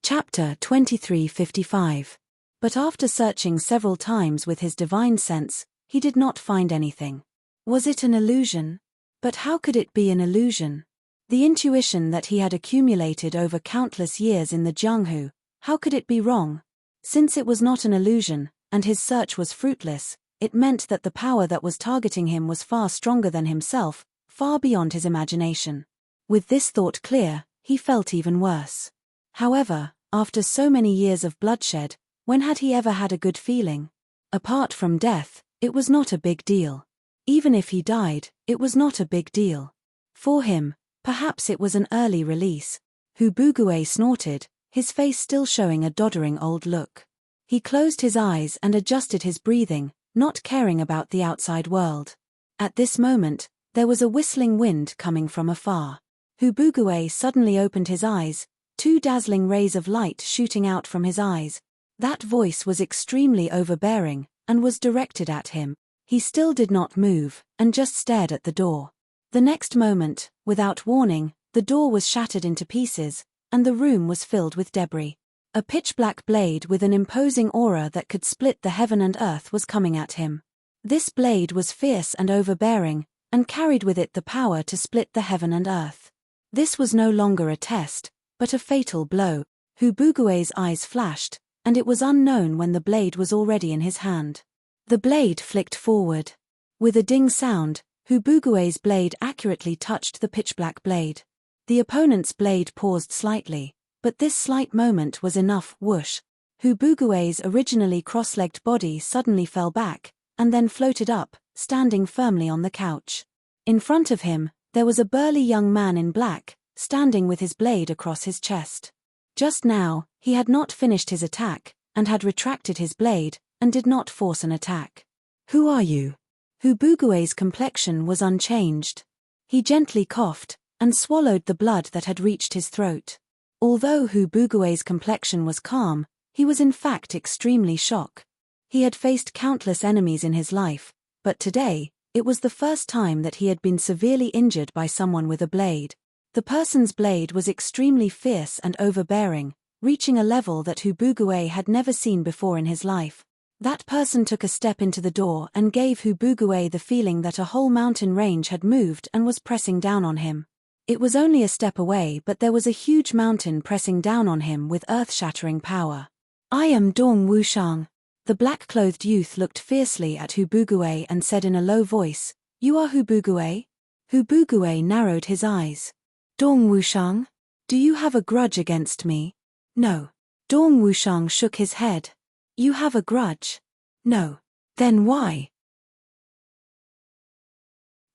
Chapter 2355. But after searching several times with his divine sense, he did not find anything. Was it an illusion? But how could it be an illusion? The intuition that he had accumulated over countless years in the Jianghu, how could it be wrong? Since it was not an illusion, and his search was fruitless, it meant that the power that was targeting him was far stronger than himself, far beyond his imagination. With this thought clear, he felt even worse. However, after so many years of bloodshed, when had he ever had a good feeling? Apart from death, it was not a big deal. Even if he died, it was not a big deal. For him, perhaps it was an early release. Hu Bugue snorted, his face still showing a doddering old look. He closed his eyes and adjusted his breathing, not caring about the outside world. At this moment, there was a whistling wind coming from afar. Hu Bugue suddenly opened his eyes, two dazzling rays of light shooting out from his eyes. That voice was extremely overbearing, and was directed at him. He still did not move, and just stared at the door. The next moment, without warning, the door was shattered into pieces, and the room was filled with debris. A pitch-black blade with an imposing aura that could split the heaven and earth was coming at him. This blade was fierce and overbearing, and carried with it the power to split the heaven and earth. This was no longer a test, but a fatal blow. Hu Bugue's eyes flashed, and it was unknown when the blade was already in his hand. The blade flicked forward. With a ding sound, Hu Bugue's blade accurately touched the pitch-black blade. The opponent's blade paused slightly, but this slight moment was enough. Whoosh! Hu Bugue's originally cross-legged body suddenly fell back, and then floated up, standing firmly on the couch. In front of him, there was a burly young man in black, standing with his blade across his chest. Just now, he had not finished his attack, and had retracted his blade, and did not force an attack. "Who are you?" Hu Bugue's complexion was unchanged. He gently coughed, and swallowed the blood that had reached his throat. Although Hu Bugue's complexion was calm, he was in fact extremely shocked. He had faced countless enemies in his life, but today, it was the first time that he had been severely injured by someone with a blade. The person's blade was extremely fierce and overbearing, reaching a level that Hu Bugue had never seen before in his life. That person took a step into the door and gave Hu Bugue the feeling that a whole mountain range had moved and was pressing down on him. It was only a step away, but there was a huge mountain pressing down on him with earth-shattering power. "I am Dong Wushang." The black-clothed youth looked fiercely at Hu Bugue and said in a low voice, "You are Hu Bugue?" Hu Bugue narrowed his eyes. "Dong Wushang? Do you have a grudge against me?" "No." Dong Wushang shook his head. "You have a grudge?" "No." "Then why?"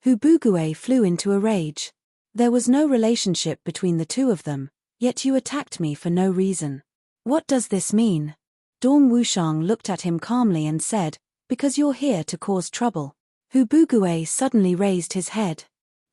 Hu Bugue flew into a rage. "There was no relationship between the two of them, yet you attacked me for no reason. What does this mean?" Dong Wushang looked at him calmly and said, "Because you're here to cause trouble." Hu Bugue suddenly raised his head.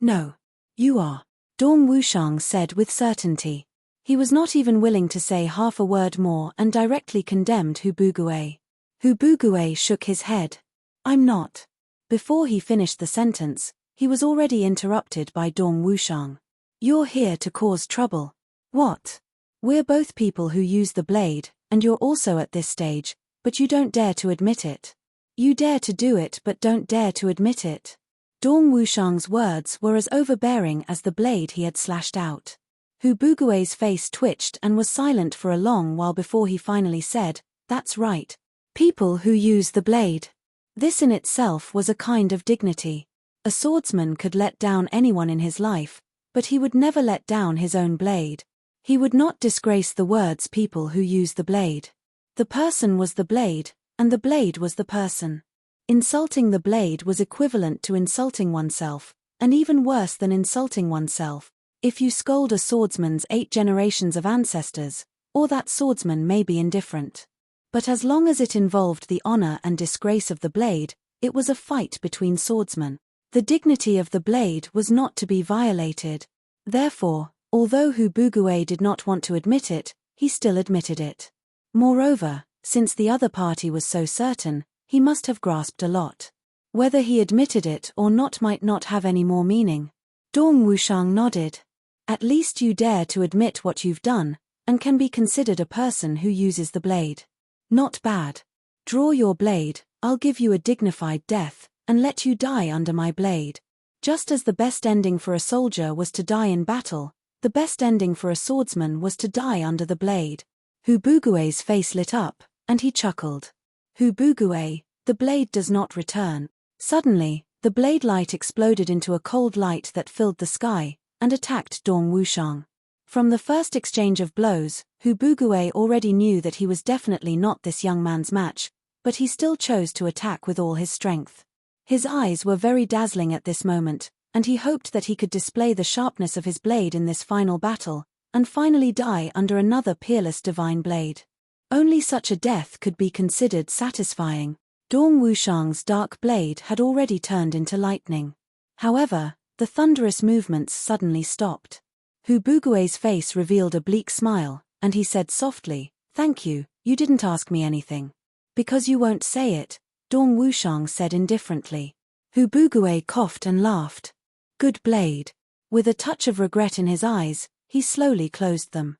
"No. You are." Dong Wushang said with certainty. He was not even willing to say half a word more and directly condemned Hu Bugue. Hu Bugue shook his head. "I'm not." Before he finished the sentence, he was already interrupted by Dong Wushang. "You're here to cause trouble." "What?" "We're both people who use the blade, and you're also at this stage, but you don't dare to admit it. You dare to do it but don't dare to admit it." Dong Wushang's words were as overbearing as the blade he had slashed out. Hu Bugue's face twitched and was silent for a long while before he finally said, "That's right. People who use the blade." This in itself was a kind of dignity. A swordsman could let down anyone in his life, but he would never let down his own blade. He would not disgrace the words "people who use the blade." The person was the blade, and the blade was the person. Insulting the blade was equivalent to insulting oneself, and even worse than insulting oneself. If you scold a swordsman's 8 generations of ancestors, or that swordsman may be indifferent. But as long as it involved the honor and disgrace of the blade, it was a fight between swordsmen. The dignity of the blade was not to be violated. Therefore, although Hu Bugue did not want to admit it, he still admitted it. Moreover, since the other party was so certain, he must have grasped a lot. Whether he admitted it or not might not have any more meaning. Dong Wushang nodded. "At least you dare to admit what you've done, and can be considered a person who uses the blade. Not bad. Draw your blade, I'll give you a dignified death, and let you die under my blade. Just as the best ending for a soldier was to die in battle, the best ending for a swordsman was to die under the blade. Hubugue's face lit up, and he chuckled. Hubugue, the blade does not return. Suddenly, the blade light exploded into a cold light that filled the sky, and attacked Dong Wushang. From the first exchange of blows, Hubugue already knew that he was definitely not this young man's match, but he still chose to attack with all his strength. His eyes were very dazzling at this moment, and he hoped that he could display the sharpness of his blade in this final battle, and finally die under another peerless divine blade. Only such a death could be considered satisfying. Dong Wushang's dark blade had already turned into lightning. However, the thunderous movements suddenly stopped. Hubugue's face revealed a bleak smile, and he said softly, "Thank you, you didn't ask me anything." "Because you won't say it," Dong Wushang said indifferently. Hubugue coughed and laughed. "Good blade." With a touch of regret in his eyes, he slowly closed them.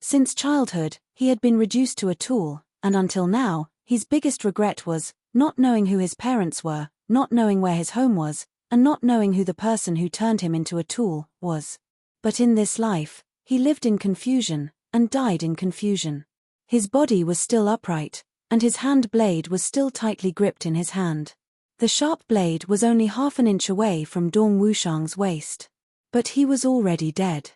Since childhood, he had been reduced to a tool, and until now, his biggest regret was not knowing who his parents were, not knowing where his home was, and not knowing who the person who turned him into a tool was. But in this life, he lived in confusion, and died in confusion. His body was still upright, and his hand blade was still tightly gripped in his hand. The sharp blade was only half an inch away from Dong Wushang's waist. But he was already dead.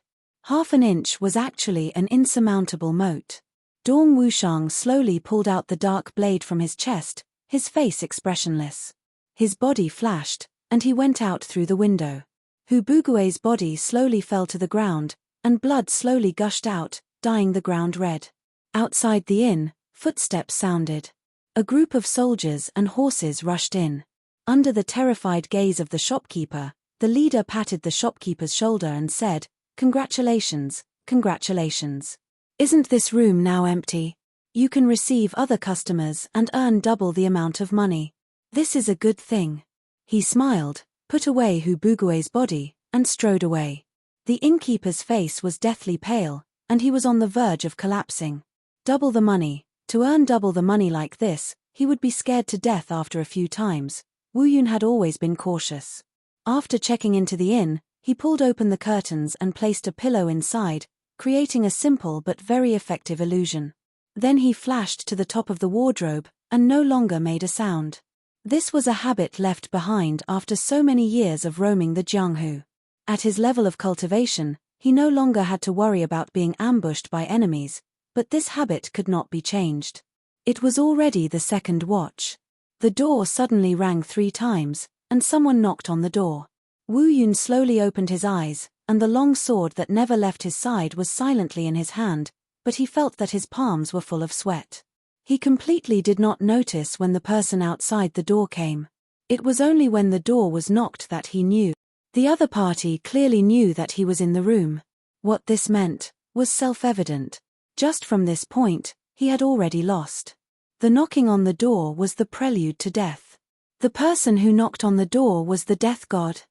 Half an inch was actually an insurmountable moat. Dong Wushang slowly pulled out the dark blade from his chest, his face expressionless. His body flashed, and he went out through the window. Hubugue's body slowly fell to the ground, and blood slowly gushed out, dyeing the ground red. Outside the inn, footsteps sounded. A group of soldiers and horses rushed in. Under the terrified gaze of the shopkeeper, the leader patted the shopkeeper's shoulder and said, "Congratulations, congratulations. Isn't this room now empty? You can receive other customers and earn double the amount of money. This is a good thing." He smiled, put away Hubugue's body, and strode away. The innkeeper's face was deathly pale, and he was on the verge of collapsing. Double the money. To earn double the money like this, he would be scared to death after a few times. Wu Yun had always been cautious. After checking into the inn, he pulled open the curtains and placed a pillow inside, creating a simple but very effective illusion. Then he flashed to the top of the wardrobe, and no longer made a sound. This was a habit left behind after so many years of roaming the Jianghu. At his level of cultivation, he no longer had to worry about being ambushed by enemies, but this habit could not be changed. It was already the second watch. The door suddenly rang 3 times, and someone knocked on the door. Wu Yun slowly opened his eyes, and the long sword that never left his side was silently in his hand, but he felt that his palms were full of sweat. He completely did not notice when the person outside the door came. It was only when the door was knocked that he knew. The other party clearly knew that he was in the room. What this meant was self-evident. Just from this point, he had already lost. The knocking on the door was the prelude to death. The person who knocked on the door was the death god.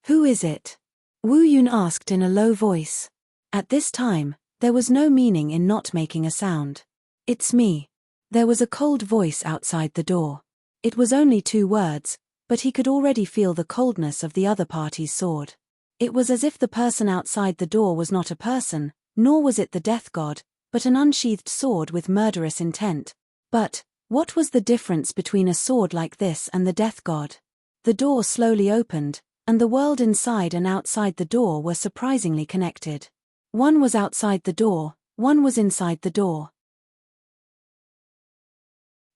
"Who is it?" Wu Yun asked in a low voice. At this time, there was no meaning in not making a sound. "It's me." There was a cold voice outside the door. It was only 2 words, but he could already feel the coldness of the other party's sword. It was as if the person outside the door was not a person, nor was it the death god, but an unsheathed sword with murderous intent. But what was the difference between a sword like this and the death god? The door slowly opened, and the world inside and outside the door were surprisingly connected. One was outside the door, one was inside the door.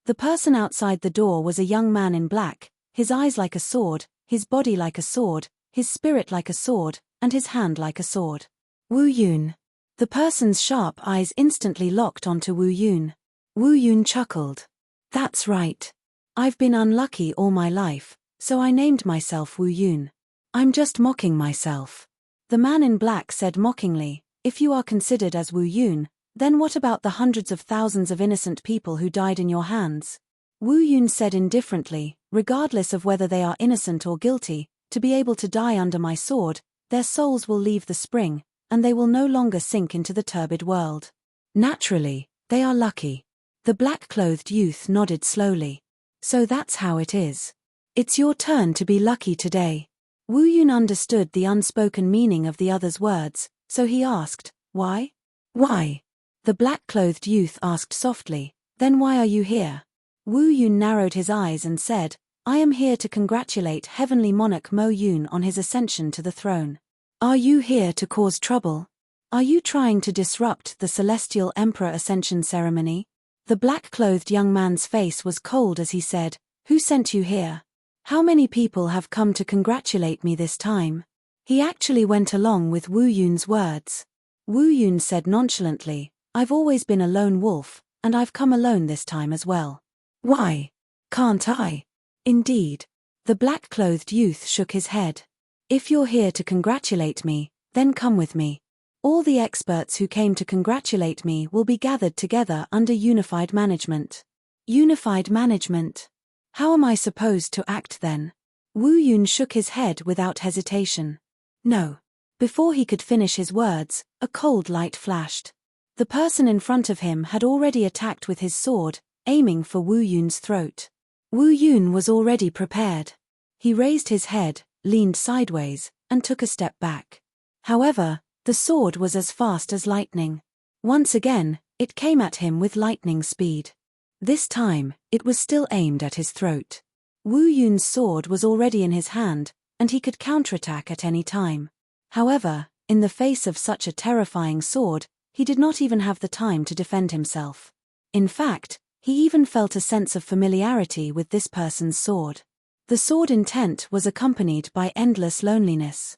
The person outside the door was a young man in black, his eyes like a sword, his body like a sword, his spirit like a sword, and his hand like a sword. Wu Yun. The person's sharp eyes instantly locked onto Wu Yun. Wu Yun chuckled. "That's right. I've been unlucky all my life, so I named myself Wu Yun. I'm just mocking myself." The man in black said mockingly, "If you are considered as Wu Yun, then what about the hundreds of thousands of innocent people who died in your hands?" Wu Yun said indifferently, "Regardless of whether they are innocent or guilty, to be able to die under my sword, their souls will leave the spring, and they will no longer sink into the turbid world. Naturally, they are lucky. The black-clothed youth nodded slowly. So that's how it is. It's your turn to be lucky today. Wu Yun understood the unspoken meaning of the other's words, so he asked, "Why?" "Why?" the black-clothed youth asked softly. "Then why are you here?" Wu Yun narrowed his eyes and said, "I am here to congratulate Heavenly Monarch Mo Yun on his ascension to the throne." "Are you here to cause trouble? Are you trying to disrupt the Celestial Emperor Ascension ceremony?" The black-clothed young man's face was cold as he said, "Who sent you here? How many people have come to congratulate me this time?" He actually went along with Wu Yun's words. Wu Yun said nonchalantly, "I've always been a lone wolf, and I've come alone this time as well." "Why? Can't I?" "Indeed." The black-clothed youth shook his head. "If you're here to congratulate me, then come with me. All the experts who came to congratulate me will be gathered together under unified management." "Unified management? How am I supposed to act then?" Wu Yun shook his head without hesitation. "No." Before he could finish his words, a cold light flashed. The person in front of him had already attacked with his sword, aiming for Wu Yun's throat. Wu Yun was already prepared. He raised his head, leaned sideways, and took a step back. However, the sword was as fast as lightning. Once again, it came at him with lightning speed. This time, it was still aimed at his throat. Wu Yun's sword was already in his hand, and he could counterattack at any time. However, in the face of such a terrifying sword, he did not even have the time to defend himself. In fact, he even felt a sense of familiarity with this person's sword. The sword intent was accompanied by endless loneliness.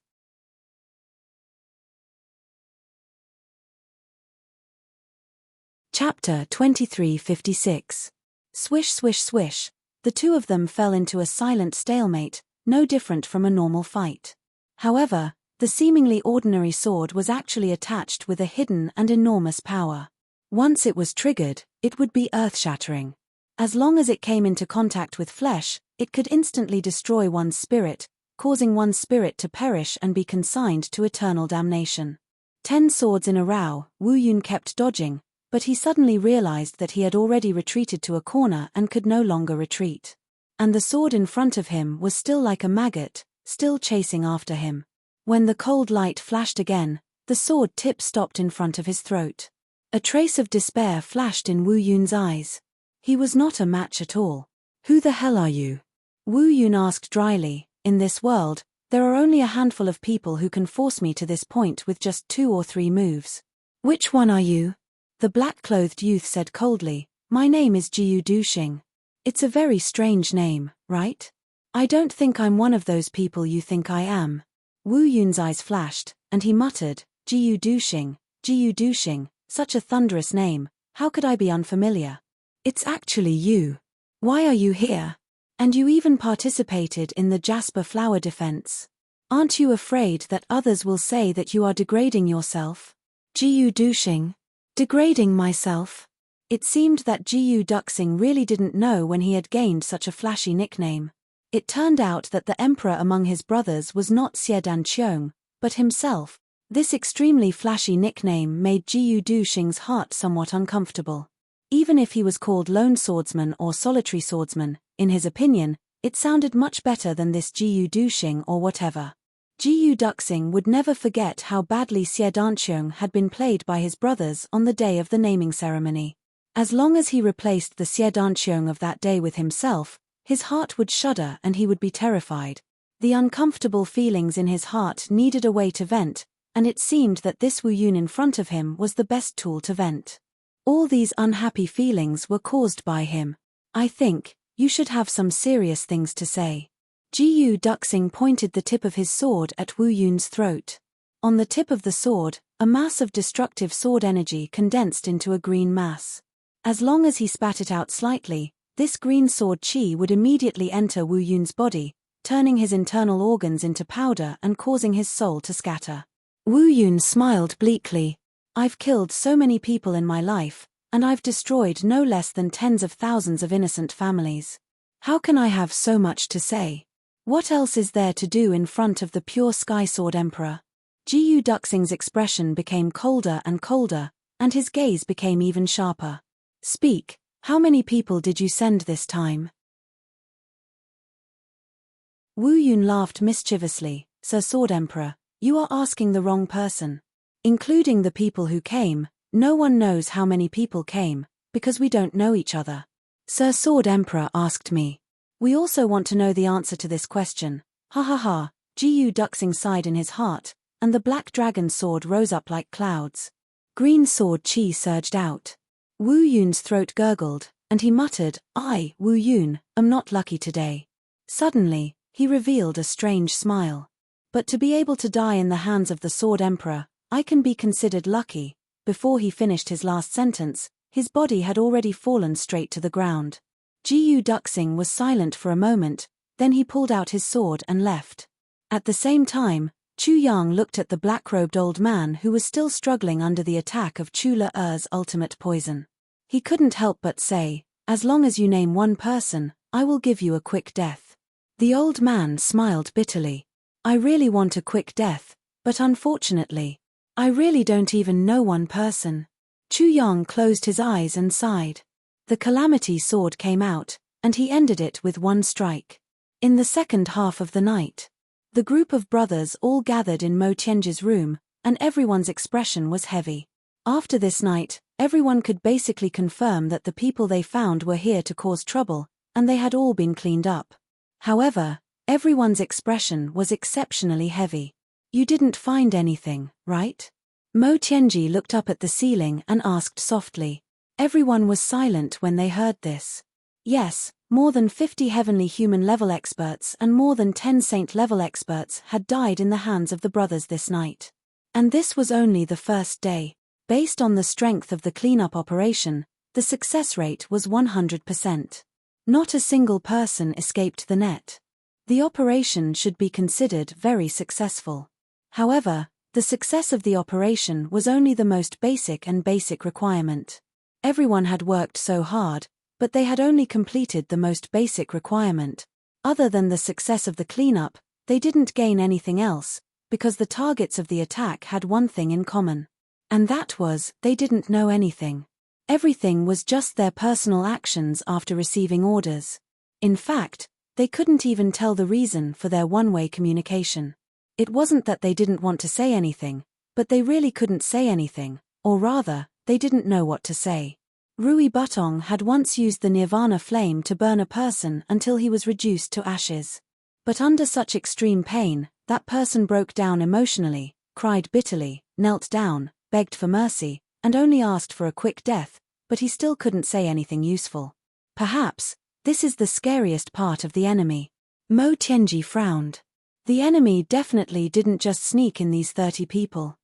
Chapter 2356. Swish swish swish. The two of them fell into a silent stalemate, no different from a normal fight. However, the seemingly ordinary sword was actually attached with a hidden and enormous power. Once it was triggered, it would be earth-shattering. As long as it came into contact with flesh, it could instantly destroy one's spirit, causing one's spirit to perish and be consigned to eternal damnation. 10 swords in a row, Wu Yun kept dodging, but he suddenly realized that he had already retreated to a corner and could no longer retreat. And the sword in front of him was still like a maggot, still chasing after him. When the cold light flashed again, the sword tip stopped in front of his throat. A trace of despair flashed in Wu Yun's eyes. He was not a match at all. "Who the hell are you?" Wu Yun asked dryly. "In this world, there are only a handful of people who can force me to this point with just 2 or 3 moves." "Which one are you?" The black-clothed youth said coldly. "My name is Jiyu Duxing. It's a very strange name, right? I don't think I'm one of those people you think I am." Wu Yun's eyes flashed, and he muttered, "Jiyu Duxing, such a thunderous name, how could I be unfamiliar?" "It's actually you. Why are you here? And you even participated in the Jasper Flower defense. Aren't you afraid that others will say that you are degrading yourself?" "Jiyu Duxing? Degrading myself?" It seemed that Jiyu Duxing really didn't know when he had gained such a flashy nickname. It turned out that the emperor among his brothers was not Xiedan Qiong, but himself. This extremely flashy nickname made Jiyu Duxing's heart somewhat uncomfortable. Even if he was called Lone Swordsman or Solitary Swordsman, in his opinion, it sounded much better than this Jiyu Duxing or whatever. Jiyu Duxing would never forget how badly Xiedan Qiong had been played by his brothers on the day of the naming ceremony. As long as he replaced the Xiedan Qiong of that day with himself, his heart would shudder and he would be terrified. The uncomfortable feelings in his heart needed a way to vent, and it seemed that this Wu Yun in front of him was the best tool to vent. All these unhappy feelings were caused by him. "I think you should have some serious things to say." Jiyu Duxing pointed the tip of his sword at Wu Yun's throat. On the tip of the sword, a mass of destructive sword energy condensed into a green mass. As long as he spat it out slightly, this green sword chi would immediately enter Wu Yun's body, turning his internal organs into powder and causing his soul to scatter. Wu Yun smiled bleakly. "I've killed so many people in my life, and I've destroyed no less than tens of thousands of innocent families. How can I have so much to say? What else is there to do in front of the pure Sky Sword Emperor?" Gu Duxing's expression became colder and colder, and his gaze became even sharper. Speak, how many people did you send this time? Wu Yun laughed mischievously. Sir Sword Emperor, you are asking the wrong person. Including the people who came, no one knows how many people came, because we don't know each other. Sir Sword Emperor asked me. We also want to know the answer to this question. Ha ha ha, Gu Duxing sighed in his heart, and the black dragon sword rose up like clouds. Green sword chi surged out. Wu Yun's throat gurgled, and he muttered, I, Wu Yun, am not lucky today. Suddenly, he revealed a strange smile. But to be able to die in the hands of the Sword Emperor, I can be considered lucky. Before he finished his last sentence, his body had already fallen straight to the ground. Gu Duxing was silent for a moment, then he pulled out his sword and left. At the same time, Chu Yang looked at the black-robed old man who was still struggling under the attack of Chu Le-er's ultimate poison. He couldn't help but say, as long as you name one person, I will give you a quick death. The old man smiled bitterly. I really want a quick death, but unfortunately, I really don't even know one person. Chu Yang closed his eyes and sighed. The calamity sword came out, and he ended it with one strike. In the second half of the night, the group of brothers all gathered in Mo Tianji's room, and everyone's expression was heavy. After this night, everyone could basically confirm that the people they found were here to cause trouble, and they had all been cleaned up. However, everyone's expression was exceptionally heavy. You didn't find anything, right? Mo Tianji looked up at the ceiling and asked softly. Everyone was silent when they heard this. Yes, more than 50 heavenly human-level experts and more than 10 saint-level experts had died in the hands of the brothers this night. And this was only the first day. Based on the strength of the cleanup operation, the success rate was 100%. Not a single person escaped the net. The operation should be considered very successful. However, the success of the operation was only the most basic requirement. Everyone had worked so hard, but they had only completed the most basic requirement. Other than the success of the cleanup, they didn't gain anything else, because the targets of the attack had one thing in common. And that was, they didn't know anything. Everything was just their personal actions after receiving orders. In fact, they couldn't even tell the reason for their one-way communication. It wasn't that they didn't want to say anything, but they really couldn't say anything, or rather, they didn't know what to say. Rui Butong had once used the Nirvana flame to burn a person until he was reduced to ashes. But under such extreme pain, that person broke down emotionally, cried bitterly, knelt down, begged for mercy, and only asked for a quick death, but he still couldn't say anything useful. Perhaps, this is the scariest part of the enemy. Mo Tianji frowned. The enemy definitely didn't just sneak in these 30 people.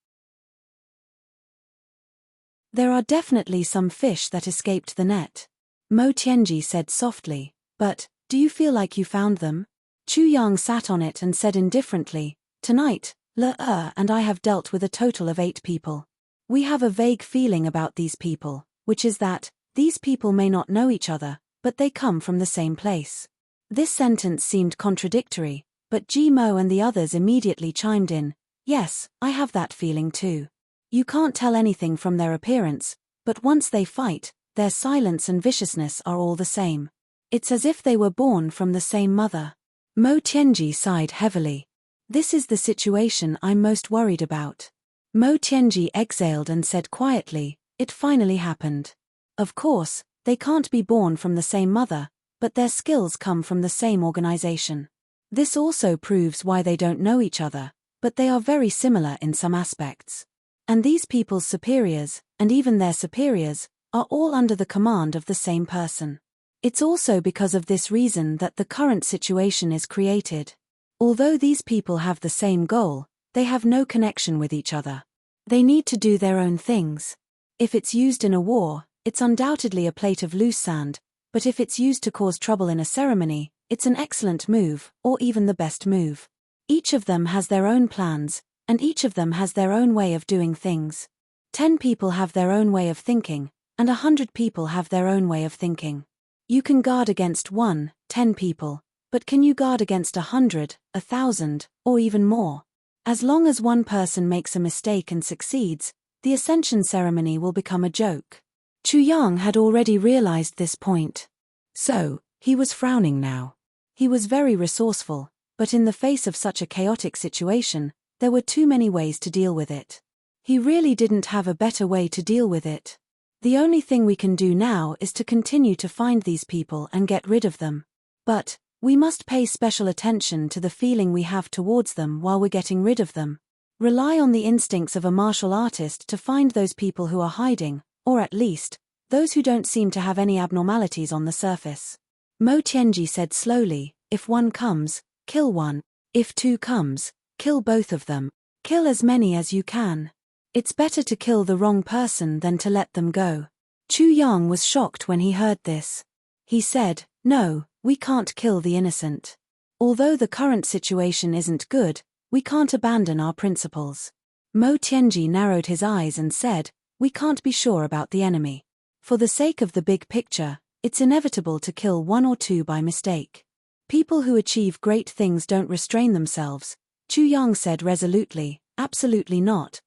There are definitely some fish that escaped the net. Mo Tianji said softly, but, do you feel like you found them? Chu Yang sat on it and said indifferently, tonight, Le-er and I have dealt with a total of 8 people. We have a vague feeling about these people, which is that, these people may not know each other, but they come from the same place. This sentence seemed contradictory, but Ji Mo and the others immediately chimed in, yes, I have that feeling too. You can't tell anything from their appearance, but once they fight, their silence and viciousness are all the same. It's as if they were born from the same mother. Mo Tianji sighed heavily. This is the situation I'm most worried about. Mo Tianji exhaled and said quietly, it finally happened. Of course, they can't be born from the same mother, but their skills come from the same organization. This also proves why they don't know each other, but they are very similar in some aspects. And these people's superiors, and even their superiors, are all under the command of the same person. It's also because of this reason that the current situation is created. Although these people have the same goal, they have no connection with each other. They need to do their own things. If it's used in a war, it's undoubtedly a plate of loose sand, but if it's used to cause trouble in a ceremony, it's an excellent move, or even the best move. Each of them has their own plans, and each of them has their own way of doing things. 10 people have their own way of thinking, and 100 people have their own way of thinking. You can guard against 10 people, but can you guard against 100, 1,000, or even more? As long as one person makes a mistake and succeeds, the ascension ceremony will become a joke. Chu Yang had already realized this point. So, he was frowning now. He was very resourceful, but in the face of such a chaotic situation, there were too many ways to deal with it. He really didn't have a better way to deal with it. The only thing we can do now is to continue to find these people and get rid of them. But, we must pay special attention to the feeling we have towards them while we're getting rid of them. Rely on the instincts of a martial artist to find those people who are hiding, or at least, those who don't seem to have any abnormalities on the surface. Mo Tianji said slowly, if one comes, kill one. If two comes, kill both of them. Kill as many as you can. It's better to kill the wrong person than to let them go. Chu Yang was shocked when he heard this. He said, no, we can't kill the innocent. Although the current situation isn't good, we can't abandon our principles. Mo Tianji narrowed his eyes and said, we can't be sure about the enemy. For the sake of the big picture, it's inevitable to kill one or two by mistake. People who achieve great things don't restrain themselves, Chu Yang said resolutely, absolutely not.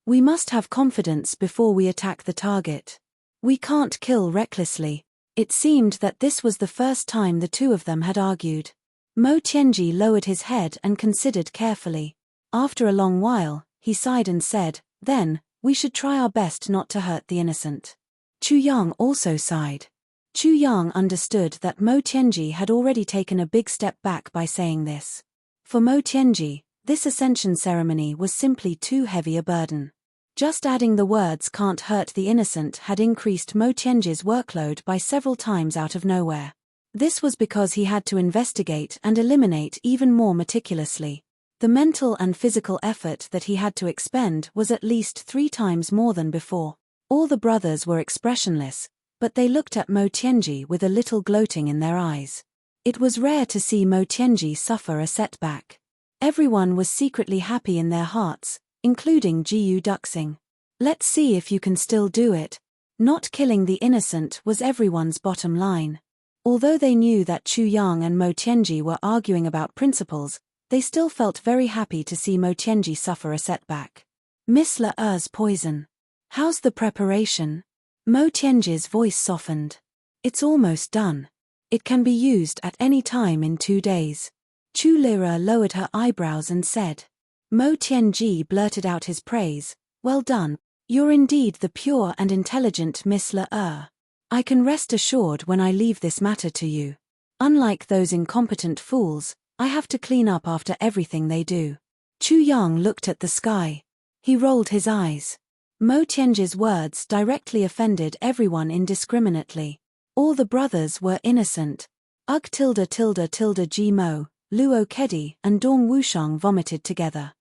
We must have confidence before we attack the target. We can't kill recklessly. It seemed that this was the first time the two of them had argued. Mo Tianji lowered his head and considered carefully. After a long while, he sighed and said, then, we should try our best not to hurt the innocent. Chu Yang also sighed. Chu Yang understood that Mo Tianji had already taken a big step back by saying this. For Mo Tianji, this ascension ceremony was simply too heavy a burden. Just adding the words can't hurt the innocent had increased Mo Tianji's workload by several times out of nowhere. This was because he had to investigate and eliminate even more meticulously. The mental and physical effort that he had to expend was at least 3 times more than before. All the brothers were expressionless, but they looked at Mo Tianji with a little gloating in their eyes. It was rare to see Mo Tianji suffer a setback. Everyone was secretly happy in their hearts, including Jiyu Duxing. Let's see if you can still do it. Not killing the innocent was everyone's bottom line. Although they knew that Chu Yang and Mo Tianji were arguing about principles, they still felt very happy to see Mo Tianji suffer a setback. Miss Le's poison. How's the preparation? Mo Tianji's voice softened. It's almost done. It can be used at any time in 2 days. Chu Lira lowered her eyebrows and said. Mo Tianji blurted out his praise, well done. You're indeed the pure and intelligent Miss Le. I can rest assured when I leave this matter to you. Unlike those incompetent fools, I have to clean up after everything they do. Chu Yang looked at the sky. He rolled his eyes. Mo Tianji's words directly offended everyone indiscriminately. All the brothers were innocent. Ji Mo, Luo Kedi and Dong Wushang vomited together.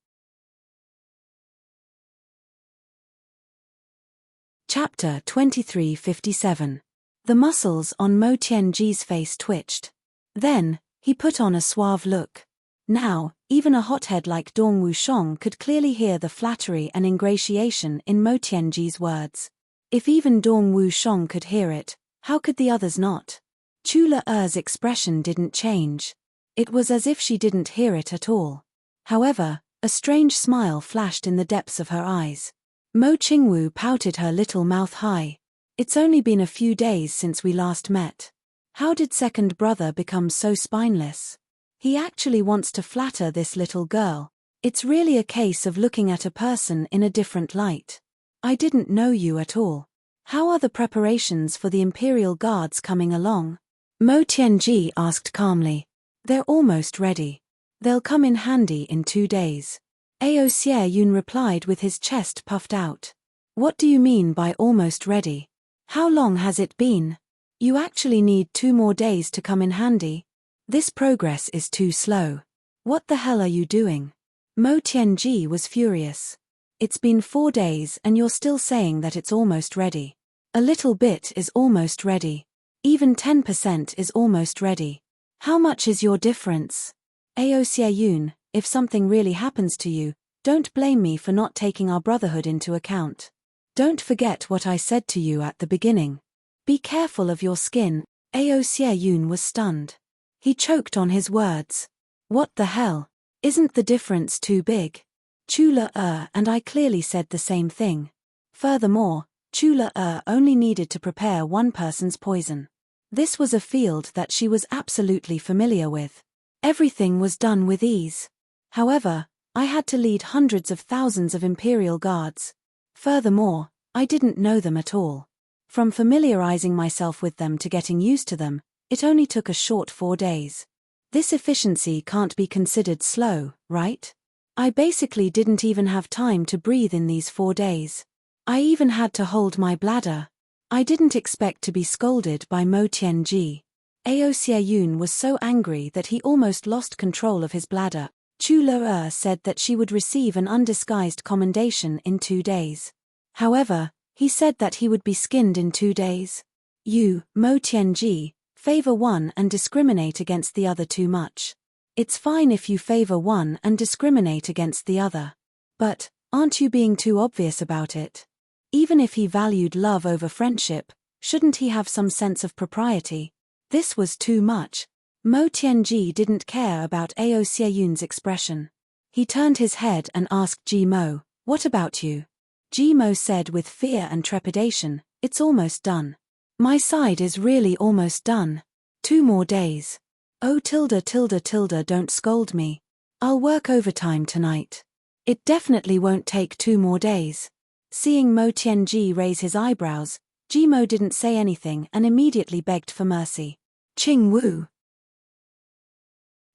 Chapter 2357. The muscles on Mo Tianji's face twitched. Then, he put on a suave look. Now, even a hothead like Dong Wushang could clearly hear the flattery and ingratiation in Mo Tianji's words. If even Dong Wushang could hear it, how could the others not? Chu Le's expression didn't change. It was as if she didn't hear it at all. However, a strange smile flashed in the depths of her eyes. Mo Qingwu pouted her little mouth high. It's only been a few days since we last met. How did second brother become so spineless? He actually wants to flatter this little girl. It's really a case of looking at a person in a different light. I didn't know you at all. How are the preparations for the Imperial Guards coming along? Mo Tianji asked calmly. They're almost ready. They'll come in handy in 2 days. Ao Xie Yun replied with his chest puffed out. What do you mean by almost ready? How long has it been? You actually need 2 more days to come in handy? This progress is too slow. What the hell are you doing? Mo Tianji was furious. It's been 4 days and you're still saying that it's almost ready. A little bit is almost ready. Even 10% is almost ready. How much is your difference? Ao Xie Yun, if something really happens to you, don't blame me for not taking our brotherhood into account. Don't forget what I said to you at the beginning. Be careful of your skin. Ao Xie Yun was stunned. He choked on his words. What the hell? Isn't the difference too big? Chula and I clearly said the same thing. Furthermore, Chula only needed to prepare one person's poison. This was a field that she was absolutely familiar with. Everything was done with ease. However, I had to lead hundreds of thousands of Imperial guards. Furthermore, I didn't know them at all. From familiarizing myself with them to getting used to them, it only took a short 4 days. This efficiency can't be considered slow, right? I basically didn't even have time to breathe in these 4 days. I even had to hold my bladder. I didn't expect to be scolded by Mo Tianji. Ao Xieyun was so angry that he almost lost control of his bladder. Chula said that she would receive an undisguised commendation in 2 days. However, he said that he would be skinned in 2 days. You, Mo Tianji, favor one and discriminate against the other too much. It's fine if you favor one and discriminate against the other. But, aren't you being too obvious about it? Even if he valued love over friendship, shouldn't he have some sense of propriety? This was too much. Mo Tianji didn't care about Ao Xieyun's expression. He turned his head and asked Ji Mo, "What about you?" Ji Mo said with fear and trepidation, "It's almost done. My side is really almost done. 2 more days. Oh don't scold me. I'll work overtime tonight. It definitely won't take 2 more days." Seeing Mo Tianji raise his eyebrows, Ji Mo didn't say anything and immediately begged for mercy. "Qing Wu."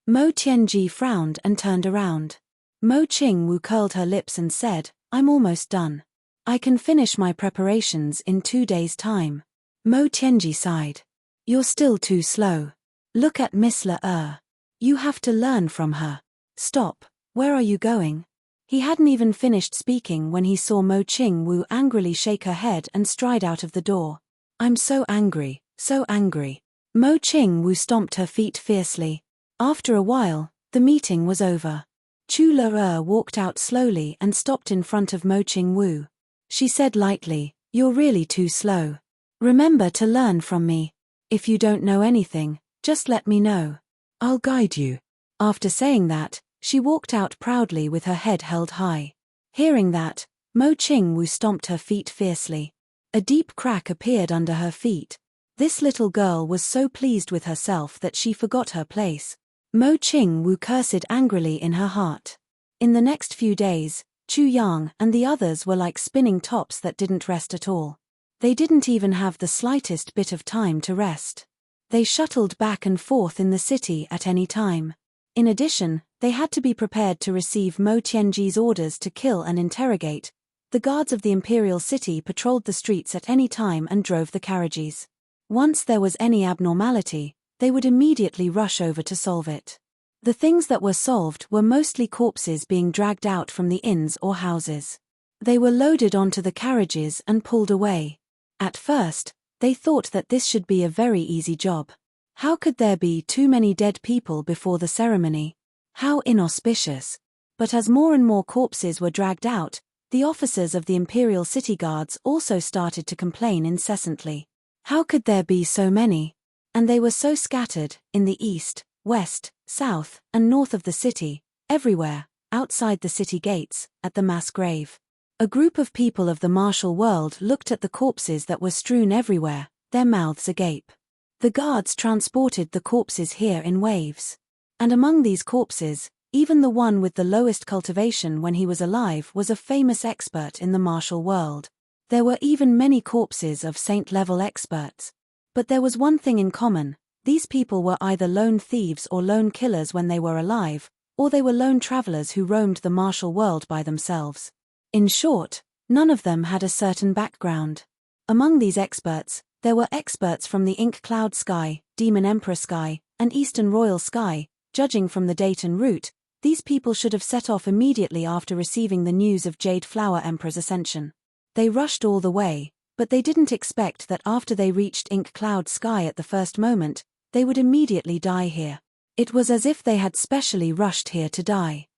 Mo Tianji frowned and turned around. Mo Qing Wu curled her lips and said, "I'm almost done. I can finish my preparations in 2 days' time." Mo Tianji sighed. "You're still too slow. Look at Miss Le. You have to learn from her." "Stop, where are you going?" He hadn't even finished speaking when he saw Mo Qing Wu angrily shake her head and stride out of the door. "I'm so angry, so angry." Mo Qing Wu stomped her feet fiercely. After a while, the meeting was over. Chula walked out slowly and stopped in front of Mo Qing Wu. She said lightly, "You're really too slow. Remember to learn from me. If you don't know anything, just let me know. I'll guide you." After saying that, she walked out proudly with her head held high. Hearing that, Mo Qing Wu stomped her feet fiercely. A deep crack appeared under her feet. This little girl was so pleased with herself that she forgot her place. Mo Qing Wu cursed angrily in her heart. In the next few days, Chu Yang and the others were like spinning tops that didn't rest at all. They didn't even have the slightest bit of time to rest. They shuttled back and forth in the city at any time. In addition, they had to be prepared to receive Mo Tianji's orders to kill and interrogate. The guards of the imperial city patrolled the streets at any time and drove the carriages. Once there was any abnormality, they would immediately rush over to solve it. The things that were solved were mostly corpses being dragged out from the inns or houses. They were loaded onto the carriages and pulled away. At first, they thought that this should be a very easy job. How could there be too many dead people before the ceremony? How inauspicious. But as more and more corpses were dragged out, the officers of the Imperial City Guards also started to complain incessantly. How could there be so many? And they were so scattered, in the east, west, south, and north of the city, everywhere, outside the city gates, at the mass grave. A group of people of the martial world looked at the corpses that were strewn everywhere, their mouths agape. The guards transported the corpses here in waves. And among these corpses, even the one with the lowest cultivation when he was alive was a famous expert in the martial world. There were even many corpses of saint-level experts. But there was one thing in common: these people were either lone thieves or lone killers when they were alive, or they were lone travelers who roamed the martial world by themselves. In short, none of them had a certain background. Among these experts, there were experts from the Ink Cloud Sky, Demon Emperor Sky, and Eastern Royal Sky. Judging from the date and route, these people should have set off immediately after receiving the news of Jade Flower Emperor's ascension. They rushed all the way, but they didn't expect that after they reached Ink Cloud Sky at the first moment, they would immediately die here. It was as if they had specially rushed here to die.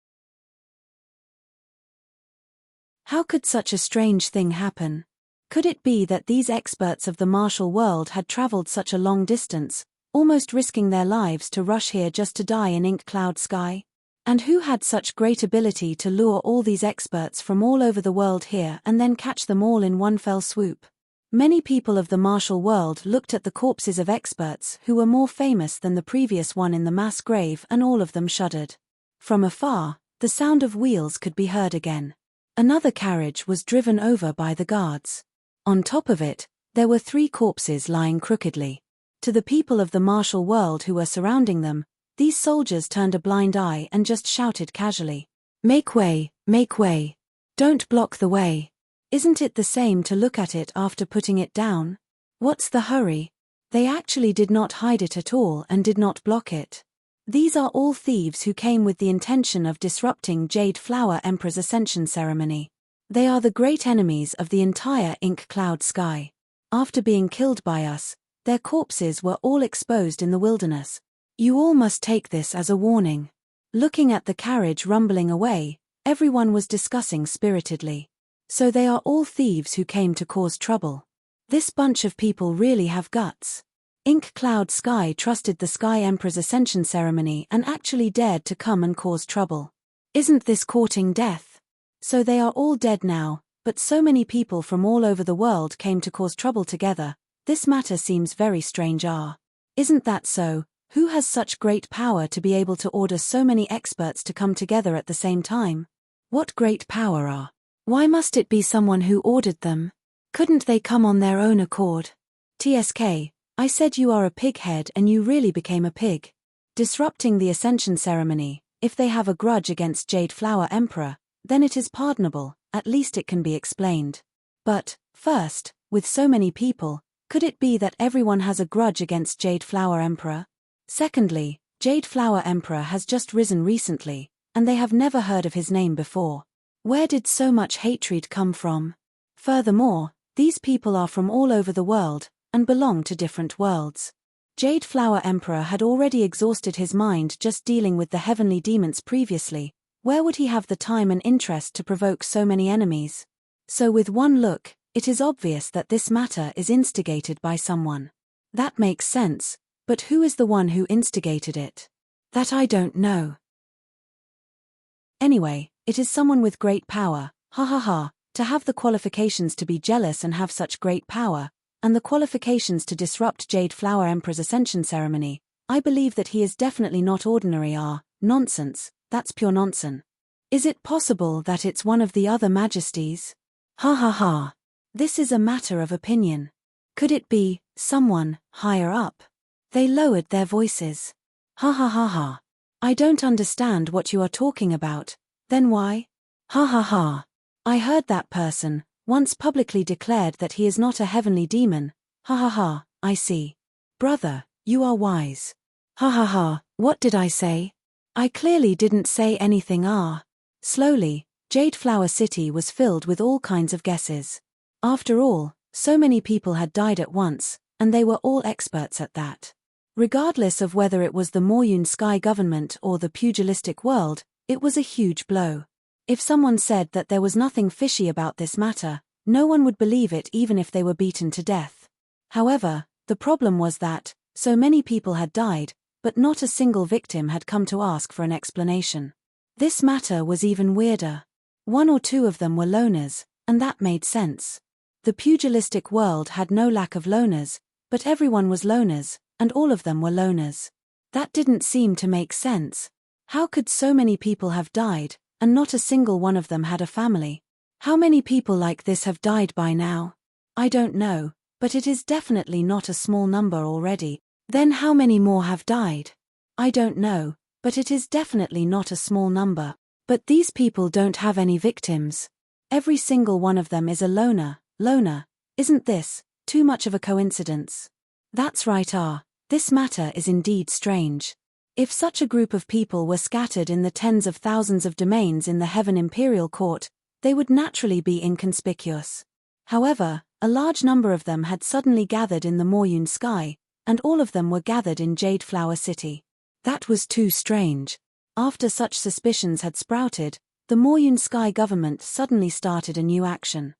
How could such a strange thing happen? Could it be that these experts of the martial world had traveled such a long distance, almost risking their lives to rush here just to die in ink cloud sky? And who had such great ability to lure all these experts from all over the world here and then catch them all in one fell swoop? Many people of the martial world looked at the corpses of experts who were more famous than the previous one in the mass grave, and all of them shuddered. From afar, the sound of wheels could be heard again. Another carriage was driven over by the guards. On top of it, there were 3 corpses lying crookedly. To the people of the martial world who were surrounding them, these soldiers turned a blind eye and just shouted casually, "Make way, make way. Don't block the way. Isn't it the same to look at it after putting it down? What's the hurry?" They actually did not hide it at all and did not block it. These are all thieves who came with the intention of disrupting Jade Flower Emperor's ascension ceremony. They are the great enemies of the entire ink cloud sky. After being killed by us, their corpses were all exposed in the wilderness. You all must take this as a warning. Looking at the carriage rumbling away, everyone was discussing spiritedly. So they are all thieves who came to cause trouble. This bunch of people really have guts. Ink Cloud Sky trusted the Sky Emperor's ascension ceremony and actually dared to come and cause trouble. Isn't this courting death? So they are all dead now, but so many people from all over the world came to cause trouble together. This matter seems very strange. Isn't that so? Who has such great power to be able to order so many experts to come together at the same time? What great power? Why must it be someone who ordered them? Couldn't they come on their own accord? TSK, I said you are a pig head and you really became a pig. Disrupting the ascension ceremony, if they have a grudge against Jade Flower Emperor, then it is pardonable, at least it can be explained. But, first, with so many people, could it be that everyone has a grudge against Jade Flower Emperor? Secondly, Jade Flower Emperor has just risen recently, and they have never heard of his name before. Where did so much hatred come from? Furthermore, these people are from all over the world, and belong to different worlds. Jade Flower Emperor had already exhausted his mind just dealing with the heavenly demons previously. Where would he have the time and interest to provoke so many enemies? So with one look, it is obvious that this matter is instigated by someone. That makes sense. But who is the one who instigated it? That I don't know. Anyway, it is someone with great power, to have the qualifications to be jealous and have such great power, and the qualifications to disrupt Jade Flower Emperor's ascension ceremony. I believe that he is definitely not ordinary. Nonsense, that's pure nonsense. Is it possible that it's one of the other majesties? This is a matter of opinion. Could it be someone higher up? They lowered their voices. I don't understand what you are talking about. Then why? I heard that person once publicly declared that he is not a heavenly demon. I see. Brother, you are wise. What did I say? I clearly didn't say anything. Slowly, Jade Flower City was filled with all kinds of guesses. After all, so many people had died at once, and they were all experts at that. Regardless of whether it was the Moryun Sky government or the pugilistic world, it was a huge blow. If someone said that there was nothing fishy about this matter, no one would believe it even if they were beaten to death. However, the problem was that, so many people had died, but not a single victim had come to ask for an explanation. This matter was even weirder. 1 or 2 of them were loners, and that made sense. The pugilistic world had no lack of loners, but everyone was loners, and all of them were loners. That didn't seem to make sense. How could so many people have died, and not a single one of them had a family? How many people like this have died by now? I don't know, but it is definitely not a small number already. Then how many more have died? I don't know, but it is definitely not a small number. But these people don't have any victims. Every single one of them is a loner. Isn't this too much of a coincidence? That's right. This matter is indeed strange. If such a group of people were scattered in the tens of thousands of domains in the Heaven Imperial Court, they would naturally be inconspicuous. However, a large number of them had suddenly gathered in the Moryun Sky, and all of them were gathered in Jade Flower City. That was too strange. After such suspicions had sprouted, the Moryun Sky government suddenly started a new action.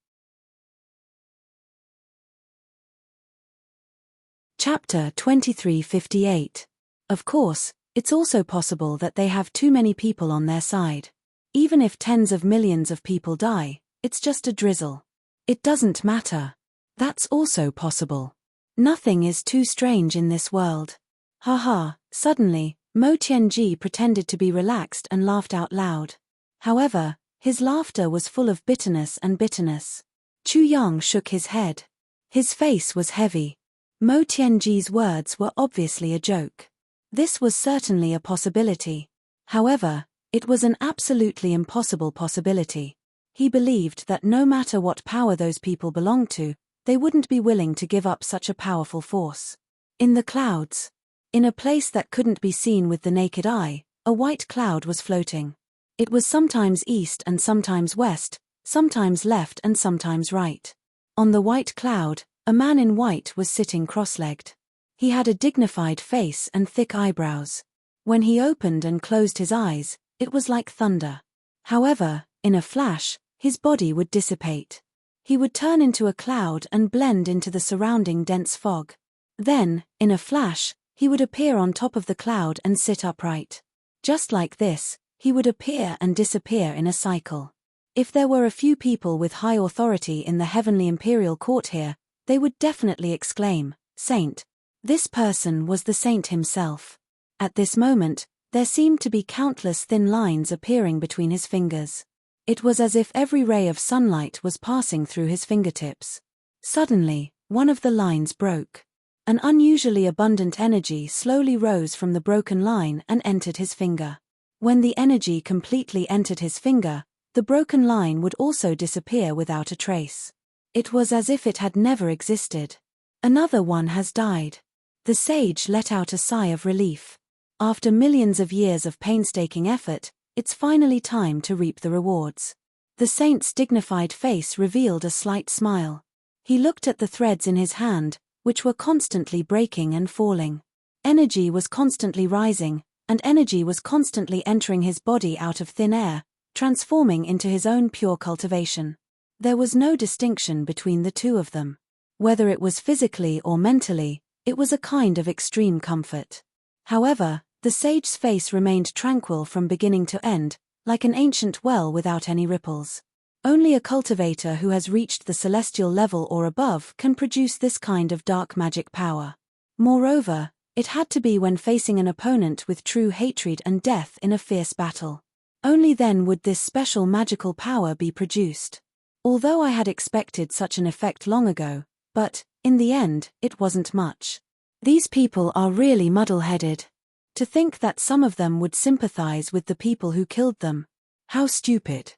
Chapter 2358. Of course, it's also possible that they have too many people on their side. Even if tens of millions of people die, it's just a drizzle. It doesn't matter. That's also possible. Nothing is too strange in this world. Haha, suddenly, Mo Tianji pretended to be relaxed and laughed out loud. However, his laughter was full of bitterness and bitterness. Chu Yang shook his head. His face was heavy. Mo Tianji's words were obviously a joke. This was certainly a possibility. However, it was an absolutely impossible possibility. He believed that no matter what power those people belonged to, they wouldn't be willing to give up such a powerful force. In the clouds, in a place that couldn't be seen with the naked eye, a white cloud was floating. It was sometimes east and sometimes west, sometimes left and sometimes right. On the white cloud, a man in white was sitting cross-legged. He had a dignified face and thick eyebrows. When he opened and closed his eyes, it was like thunder. However, in a flash, his body would dissipate. He would turn into a cloud and blend into the surrounding dense fog. Then, in a flash, he would appear on top of the cloud and sit upright. Just like this, he would appear and disappear in a cycle. If there were a few people with high authority in the heavenly imperial court here, they would definitely exclaim, "Saint." This person was the saint himself. At this moment, there seemed to be countless thin lines appearing between his fingers. It was as if every ray of sunlight was passing through his fingertips. Suddenly, one of the lines broke. An unusually abundant energy slowly rose from the broken line and entered his finger. When the energy completely entered his finger, the broken line would also disappear without a trace. It was as if it had never existed. Another one has died. The sage let out a sigh of relief. After millions of years of painstaking effort, it's finally time to reap the rewards. The saint's dignified face revealed a slight smile. He looked at the threads in his hand, which were constantly breaking and falling. Energy was constantly rising, and energy was constantly entering his body out of thin air, transforming into his own pure cultivation. There was no distinction between the two of them. Whether it was physically or mentally, it was a kind of extreme comfort. However, the sage's face remained tranquil from beginning to end, like an ancient well without any ripples. Only a cultivator who has reached the celestial level or above can produce this kind of dark magic power. Moreover, it had to be when facing an opponent with true hatred and death in a fierce battle. Only then would this special magical power be produced. Although I had expected such an effect long ago, but, in the end, it wasn't much. These people are really muddle-headed. To think that some of them would sympathize with the people who killed them. How stupid.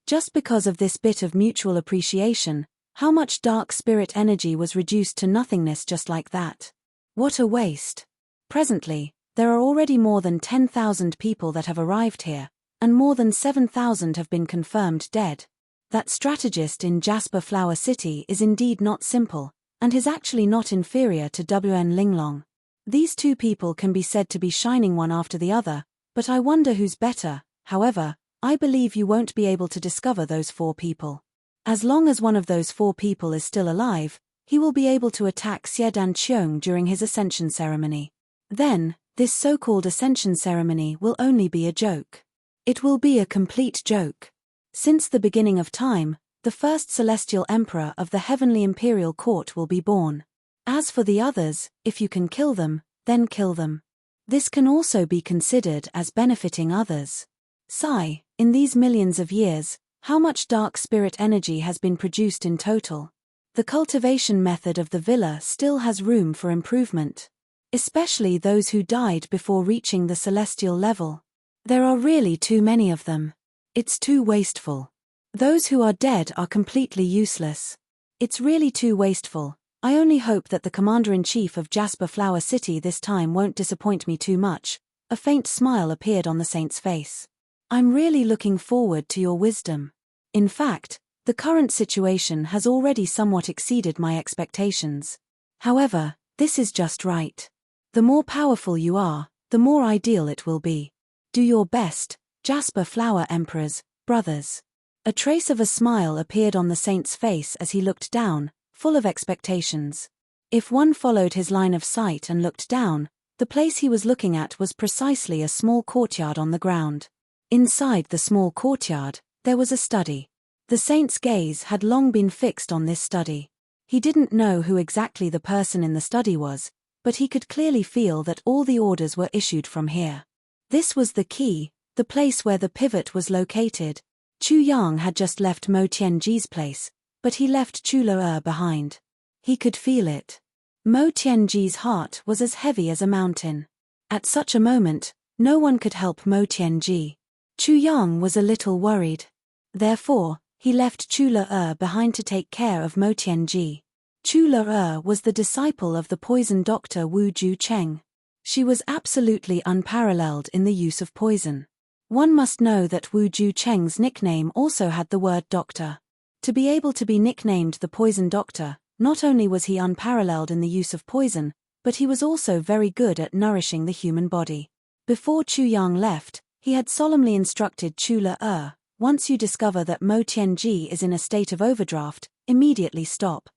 Just because of this bit of mutual appreciation, how much dark spirit energy was reduced to nothingness just like that. What a waste. Presently, there are already more than 10,000 people that have arrived here, and more than 7,000 have been confirmed dead. That strategist in Jasper Flower City is indeed not simple, and is actually not inferior to WN Linglong. These two people can be said to be shining one after the other, but I wonder who's better. However, I believe you won't be able to discover those four people. As long as one of those four people is still alive, he will be able to attack Xiedan Qiong during his ascension ceremony. Then, this so-called ascension ceremony will only be a joke. It will be a complete joke. Since the beginning of time, the first celestial emperor of the heavenly imperial court will be born. As for the others, if you can kill them, then kill them. This can also be considered as benefiting others. Sigh, in these millions of years, how much dark spirit energy has been produced in total? The cultivation method of the villa still has room for improvement. Especially those who died before reaching the celestial level. There are really too many of them. It's too wasteful. Those who are dead are completely useless. It's really too wasteful. I only hope that the commander-in-chief of Jasper Flower City this time won't disappoint me too much. A faint smile appeared on the saint's face. I'm really looking forward to your wisdom. In fact, the current situation has already somewhat exceeded my expectations. However, this is just right. The more powerful you are, the more ideal it will be. Do your best, Jasper Flower Emperors, brothers. A trace of a smile appeared on the saint's face as he looked down, full of expectations. If one followed his line of sight and looked down, the place he was looking at was precisely a small courtyard on the ground. Inside the small courtyard, there was a study. The saint's gaze had long been fixed on this study. He didn't know who exactly the person in the study was, but he could clearly feel that all the orders were issued from here. This was the key, the place where the pivot was located. Chu Yang had just left Mo Tianji's place, but he left Chu Le behind. He could feel it. Mo Tianji's heart was as heavy as a mountain. At such a moment, no one could help Mo Tianji. Chu Yang was a little worried. Therefore, he left Chu Le behind to take care of Mo Tianji. Chu Le was the disciple of the poison doctor Wu Ju Cheng. She was absolutely unparalleled in the use of poison. One must know that Wu Ju Cheng's nickname also had the word doctor. To be able to be nicknamed the poison doctor, not only was he unparalleled in the use of poison, but he was also very good at nourishing the human body. Before Chu Yang left, he had solemnly instructed Chu Le, once you discover that Mo Tianji is in a state of overdraft, immediately stop.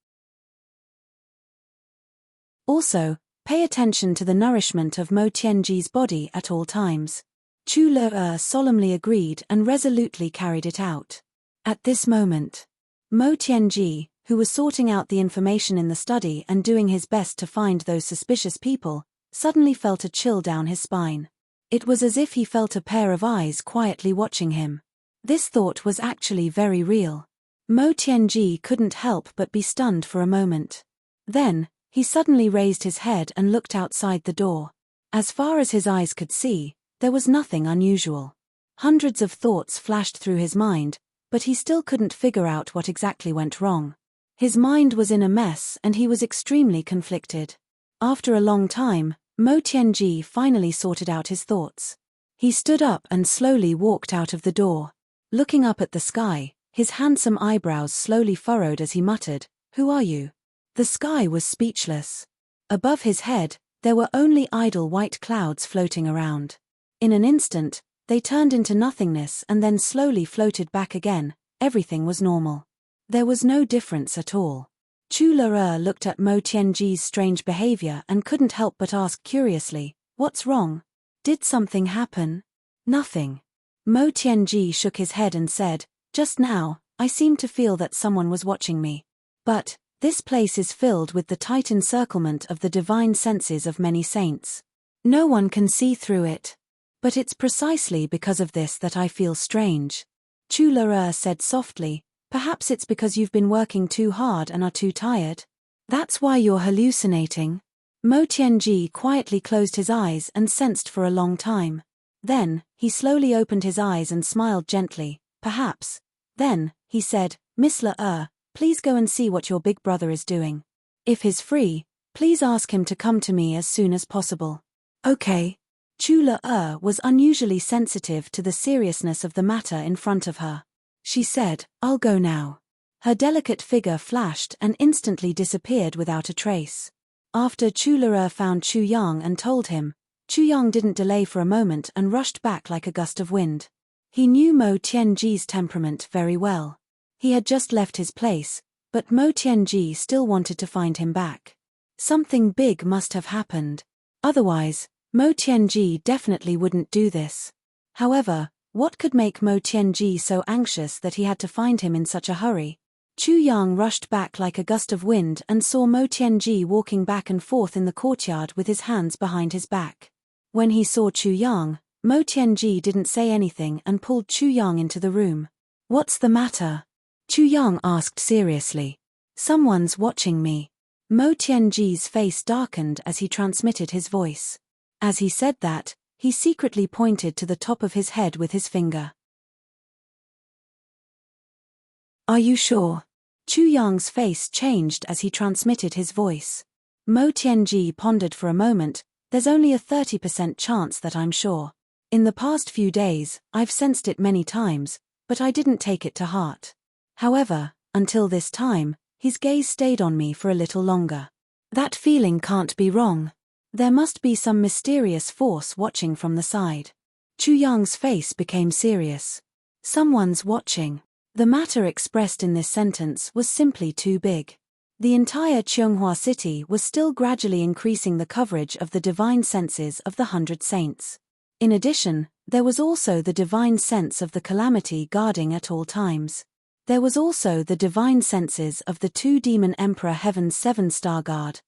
Also, pay attention to the nourishment of Mo Tianji's body at all times. Chu Le solemnly agreed and resolutely carried it out. At this moment, Mo Tianji, who was sorting out the information in the study and doing his best to find those suspicious people, suddenly felt a chill down his spine. It was as if he felt a pair of eyes quietly watching him. This thought was actually very real. Mo Tianji couldn't help but be stunned for a moment. Then, he suddenly raised his head and looked outside the door. As far as his eyes could see, there was nothing unusual. Hundreds of thoughts flashed through his mind, but he still couldn't figure out what exactly went wrong. His mind was in a mess and he was extremely conflicted. After a long time, Mo Tianji finally sorted out his thoughts. He stood up and slowly walked out of the door. Looking up at the sky, his handsome eyebrows slowly furrowed as he muttered, "Who are you?" The sky was speechless. Above his head, there were only idle white clouds floating around. In an instant, they turned into nothingness and then slowly floated back again. Everything was normal. There was no difference at all. Chu Le looked at Mo Tianji's strange behavior and couldn't help but ask curiously, "What's wrong? Did something happen?" "Nothing." Mo Tianji shook his head and said, "Just now, I seemed to feel that someone was watching me. But this place is filled with the tight encirclement of the divine senses of many saints. No one can see through it. But it's precisely because of this that I feel strange." Chu Le said softly, "Perhaps it's because you've been working too hard and are too tired. That's why you're hallucinating." Mo Tianji quietly closed his eyes and sensed for a long time. Then, he slowly opened his eyes and smiled gently, "Perhaps." Then, he said, "Miss Le, please go and see what your big brother is doing. If he's free, please ask him to come to me as soon as possible." "Okay." Chu Le was unusually sensitive to the seriousness of the matter in front of her. She said, "I'll go now." Her delicate figure flashed and instantly disappeared without a trace. After Chu Le found Chu Yang and told him, Chu Yang didn't delay for a moment and rushed back like a gust of wind. He knew Mo Tianji's temperament very well. He had just left his place, but Mo Tianji still wanted to find him back. Something big must have happened. Otherwise, Mo Tianji definitely wouldn't do this. However, what could make Mo Tianji so anxious that he had to find him in such a hurry? Chu Yang rushed back like a gust of wind and saw Mo Tianji walking back and forth in the courtyard with his hands behind his back. When he saw Chu Yang, Mo Tianji didn't say anything and pulled Chu Yang into the room. "What's the matter?" Chu Yang asked seriously. "Someone's watching me." Mo Tianji's face darkened as he transmitted his voice. As he said that, he secretly pointed to the top of his head with his finger. "Are you sure?" Chu Yang's face changed as he transmitted his voice. Mo Tianji pondered for a moment. "There's only a 30% chance that I'm sure. In the past few days, I've sensed it many times, but I didn't take it to heart. However, until this time, his gaze stayed on me for a little longer. That feeling can't be wrong. There must be some mysterious force watching from the side." Chu Yang's face became serious. Someone's watching. The matter expressed in this sentence was simply too big. The entire Cheonghua city was still gradually increasing the coverage of the divine senses of the 100 saints. In addition, there was also the divine sense of the calamity guarding at all times. There was also the divine senses of the 2 demon emperor heaven's 7-star guard.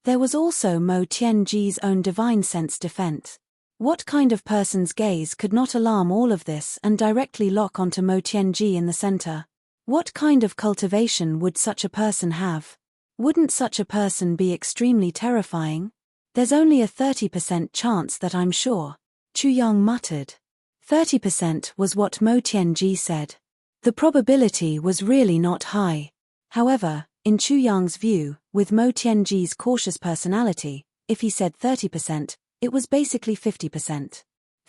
There was also Mo Tianji's own divine sense defense. What kind of person's gaze could not alarm all of this and directly lock onto Mo Tianji in the center? What kind of cultivation would such a person have? Wouldn't such a person be extremely terrifying? There's only a 30% chance that I'm sure, Chu Yang muttered. 30% was what Mo Tianji said. The probability was really not high. However, in Chu Yang's view, with Mo Tianji's cautious personality, if he said 30%, it was basically 50%.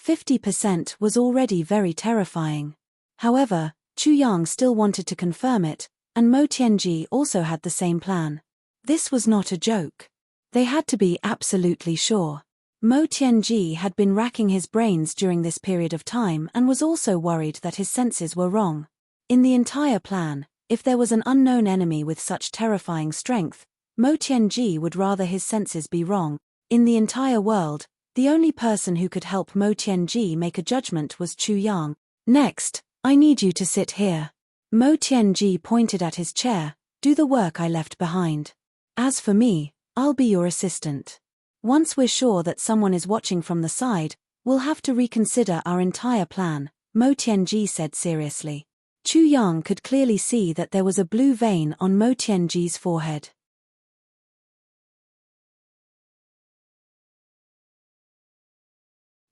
50% was already very terrifying. However, Chu Yang still wanted to confirm it, and Mo Tianji also had the same plan. This was not a joke. They had to be absolutely sure. Mo Tianji had been racking his brains during this period of time and was also worried that his senses were wrong. In the entire plan, if there was an unknown enemy with such terrifying strength, Mo Tianji would rather his senses be wrong. In the entire world, the only person who could help Mo Tianji make a judgment was Chu Yang. Next, I need you to sit here. Mo Tianji pointed at his chair. Do the work I left behind. As for me, I'll be your assistant. Once we're sure that someone is watching from the side, we'll have to reconsider our entire plan, Mo Tianji said seriously. Chu Yang could clearly see that there was a blue vein on Mo Tianji's forehead.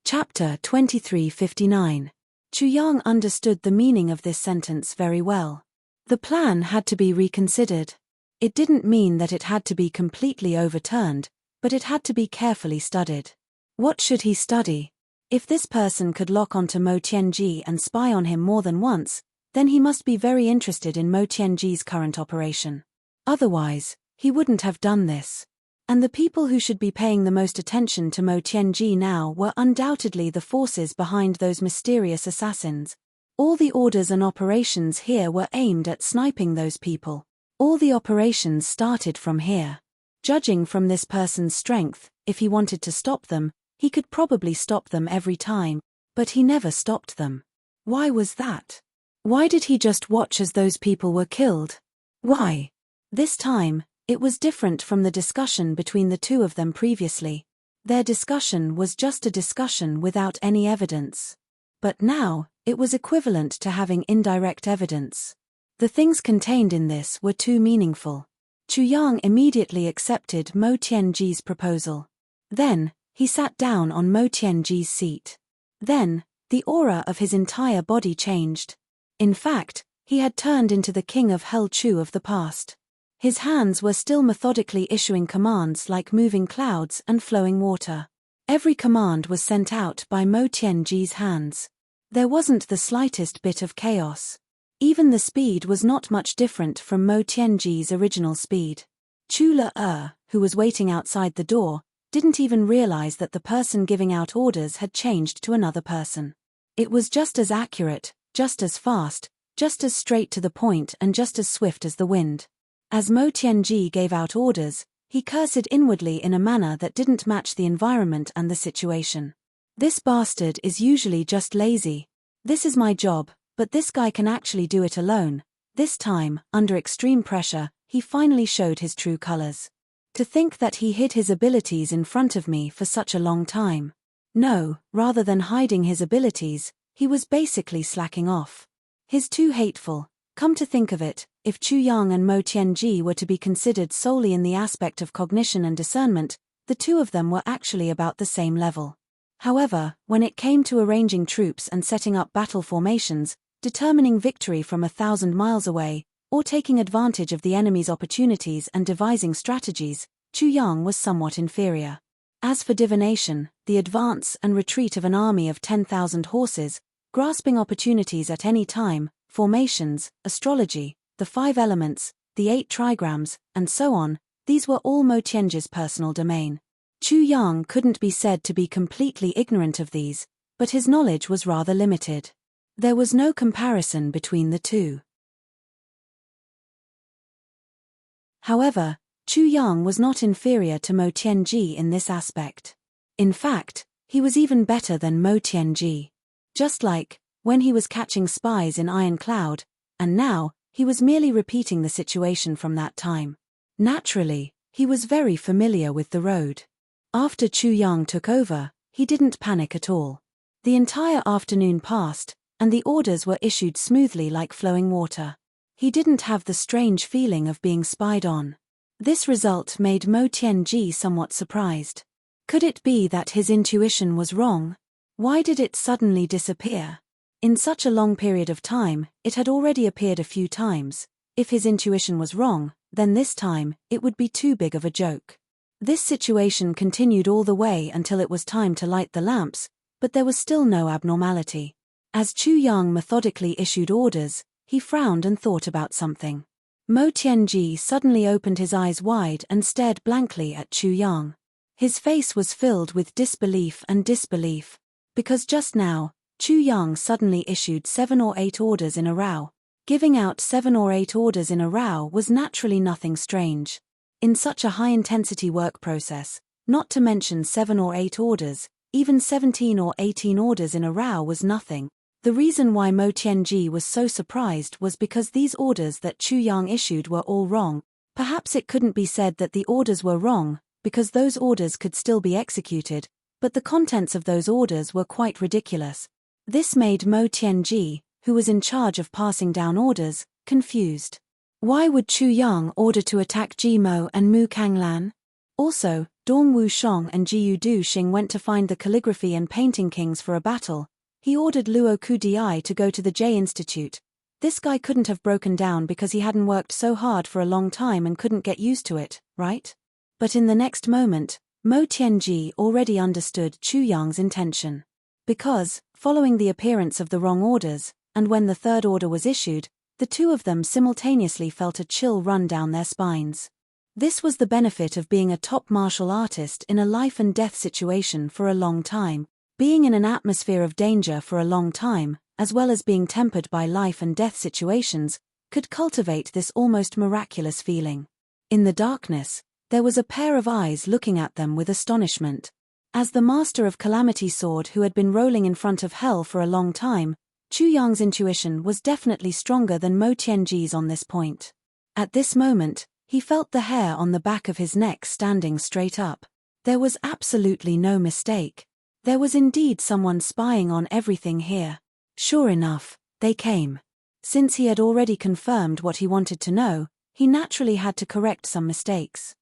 Chapter 2359. Chu Yang understood the meaning of this sentence very well. The plan had to be reconsidered. It didn't mean that it had to be completely overturned, but it had to be carefully studied. What should he study? If this person could lock onto Mo Tianji and spy on him more than once, then he must be very interested in Mo Tianji's current operation. Otherwise, he wouldn't have done this. And the people who should be paying the most attention to Mo Tianji now were undoubtedly the forces behind those mysterious assassins. All the orders and operations here were aimed at sniping those people. All the operations started from here. Judging from this person's strength, if he wanted to stop them, he could probably stop them every time, but he never stopped them. Why was that? Why did he just watch as those people were killed? Why? This time, it was different from the discussion between the two of them previously. Their discussion was just a discussion without any evidence. But now, it was equivalent to having indirect evidence. The things contained in this were too meaningful. Chu Yang immediately accepted Mo Tianji's proposal. Then, he sat down on Mo Tianji's seat. Then, the aura of his entire body changed. In fact, he had turned into the king of Hell Chu of the past. His hands were still methodically issuing commands like moving clouds and flowing water. Every command was sent out by Mo Tianji's hands. There wasn't the slightest bit of chaos. Even the speed was not much different from Mo Tianji's original speed. Chu Le, who was waiting outside the door, didn't even realize that the person giving out orders had changed to another person. It was just as accurate, just as fast, just as straight to the point and just as swift as the wind. As Mo Tianji gave out orders, he cursed inwardly in a manner that didn't match the environment and the situation. This bastard is usually just lazy. This is my job, but this guy can actually do it alone. This time, under extreme pressure, he finally showed his true colors. To think that he hid his abilities in front of me for such a long time. No, rather than hiding his abilities, he was basically slacking off. He's too hateful. Come to think of it, if Chu Yang and Mo Tianji were to be considered solely in the aspect of cognition and discernment, the two of them were actually about the same level. However, when it came to arranging troops and setting up battle formations, determining victory from 1,000 miles away, or taking advantage of the enemy's opportunities and devising strategies, Chu Yang was somewhat inferior. As for divination, the advance and retreat of an army of 10,000 horses, grasping opportunities at any time, formations, astrology, the 5 elements, the 8 trigrams, and so on, these were all Mo Tianji's personal domain. Chu Yang couldn't be said to be completely ignorant of these, but his knowledge was rather limited. There was no comparison between the two. However, Chu Yang was not inferior to Mo Tianji in this aspect. In fact, he was even better than Mo Tianji. Just like when he was catching spies in Iron Cloud, and now he was merely repeating the situation from that time. Naturally, he was very familiar with the road. After Chu Yang took over, he didn't panic at all. The entire afternoon passed, and the orders were issued smoothly like flowing water. He didn't have the strange feeling of being spied on. This result made Mo Tianji somewhat surprised. Could it be that his intuition was wrong? Why did it suddenly disappear? In such a long period of time, it had already appeared a few times. If his intuition was wrong, then this time, it would be too big of a joke. This situation continued all the way until it was time to light the lamps, but there was still no abnormality. As Chu Yang methodically issued orders, he frowned and thought about something. Mo Tianji suddenly opened his eyes wide and stared blankly at Chu Yang. His face was filled with disbelief, because just now, Chu Yang suddenly issued 7 or 8 orders in a row. Giving out 7 or 8 orders in a row was naturally nothing strange. In such a high-intensity work process, not to mention 7 or 8 orders, even 17 or 18 orders in a row was nothing. The reason why Mo Tianji was so surprised was because these orders that Chu Yang issued were all wrong. Perhaps it couldn't be said that the orders were wrong, because those orders could still be executed, but the contents of those orders were quite ridiculous. This made Mo Tianji, who was in charge of passing down orders, confused. Why would Chu Yang order to attack Ji Mo and Mu Kanglan? Also, Dong Wushong and Jiu Du Xing went to find the calligraphy and painting kings for a battle. He ordered Luo Kudi to go to the J Institute. This guy couldn't have broken down because he hadn't worked so hard for a long time and couldn't get used to it, right? But in the next moment, Mo Tianji already understood Chu Yang's intention. Because, following the appearance of the wrong orders, and when the third order was issued, the two of them simultaneously felt a chill run down their spines. This was the benefit of being a top martial artist in a life and death situation for a long time. Being in an atmosphere of danger for a long time, as well as being tempered by life and death situations, could cultivate this almost miraculous feeling. In the darkness, there was a pair of eyes looking at them with astonishment. As the master of Calamity Sword who had been rolling in front of hell for a long time, Chu Yang's intuition was definitely stronger than Mo Tianji's on this point. At this moment, he felt the hair on the back of his neck standing straight up. There was absolutely no mistake. There was indeed someone spying on everything here. Sure enough, they came. Since he had already confirmed what he wanted to know, he naturally had to correct some mistakes.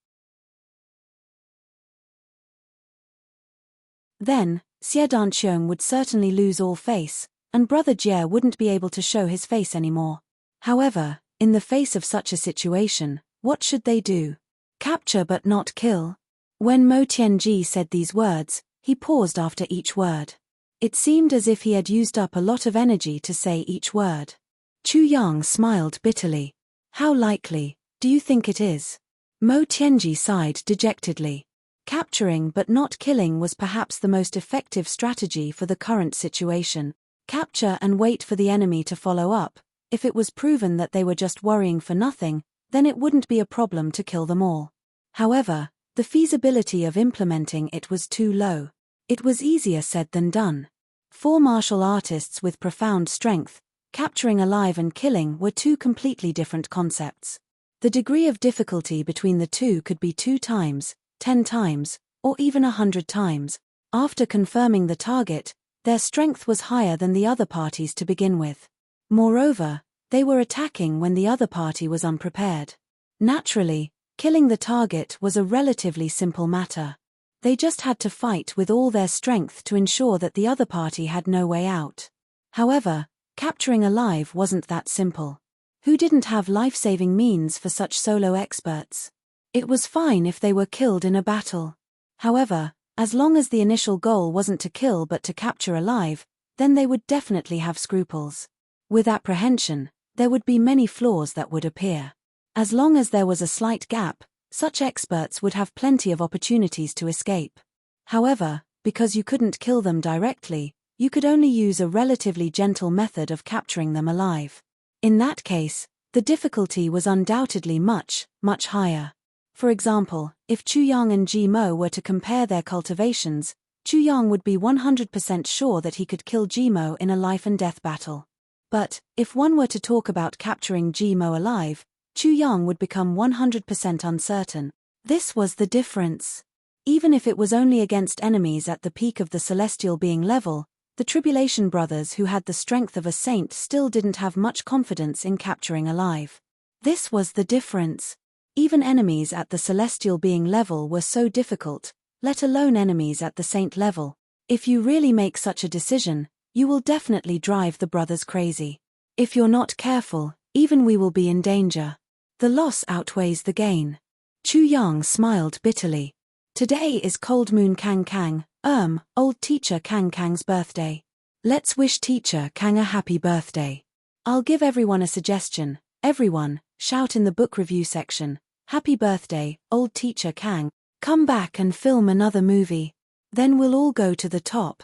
Then, Xie Danqiong would certainly lose all face, and Brother Jie wouldn't be able to show his face anymore. However, in the face of such a situation, what should they do? Capture but not kill? When Mo Tianji said these words, he paused after each word. It seemed as if he had used up a lot of energy to say each word. Chu Yang smiled bitterly. How likely, do you think it is? Mo Tianji sighed dejectedly. Capturing but not killing was perhaps the most effective strategy for the current situation. Capture and wait for the enemy to follow up. If it was proven that they were just worrying for nothing, then it wouldn't be a problem to kill them all. However, the feasibility of implementing it was too low. It was easier said than done. 4 martial artists with profound strength, capturing alive and killing were 2 completely different concepts. The degree of difficulty between the two could be 2 times, 10 times, or even 100 times. After confirming the target, their strength was higher than the other party's to begin with. Moreover, they were attacking when the other party was unprepared. Naturally, killing the target was a relatively simple matter. They just had to fight with all their strength to ensure that the other party had no way out. However, capturing alive wasn't that simple. Who didn't have life-saving means for such solo experts? It was fine if they were killed in a battle. However, as long as the initial goal wasn't to kill but to capture alive, then they would definitely have scruples. With apprehension, there would be many flaws that would appear. As long as there was a slight gap, such experts would have plenty of opportunities to escape. However, because you couldn't kill them directly, you could only use a relatively gentle method of capturing them alive. In that case, The difficulty was undoubtedly much, much higher. For example, if Chu Yang and Ji Mo were to compare their cultivations, Chu Yang would be 100% sure that he could kill Ji Mo in a life-and-death battle. But, if one were to talk about capturing Ji Mo alive, Chu Yang would become 100% uncertain. This was the difference. Even if it was only against enemies at the peak of the celestial being level, the Tribulation Brothers who had the strength of a saint still didn't have much confidence in capturing alive. This was the difference. Even enemies at the celestial being level were so difficult, let alone enemies at the saint level. If you really make such a decision, you will definitely drive the brothers crazy. If you're not careful, even we will be in danger. The loss outweighs the gain. Chu Yang smiled bitterly. Today is Cold Moon Kang Kang, old teacher Kang Kang's birthday. Let's wish teacher Kang a happy birthday. I'll give everyone a suggestion. Everyone, shout in the book review section, "Happy birthday, old teacher Kang. Come back and film another movie. Then we'll all go to the top."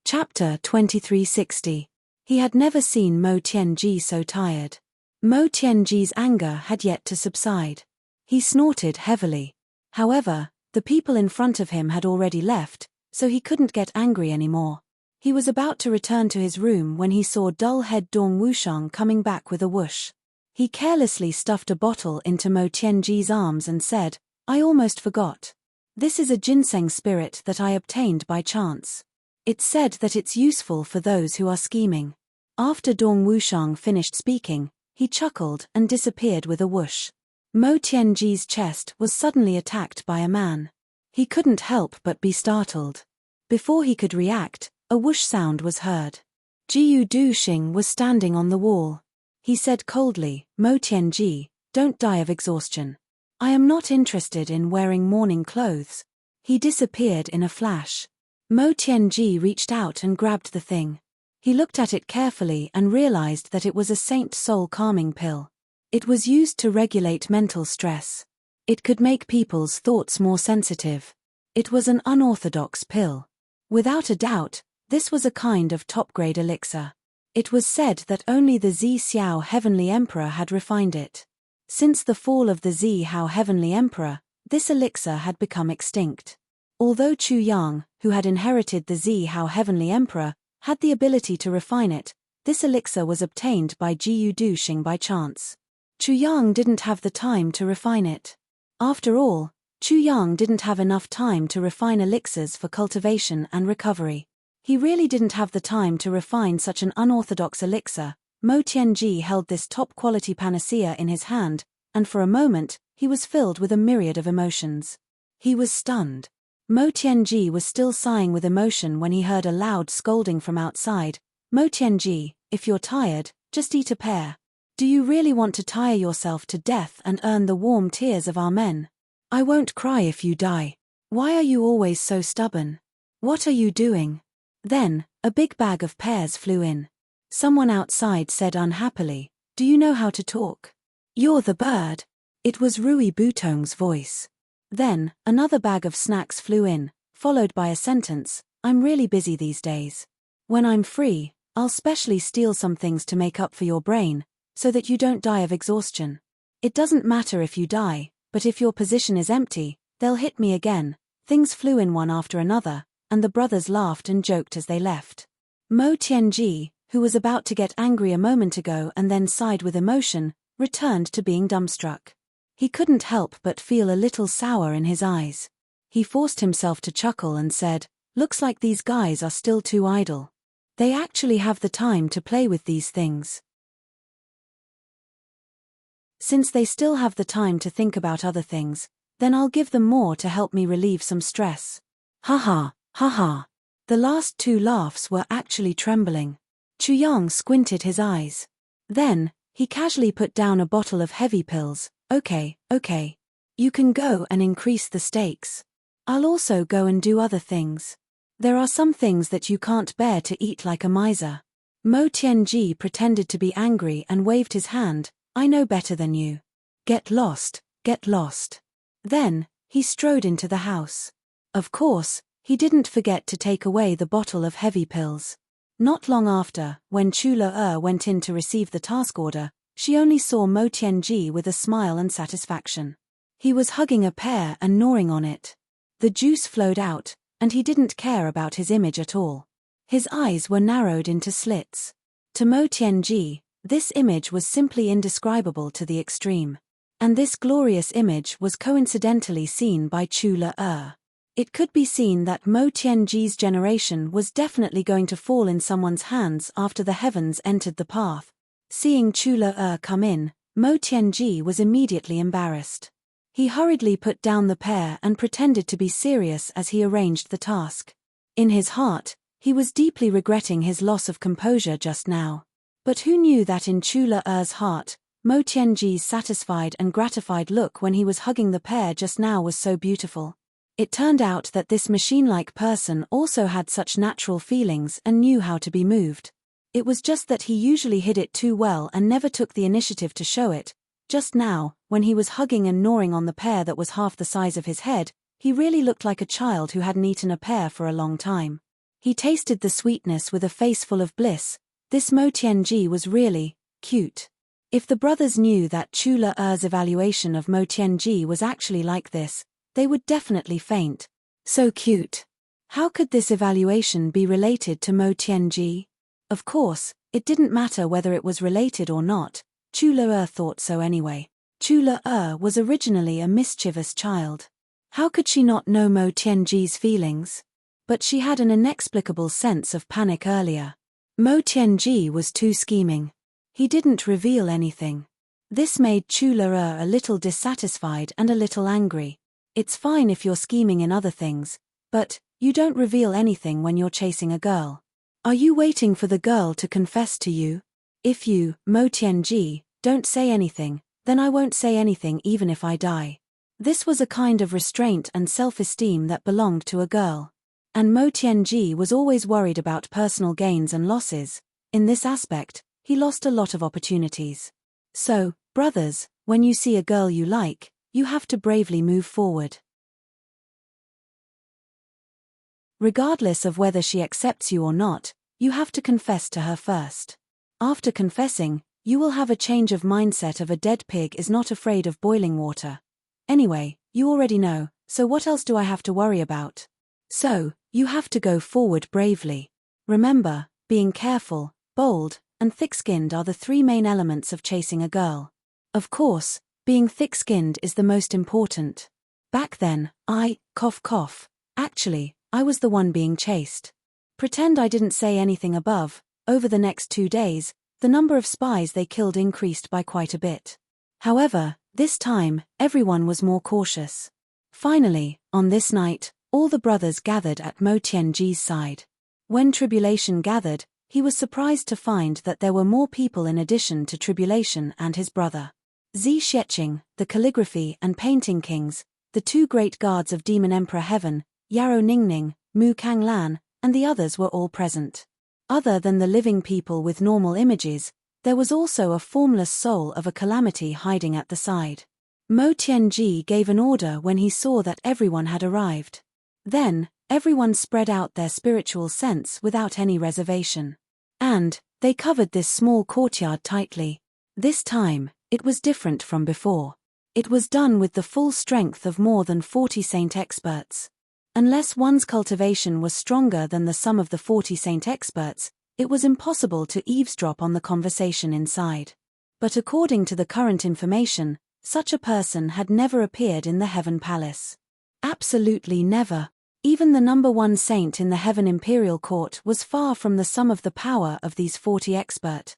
Chapter 2360. He had never seen Mo Tianji so tired. Mo Tianji's anger had yet to subside. He snorted heavily. However, the people in front of him had already left, so he couldn't get angry anymore. He was about to return to his room when he saw dull-head Dong Wushang coming back with a whoosh. He carelessly stuffed a bottle into Mo Tianji's arms and said, "I almost forgot. This is a ginseng spirit that I obtained by chance. It's said that it's useful for those who are scheming." After Dong Wushang finished speaking, he chuckled and disappeared with a whoosh. Mo Tianji's chest was suddenly attacked by a man. He couldn't help but be startled. Before he could react, a whoosh sound was heard. Jiu Duxing was standing on the wall. He said coldly, "Mo Tianji, don't die of exhaustion. I am not interested in wearing mourning clothes." He disappeared in a flash. Mo Tianji reached out and grabbed the thing. He looked at it carefully and realized that it was a Saint Soul calming pill. It was used to regulate mental stress. It could make people's thoughts more sensitive. It was an unorthodox pill. Without a doubt, this was a kind of top-grade elixir. It was said that only the Zi Xiao Heavenly Emperor had refined it. Since the fall of the Zi Hao Heavenly Emperor, this elixir had become extinct. Although Chu Yang, who had inherited the Zi Hao Heavenly Emperor, had the ability to refine it, this elixir was obtained by Jiu Duxing by chance. Chu Yang didn't have the time to refine it. After all, Chu Yang didn't have enough time to refine elixirs for cultivation and recovery. He really didn't have the time to refine such an unorthodox elixir. Mo Tianji held this top-quality panacea in his hand, and for a moment, he was filled with a myriad of emotions. He was stunned. Mo Tianji was still sighing with emotion when he heard a loud scolding from outside. "Mo Tianji, if you're tired, just eat a pear. Do you really want to tire yourself to death and earn the warm tears of our men? I won't cry if you die. Why are you always so stubborn? What are you doing?" Then, a big bag of pears flew in. Someone outside said unhappily, "Do you know how to talk? You're the bird." It was Rui Butong's voice. Then, another bag of snacks flew in, followed by a sentence, "I'm really busy these days. When I'm free, I'll specially steal some things to make up for your brain, so that you don't die of exhaustion. It doesn't matter if you die, but if your position is empty, they'll hit me again." Things flew in one after another, and the brothers laughed and joked as they left. Mo Tianji, who was about to get angry a moment ago and then sighed with emotion, returned to being dumbstruck. He couldn't help but feel a little sour in his eyes. He forced himself to chuckle and said, "Looks like these guys are still too idle. They actually have the time to play with these things. Since they still have the time to think about other things, then I'll give them more to help me relieve some stress." Ha ha, ha ha. The last two laughs were actually trembling. Chu Yang squinted his eyes. Then, he casually put down a bottle of heavy pills. Okay. You can go and increase the stakes. I'll also go and do other things. There are some things that you can't bear to eat like a miser." Mo Tianji pretended to be angry and waved his hand. "I know better than you. Get lost, get lost." Then, he strode into the house. Of course, He didn't forget to take away the bottle of heavy pills. Not long after, when Chula went in to receive the task order, she only saw Mo Tianji with a smile and satisfaction. He was hugging a pear and gnawing on it. The juice flowed out, and he didn't care about his image at all. His eyes were narrowed into slits. To Mo Tianji, this image was simply indescribable to the extreme. And this glorious image was coincidentally seen by Chula. It could be seen that Mo Tianji's generation was definitely going to fall in someone's hands after the heavens entered the path. Seeing Chula come in, Mo Tianji was immediately embarrassed. He hurriedly put down the pear and pretended to be serious as he arranged the task. In his heart, he was deeply regretting his loss of composure just now. But who knew that in Chula's heart, Mo Tianji's satisfied and gratified look when he was hugging the pear just now was so beautiful. It turned out that this machine-like person also had such natural feelings and knew how to be moved. It was just that he usually hid it too well and never took the initiative to show it. Just now, when he was hugging and gnawing on the pear that was half the size of his head, he really looked like a child who hadn't eaten a pear for a long time. He tasted the sweetness with a face full of bliss. This Mo Tianji was really cute. If the brothers knew that Chula's evaluation of Mo Tianji was actually like this, they would definitely faint. So cute. How could this evaluation be related to Mo Tianji? Of course, it didn't matter whether it was related or not. Chula thought so anyway. Chula was originally a mischievous child. How could she not know Mo Tianji's feelings? But she had an inexplicable sense of panic earlier. Mo Tianji was too scheming. He didn't reveal anything. This made Chula a little dissatisfied and a little angry. It's fine if you're scheming in other things, but you don't reveal anything when you're chasing a girl. Are you waiting for the girl to confess to you? If you, Mo Tianji, don't say anything, then I won't say anything even if I die. This was a kind of restraint and self-esteem that belonged to a girl. And Mo Tianji was always worried about personal gains and losses. In this aspect, he lost a lot of opportunities. So, brothers, when you see a girl you like, you have to bravely move forward. Regardless of whether she accepts you or not, you have to confess to her first. After confessing, you will have a change of mindset of a dead pig is not afraid of boiling water. Anyway, you already know, so what else do I have to worry about? So, you have to go forward bravely. Remember, being careful, bold, and thick-skinned are the three main elements of chasing a girl. Of course, being thick-skinned is the most important. Back then, actually, I was the one being chased. Pretend I didn't say anything above. Over the next 2 days, the number of spies they killed increased by quite a bit. However, this time, everyone was more cautious. Finally, on this night, all the brothers gathered at Mo Tianji's side. When Tribulation gathered, he was surprised to find that there were more people in addition to Tribulation and his brother. Zi Xiecheng, the calligraphy and painting kings, the 2 great guards of Demon Emperor Heaven, Yarrow Ningning, Mu Kanglan, and the others were all present. Other than the living people with normal images, there was also a formless soul of a calamity hiding at the side. Mo Tianji gave an order when he saw that everyone had arrived. Then, everyone spread out their spiritual sense without any reservation. And, they covered this small courtyard tightly. This time, it was different from before. It was done with the full strength of more than 40 saint experts. Unless one's cultivation was stronger than the sum of the 40 saint experts, it was impossible to eavesdrop on the conversation inside. But according to the current information, such a person had never appeared in the Heaven Palace. Absolutely never. Even the number 1 saint in the Heaven Imperial Court was far from the sum of the power of these 40 expert.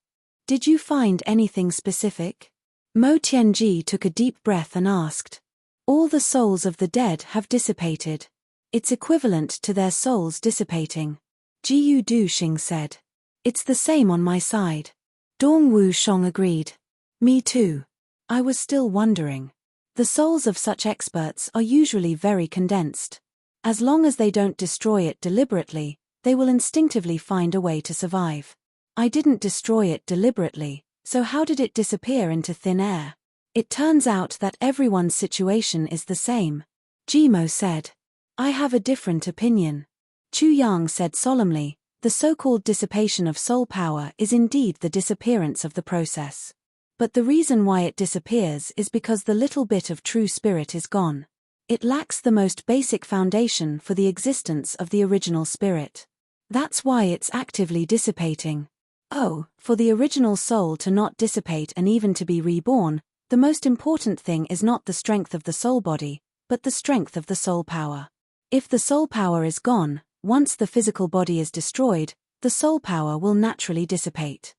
Did you find anything specific? Mo Tianji took a deep breath and asked. All the souls of the dead have dissipated. It's equivalent to their souls dissipating. Jiu Duxing said. It's the same on my side. Dong Wushong agreed. Me too. I was still wondering. The souls of such experts are usually very condensed. As long as they don't destroy it deliberately, they will instinctively find a way to survive. I didn't destroy it deliberately, so how did it disappear into thin air? It turns out that everyone's situation is the same. Jimo said. I have a different opinion. Chu Yang said solemnly, the so-called dissipation of soul power is indeed the disappearance of the process. But the reason why it disappears is because the little bit of true spirit is gone. It lacks the most basic foundation for the existence of the original spirit. That's why it's actively dissipating. Oh, for the original soul to not dissipate and even to be reborn, the most important thing is not the strength of the soul body, but the strength of the soul power. If the soul power is gone, once the physical body is destroyed, the soul power will naturally dissipate.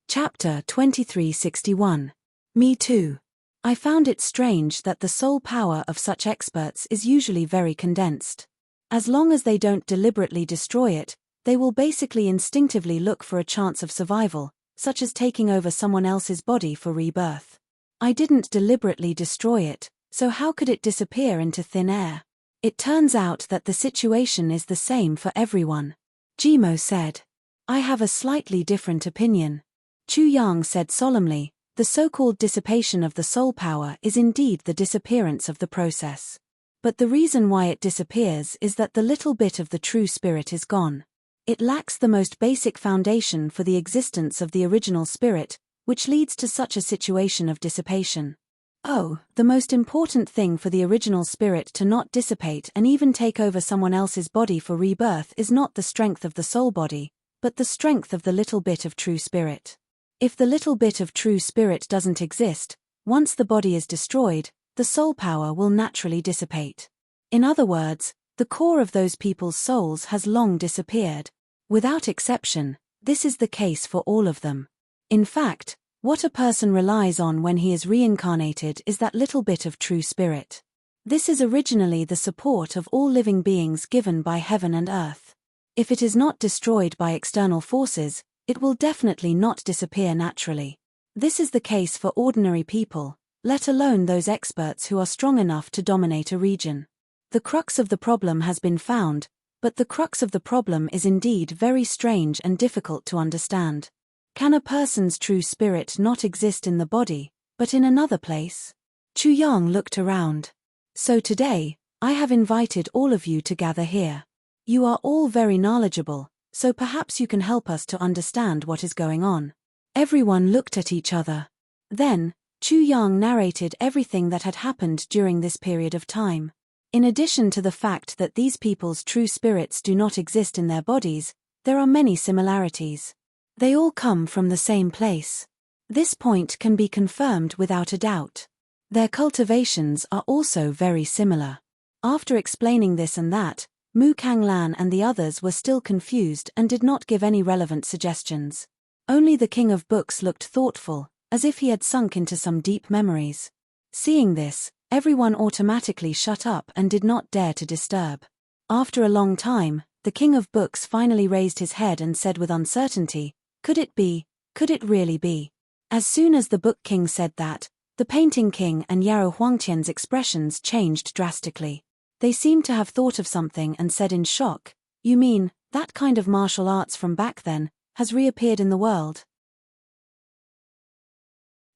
Chapter 2361. Me too. I found it strange that the soul power of such experts is usually very condensed. As long as they don't deliberately destroy it, they will basically instinctively look for a chance of survival, such as taking over someone else's body for rebirth. I didn't deliberately destroy it, so how could it disappear into thin air? It turns out that the situation is the same for everyone. Jimo said. I have a slightly different opinion. Chu Yang said solemnly, the so-called dissipation of the soul power is indeed the disappearance of the process. But the reason why it disappears is that the little bit of the true spirit is gone. It lacks the most basic foundation for the existence of the original spirit, which leads to such a situation of dissipation. Oh, the most important thing for the original spirit to not dissipate and even take over someone else's body for rebirth is not the strength of the soul body, but the strength of the little bit of true spirit. If the little bit of true spirit doesn't exist, once the body is destroyed, the soul power will naturally dissipate. In other words, the core of those people's souls has long disappeared. Without exception, this is the case for all of them. In fact, what a person relies on when he is reincarnated is that little bit of true spirit. This is originally the support of all living beings given by heaven and earth. If it is not destroyed by external forces, it will definitely not disappear naturally. This is the case for ordinary people, let alone those experts who are strong enough to dominate a region. The crux of the problem has been found, but the crux of the problem is indeed very strange and difficult to understand. Can a person's true spirit not exist in the body, but in another place? Chu Yang looked around. So today, I have invited all of you to gather here. You are all very knowledgeable, so perhaps you can help us to understand what is going on. Everyone looked at each other. Then, Chu Yang narrated everything that had happened during this period of time. In addition to the fact that these people's true spirits do not exist in their bodies, there are many similarities. They all come from the same place. This point can be confirmed without a doubt. Their cultivations are also very similar. After explaining this and that, Mu Kanglan and the others were still confused and did not give any relevant suggestions. Only the King of Books looked thoughtful, as if he had sunk into some deep memories. Seeing this, everyone automatically shut up and did not dare to disturb. After a long time, the King of Books finally raised his head and said with uncertainty, "Could it be? Could it really be?" As soon as the Book King said that, the Painting King and Yarrow Huangtian's expressions changed drastically. They seemed to have thought of something and said in shock, "You mean, that kind of martial arts from back then, has reappeared in the world?"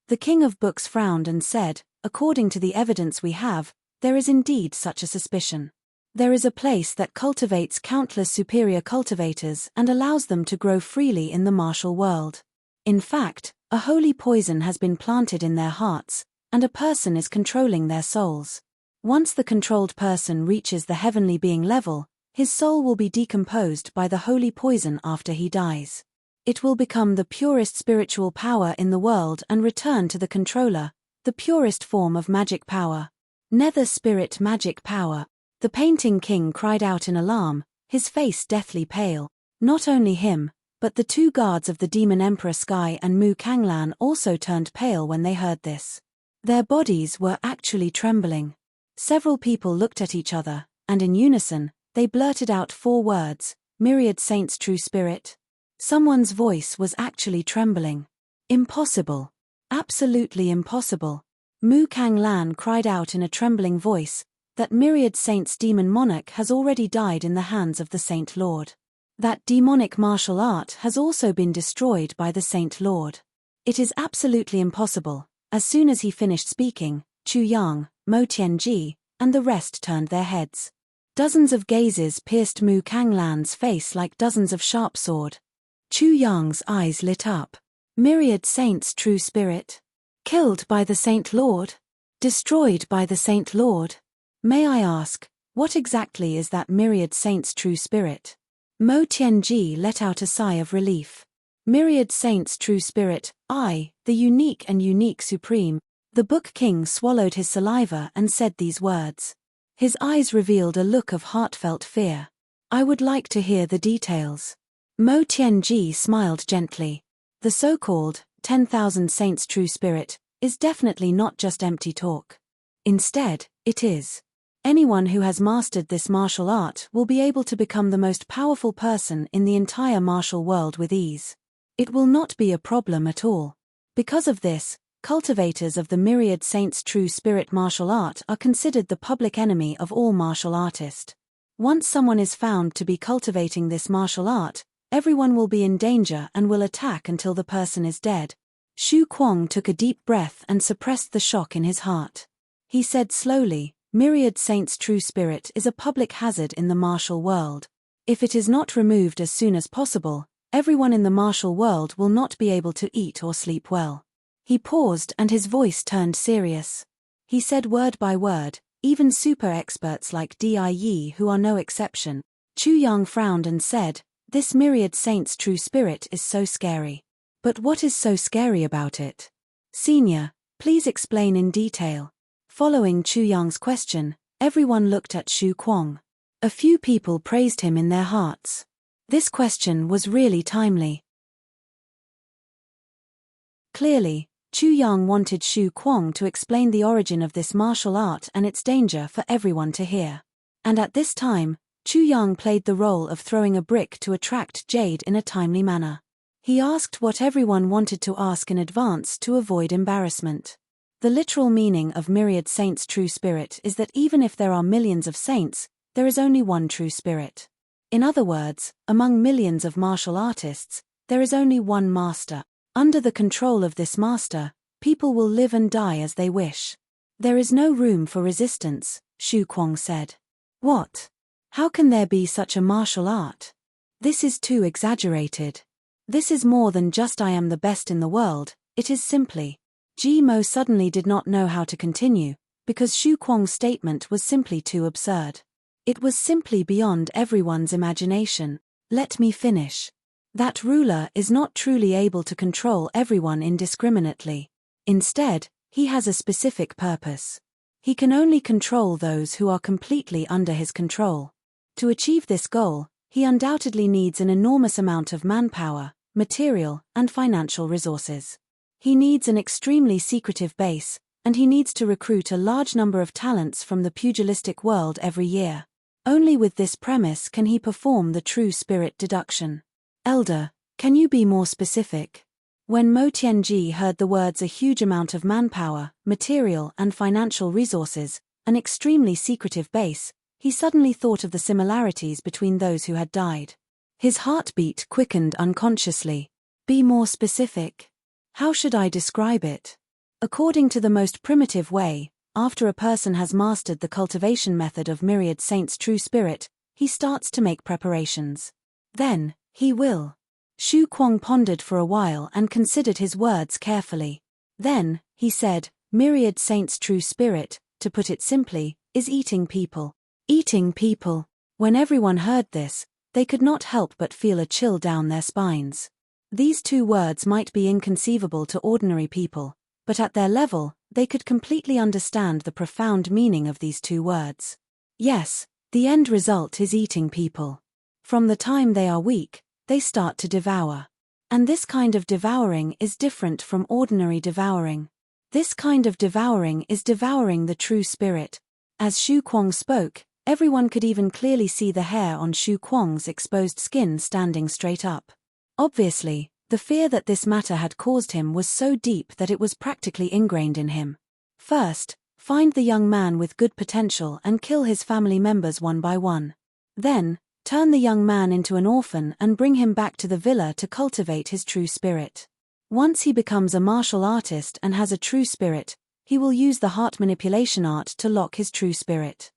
The King of Books frowned and said, "According to the evidence we have, there is indeed such a suspicion. There is a place that cultivates countless superior cultivators and allows them to grow freely in the martial world. In fact, a holy poison has been planted in their hearts, and a person is controlling their souls. Once the controlled person reaches the heavenly being level, his soul will be decomposed by the holy poison after he dies. It will become the purest spiritual power in the world and return to the controller, the purest form of magic power. Nether spirit magic power." The Painting King cried out in alarm, his face deathly pale. Not only him, but the two guards of the Demon Emperor Sky and Mu Kanglan also turned pale when they heard this. Their bodies were actually trembling. Several people looked at each other, and in unison, they blurted out 4 words, "Myriad Saints True Spirit." Someone's voice was actually trembling. "Impossible. Absolutely impossible." Mu Kanglan cried out in a trembling voice, "That Myriad Saints demon monarch has already died in the hands of the Saint Lord. That demonic martial art has also been destroyed by the Saint Lord. It is absolutely impossible. As soon as he finished speaking, Chu Yang, Mo Tianji, and the rest turned their heads. Dozens of gazes pierced Mu Kanglan's face like dozens of sharp sword. Chu Yang's eyes lit up. Myriad Saints' true spirit? Killed by the Saint Lord? Destroyed by the Saint Lord? May I ask, what exactly is that Myriad Saints' true spirit? Mo Tianji let out a sigh of relief. Myriad Saints' true spirit, the unique and unique supreme. The Book King swallowed his saliva and said these words. His eyes revealed a look of heartfelt fear. I would like to hear the details. Mo Tianji smiled gently. The so-called 10,000 Saints' true spirit is definitely not just empty talk. Instead, it is. Anyone who has mastered this martial art will be able to become the most powerful person in the entire martial world with ease. It will not be a problem at all. Because of this, cultivators of the Myriad Saints' true spirit martial art are considered the public enemy of all martial artists. Once someone is found to be cultivating this martial art, everyone will be in danger and will attack until the person is dead. Xu Kuang took a deep breath and suppressed the shock in his heart. He said slowly, Myriad Saints' true spirit is a public hazard in the martial world. If it is not removed as soon as possible, everyone in the martial world will not be able to eat or sleep well. He paused and his voice turned serious. He said word by word, even super experts like Die, who are no exception. Chu Yang frowned and said, this Myriad Saints' true spirit is so scary. But what is so scary about it? Senior, please explain in detail. Following Chu Yang's question, everyone looked at Xu Kuang. A few people praised him in their hearts. This question was really timely. Clearly, Chu Yang wanted Xu Kuang to explain the origin of this martial art and its danger for everyone to hear. And at this time, Chu Yang played the role of throwing a brick to attract jade in a timely manner. He asked what everyone wanted to ask in advance to avoid embarrassment. The literal meaning of Myriad Saints' true spirit is that even if there are millions of saints, there is only one true spirit. In other words, among millions of martial artists, there is only one master. Under the control of this master, people will live and die as they wish. There is no room for resistance, Xu Kuang said. What? How can there be such a martial art? This is too exaggerated. This is more than just I am the best in the world, it is simply. Ji Mo suddenly did not know how to continue, because Xu Kuang's statement was simply too absurd. It was simply beyond everyone's imagination. Let me finish. That ruler is not truly able to control everyone indiscriminately. Instead, he has a specific purpose. He can only control those who are completely under his control. To achieve this goal, he undoubtedly needs an enormous amount of manpower, material, and financial resources. He needs an extremely secretive base, and he needs to recruit a large number of talents from the pugilistic world every year. Only with this premise can he perform the true spirit deduction. Elder, can you be more specific? When Mo Tianji heard the words a huge amount of manpower, material and financial resources, an extremely secretive base, he suddenly thought of the similarities between those who had died. His heartbeat quickened unconsciously. Be more specific. How should I describe it? According to the most primitive way, after a person has mastered the cultivation method of Myriad Saints' true spirit, he starts to make preparations. Then, he will. Xu Kuang pondered for a while and considered his words carefully. Then, he said, Myriad Saints' true spirit, to put it simply, is eating people. Eating people. When everyone heard this, they could not help but feel a chill down their spines. These two words might be inconceivable to ordinary people, but at their level, they could completely understand the profound meaning of these two words. Yes, the end result is eating people. From the time they are weak, they start to devour. And this kind of devouring is different from ordinary devouring. This kind of devouring is devouring the true spirit. As Xu Kuang spoke, everyone could even clearly see the hair on Xu Kuang's exposed skin standing straight up. Obviously, the fear that this matter had caused him was so deep that it was practically ingrained in him. First, find the young man with good potential and kill his family members one by one. Then, turn the young man into an orphan and bring him back to the villa to cultivate his true spirit. Once he becomes a martial artist and has a true spirit, he will use the heart manipulation art to lock his true spirit.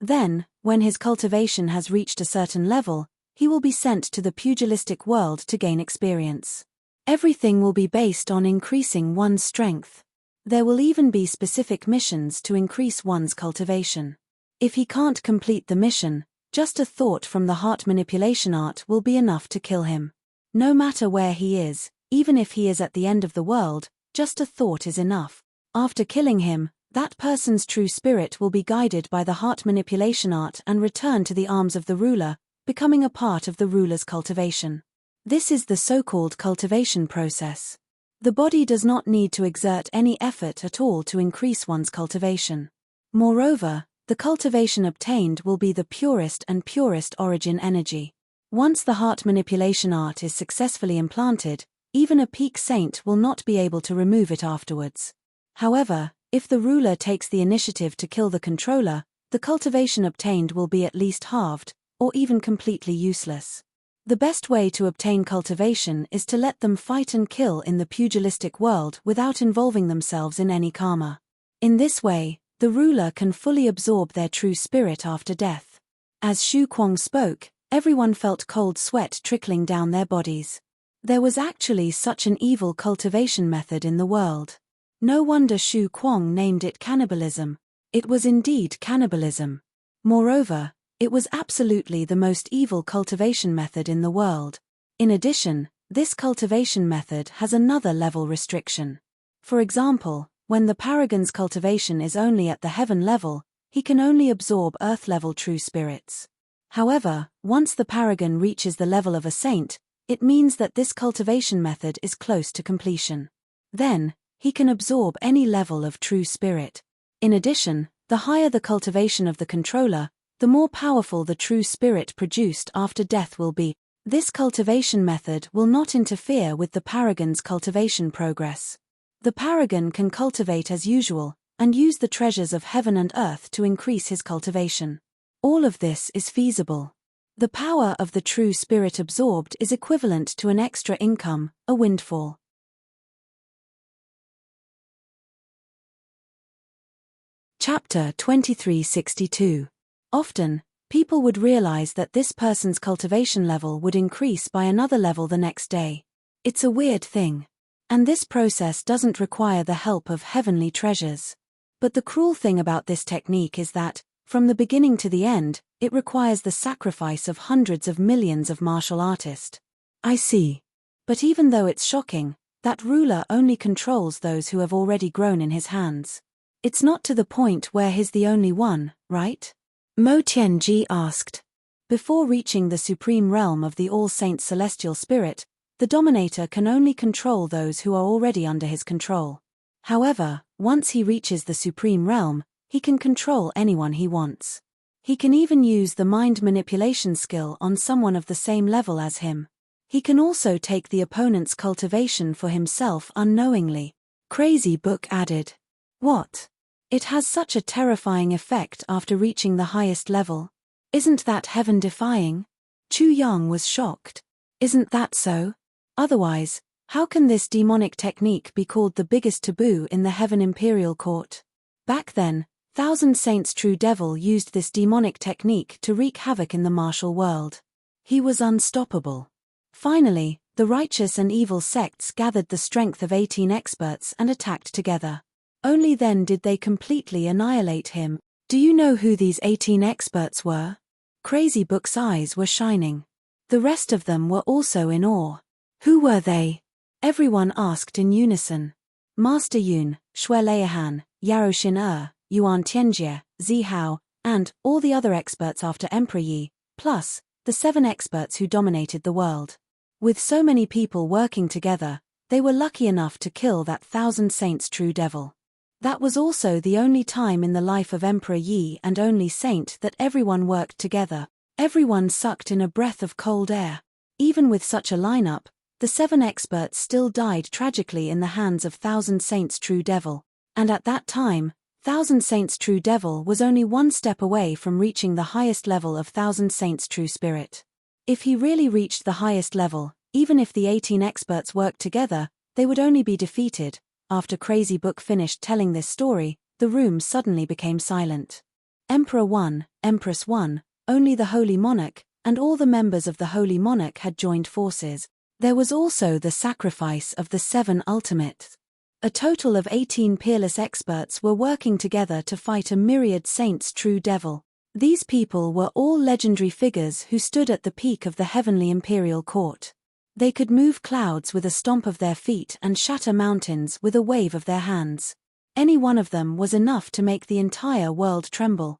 Then, when his cultivation has reached a certain level, he will be sent to the pugilistic world to gain experience. Everything will be based on increasing one's strength. There will even be specific missions to increase one's cultivation. If he can't complete the mission, just a thought from the heart manipulation art will be enough to kill him. No matter where he is, even if he is at the end of the world, just a thought is enough. After killing him, that person's true spirit will be guided by the heart manipulation art and return to the arms of the ruler, becoming a part of the ruler's cultivation. This is the so-called cultivation process. The body does not need to exert any effort at all to increase one's cultivation. Moreover, the cultivation obtained will be the purest and purest origin energy. Once the heart manipulation art is successfully implanted, even a peak saint will not be able to remove it afterwards. However, if the ruler takes the initiative to kill the controller, the cultivation obtained will be at least halved, or even completely useless. The best way to obtain cultivation is to let them fight and kill in the pugilistic world without involving themselves in any karma. In this way, the ruler can fully absorb their true spirit after death. As Xu Kuang spoke, everyone felt cold sweat trickling down their bodies. There was actually such an evil cultivation method in the world. No wonder Xu Kuang named it cannibalism. It was indeed cannibalism. Moreover, it was absolutely the most evil cultivation method in the world. In addition, this cultivation method has another level restriction. For example, when the paragon's cultivation is only at the heaven level, he can only absorb earth-level true spirits. However, once the paragon reaches the level of a saint, it means that this cultivation method is close to completion. Then, he can absorb any level of true spirit. In addition, the higher the cultivation of the controller, the more powerful the true spirit produced after death will be. This cultivation method will not interfere with the paragon's cultivation progress. The paragon can cultivate as usual, and use the treasures of heaven and earth to increase his cultivation. All of this is feasible. The power of the true spirit absorbed is equivalent to an extra income, a windfall. Chapter 2362. Often, people would realize that this person's cultivation level would increase by another level the next day. It's a weird thing. And this process doesn't require the help of heavenly treasures. But the cruel thing about this technique is that, from the beginning to the end, it requires the sacrifice of hundreds of millions of martial artists. I see. But even though it's shocking, that ruler only controls those who have already grown in his hands. It's not to the point where he's the only one, right? Mo Tianji asked. Before reaching the supreme realm of the All-Saints Celestial Spirit, the Dominator can only control those who are already under his control. However, once he reaches the supreme realm, he can control anyone he wants. He can even use the mind manipulation skill on someone of the same level as him. He can also take the opponent's cultivation for himself unknowingly. Crazy Book added. What? It has such a terrifying effect after reaching the highest level. Isn't that heaven-defying? Chu Yang was shocked. Isn't that so? Otherwise, how can this demonic technique be called the biggest taboo in the Heaven Imperial Court? Back then, Thousand Saints True Devil used this demonic technique to wreak havoc in the martial world. He was unstoppable. Finally, the righteous and evil sects gathered the strength of 18 experts and attacked together. Only then did they completely annihilate him. Do you know who these 18 experts were? Crazy Book's eyes were shining. The rest of them were also in awe. Who were they? Everyone asked in unison. Master Yun, Shui Leihan, Yaro Xin Yuan Tianjie, Zi Hao, and all the other experts after Emperor Yi, plus the 7 experts who dominated the world. With so many people working together, they were lucky enough to kill that Thousand Saints True Devil. That was also the only time in the life of Emperor Yi and only saint that everyone worked together. Everyone sucked in a breath of cold air. Even with such a lineup, the 7 experts still died tragically in the hands of Thousand Saints True Devil. And at that time, Thousand Saints True Devil was only one step away from reaching the highest level of Thousand Saints True Spirit. If he really reached the highest level, Even if the 18 experts worked together, they would only be defeated. After Crazy Book finished telling this story, the room suddenly became silent. Emperor 1, Empress 1, only the Holy Monarch, and all the members of the Holy Monarch had joined forces. There was also the sacrifice of the 7 ultimates. A total of 18 peerless experts were working together to fight a myriad saints' true devil. These people were all legendary figures who stood at the peak of the heavenly imperial court. They could move clouds with a stomp of their feet and shatter mountains with a wave of their hands. Any one of them was enough to make the entire world tremble.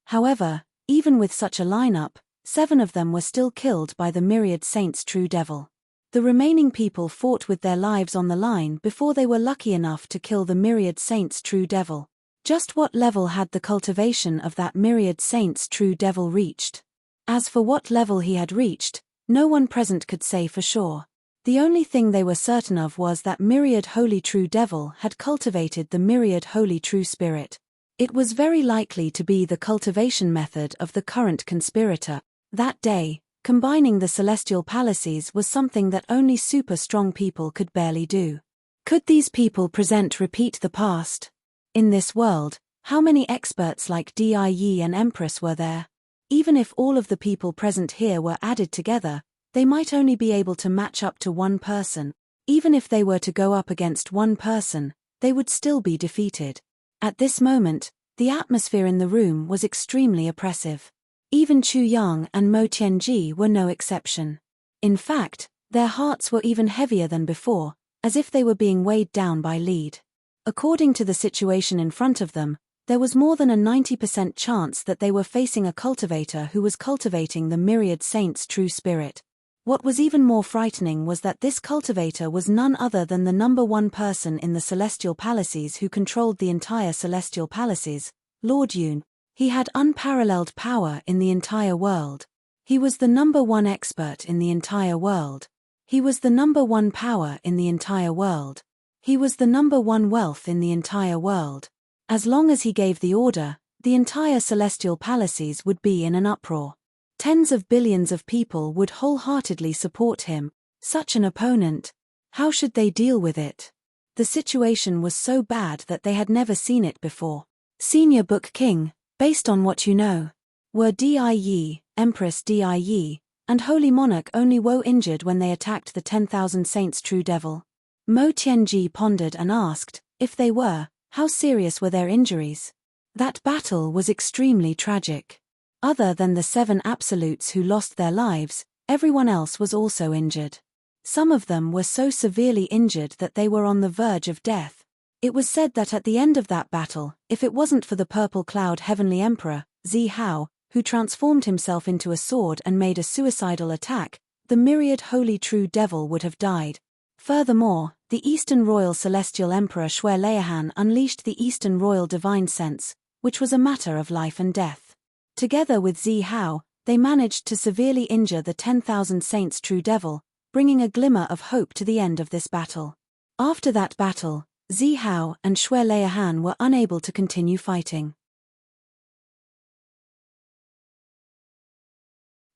However, even with such a lineup, 7 of them were still killed by the myriad saints' true devil. The remaining people fought with their lives on the line before they were lucky enough to kill the myriad saints' true devil. Just what level had the cultivation of that myriad saints' true devil reached? As for what level he had reached, no one present could say for sure. The only thing they were certain of was that myriad holy true devil had cultivated the myriad holy true spirit. It was very likely to be the cultivation method of the current conspirator. That day, combining the celestial palaces was something that only super strong people could barely do. Could these people repeat the past? In this world, how many experts like Die and Empress were there? Even if all of the people present here were added together, they might only be able to match up to one person. Even if they were to go up against one person, they would still be defeated. At this moment, the atmosphere in the room was extremely oppressive. Even Chu Yang and Mo Tianji were no exception. In fact, their hearts were even heavier than before, as if they were being weighed down by lead. According to the situation in front of them, there was more than a 90% chance that they were facing a cultivator who was cultivating the myriad saints' true spirit. What was even more frightening was that this cultivator was none other than the number 1 person in the celestial palaces who controlled the entire celestial palaces, Lord Yun. He had unparalleled power in the entire world. He was the number 1 expert in the entire world. He was the number 1 power in the entire world. He was the number 1 wealth in the entire world. As long as he gave the order, the entire celestial palaces would be in an uproar. Tens of billions of people would wholeheartedly support him. Such an opponent. How should they deal with it? The situation was so bad that they had never seen it before. Senior Book King, based on what you know, were Die, Empress Die, and Holy Monarch only woe-injured when they attacked the 10,000 Saints' true devil? Mo Tianji pondered and asked, if they were, how serious were their injuries? That battle was extremely tragic. Other than the 7 absolutes who lost their lives, everyone else was also injured. Some of them were so severely injured that they were on the verge of death. It was said that at the end of that battle, if it wasn't for the Purple Cloud Heavenly Emperor, Zi Hao, who transformed himself into a sword and made a suicidal attack, the myriad holy true devil would have died. Furthermore, the Eastern Royal Celestial Emperor Xue Leihan unleashed the Eastern Royal Divine Sense, which was a matter of life and death. Together with Zi Hao, they managed to severely injure the 10,000 Saints' true devil, bringing a glimmer of hope to the end of this battle. After that battle, Zi Hao and Xue Leihan were unable to continue fighting.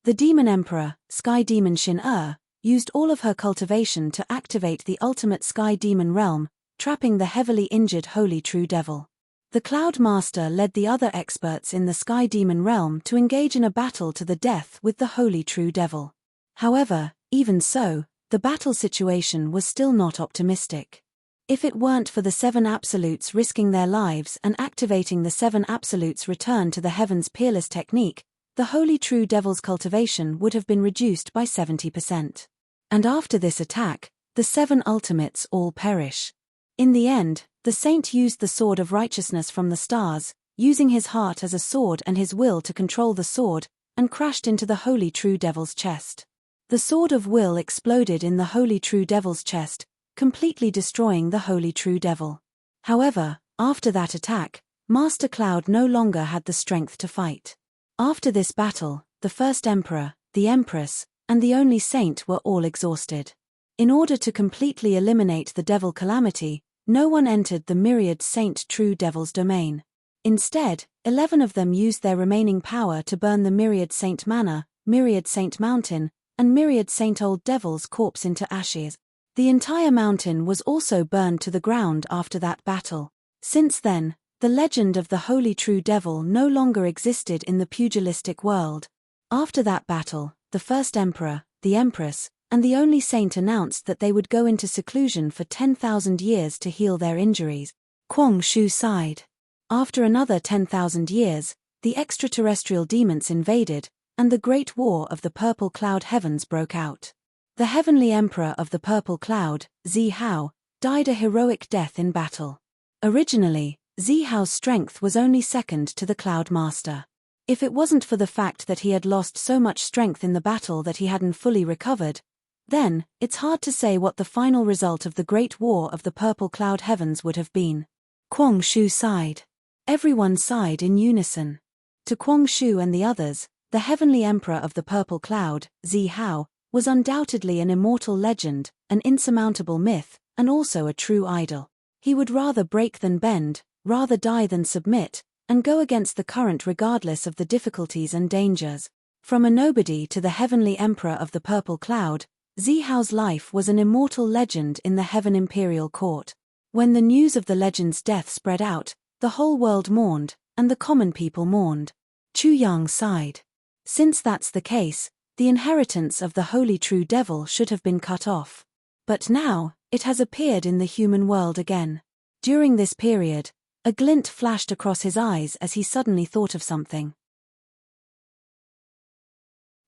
The Demon Emperor, Sky Demon Xin-Er, used all of her cultivation to activate the ultimate Sky Demon realm, trapping the heavily injured Holy True Devil. The Cloud Master led the other experts in the Sky Demon realm to engage in a battle to the death with the Holy True Devil. However, even so, the battle situation was still not optimistic. If it weren't for the 7 absolutes risking their lives and activating the 7 absolutes' return to the heavens peerless technique, the Holy True Devil's cultivation would have been reduced by 70%. And after this attack, the 7 ultimates all perish. In the end, the saint used the sword of righteousness from the stars, using his heart as a sword and his will to control the sword, and crashed into the Holy True Devil's chest. The sword of will exploded in the Holy True Devil's chest, completely destroying the Holy True Devil. However, after that attack, Master Cloud no longer had the strength to fight. After this battle, the first Emperor, the Empress, and the only saint were all exhausted. In order to completely eliminate the Devil Calamity, no one entered the myriad Saint True Devil's domain. Instead, 11 of them used their remaining power to burn the myriad Saint Manor, myriad Saint Mountain, and myriad Saint Old Devil's corpse into ashes. The entire mountain was also burned to the ground after that battle. Since then, the legend of the Holy True Devil no longer existed in the pugilistic world. After that battle, the first emperor, the empress, and the only saint announced that they would go into seclusion for 10,000 years to heal their injuries. Kwang Shu sighed. After another 10,000 years, the extraterrestrial demons invaded, and the Great War of the Purple Cloud Heavens broke out. The heavenly emperor of the Purple Cloud, Zi Hao, died a heroic death in battle. Originally, Zi Hao's strength was only second to the Cloud Master. If it wasn't for the fact that he had lost so much strength in the battle that he hadn't fully recovered, then, it's hard to say what the final result of the Great War of the Purple Cloud Heavens would have been. Kwang Shu sighed. Everyone sighed in unison. To Kwang Shu and the others, the heavenly emperor of the Purple Cloud, Zi Hao, was undoubtedly an immortal legend, an insurmountable myth, and also a true idol. He would rather break than bend, rather die than submit, and go against the current regardless of the difficulties and dangers. From a nobody to the heavenly emperor of the Purple Cloud, Zi Hao's life was an immortal legend in the Heaven Imperial Court. When the news of the legend's death spread out, the whole world mourned, and the common people mourned. Chu Yang sighed. Since that's the case, the inheritance of the Holy True Devil should have been cut off. But now, it has appeared in the human world again. During this period, a glint flashed across his eyes as he suddenly thought of something.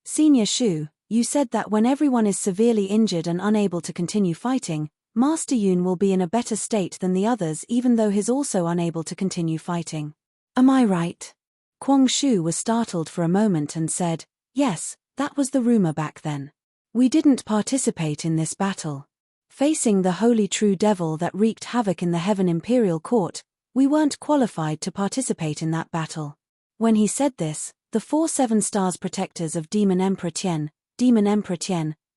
Senior Shu, you said that when everyone is severely injured and unable to continue fighting, Master Yun will be in a better state than the others even though he's also unable to continue fighting. Am I right? Kwang Shu was startled for a moment and said, yes, that was the rumor back then. We didn't participate in this battle. Facing the Holy True Devil that wreaked havoc in the Heaven Imperial Court, we weren't qualified to participate in that battle. When he said this, the 4 7 stars protectors of Demon Emperor Tian,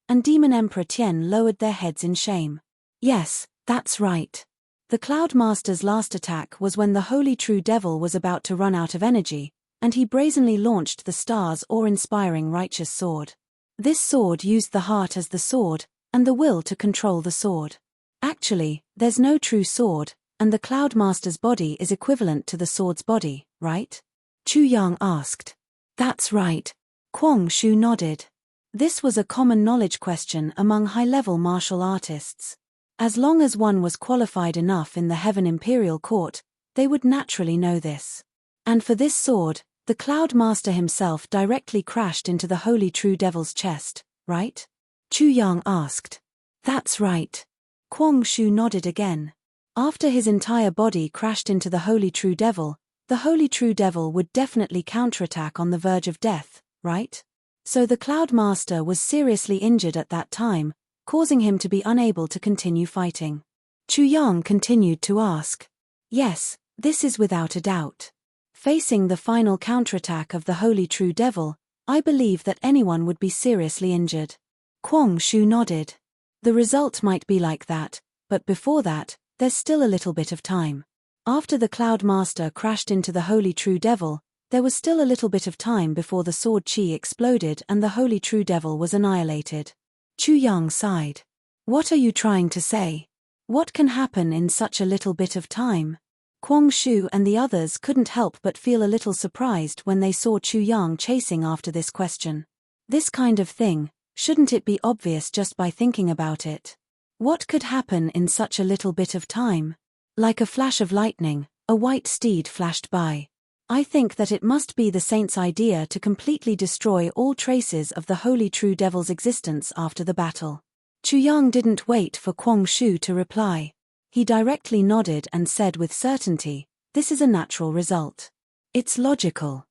and Demon Emperor Tian lowered their heads in shame. Yes, that's right. The Cloud Master's last attack was when the Holy True Devil was about to run out of energy, and he brazenly launched the stars awe-inspiring righteous sword. This sword used the heart as the sword, and the will to control the sword. Actually, there's no true sword, and the Cloud Master's body is equivalent to the sword's body, right? Chu Yang asked. That's right. Kwang Shu nodded. This was a common knowledge question among high-level martial artists. As long as one was qualified enough in the Heaven Imperial Court, they would naturally know this. And for this sword, the Cloud Master himself directly crashed into the Holy True Devil's chest, right? Chu Yang asked. That's right. Kwang Shu nodded again. After his entire body crashed into the Holy True Devil, the Holy True Devil would definitely counterattack on the verge of death, right? So the Cloud Master was seriously injured at that time, causing him to be unable to continue fighting. Chu Yang continued to ask. Yes, this is without a doubt. Facing the final counterattack of the Holy True Devil, I believe that anyone would be seriously injured. Kwang Shu nodded. The result might be like that, but before that, there's still a little bit of time. After the Cloud Master crashed into the Holy True Devil, there was still a little bit of time before the sword chi exploded and the Holy True Devil was annihilated. Chu Yang sighed. What are you trying to say? What can happen in such a little bit of time? Kwang Shu and the others couldn't help but feel a little surprised when they saw Chu Yang chasing after this question. This kind of thing, shouldn't it be obvious just by thinking about it? What could happen in such a little bit of time? Like a flash of lightning, a white steed flashed by. I think that it must be the saint's idea to completely destroy all traces of the Holy True Devil's existence after the battle. Chu Yang didn't wait for Kwang Shu to reply. He directly nodded and said with certainty, this is a natural result. It's logical.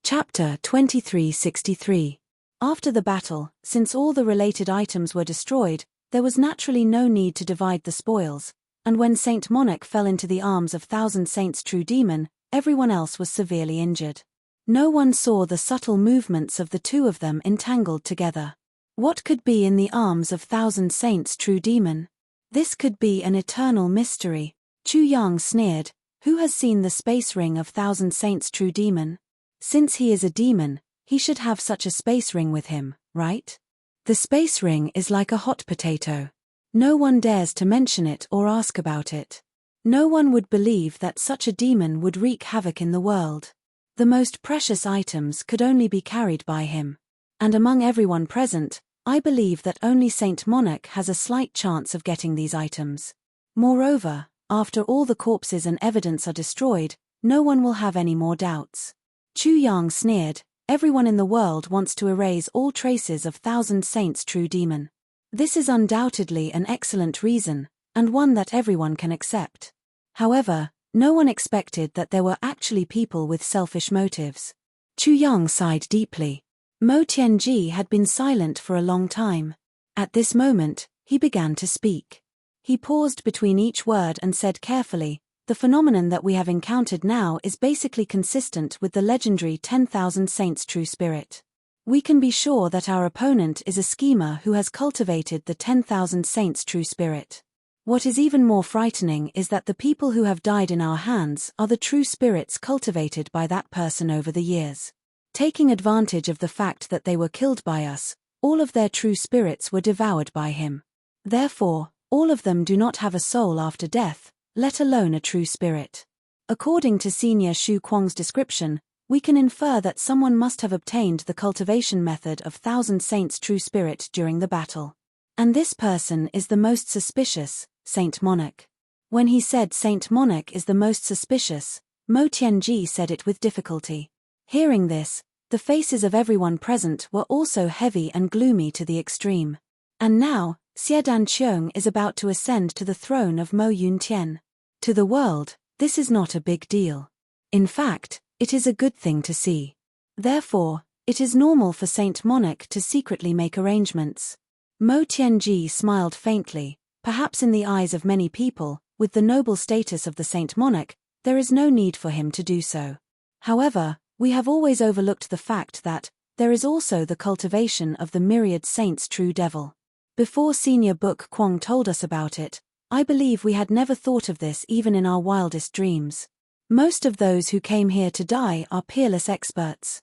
Chapter 2363. After the battle, since all the related items were destroyed, there was naturally no need to divide the spoils, and when Saint Monarch fell into the arms of Thousand Saints' true demon, everyone else was severely injured. No one saw the subtle movements of the two of them entangled together. What could be in the arms of Thousand Saints' true demon? This could be an eternal mystery. Chu Yang sneered. Who has seen the space ring of Thousand Saints true demon? Since he is a demon, he should have such a space ring with him, right? The space ring is like a hot potato. No one dares to mention it or ask about it. No one would believe that such a demon would wreak havoc in the world. The most precious items could only be carried by him. And among everyone present, I believe that only Saint Monarch has a slight chance of getting these items. Moreover, after all the corpses and evidence are destroyed, no one will have any more doubts. Chu Yang sneered, everyone in the world wants to erase all traces of Thousand Saints true demon. This is undoubtedly an excellent reason, and one that everyone can accept. However, no one expected that there were actually people with selfish motives. Chu Yang sighed deeply. Mo Tianji had been silent for a long time. At this moment, he began to speak. He paused between each word and said carefully, the phenomenon that we have encountered now is basically consistent with the legendary 10,000 Saints true spirit. We can be sure that our opponent is a schemer who has cultivated the 10,000 Saints true spirit. What is even more frightening is that the people who have died in our hands are the true spirits cultivated by that person over the years. Taking advantage of the fact that they were killed by us, all of their true spirits were devoured by him. Therefore, all of them do not have a soul after death, let alone a true spirit. According to Senior Xu Kuang's description, we can infer that someone must have obtained the cultivation method of Thousand Saints true spirit during the battle. And this person is the most suspicious, Saint Monarch. When he said Saint Monarch is the most suspicious, Mo Tianji said it with difficulty. Hearing this, the faces of everyone present were also heavy and gloomy to the extreme. And now, Xiedan Qiong is about to ascend to the throne of Mo Yuntian. To the world, this is not a big deal. In fact, it is a good thing to see. Therefore, it is normal for Saint Monarch to secretly make arrangements. Mo Tianji smiled faintly, perhaps in the eyes of many people, with the noble status of the Saint Monarch, there is no need for him to do so. However, we have always overlooked the fact that there is also the cultivation of the myriad saints true devil. Before Senior Book Kuang told us about it, I believe we had never thought of this even in our wildest dreams. Most of those who came here to die are peerless experts.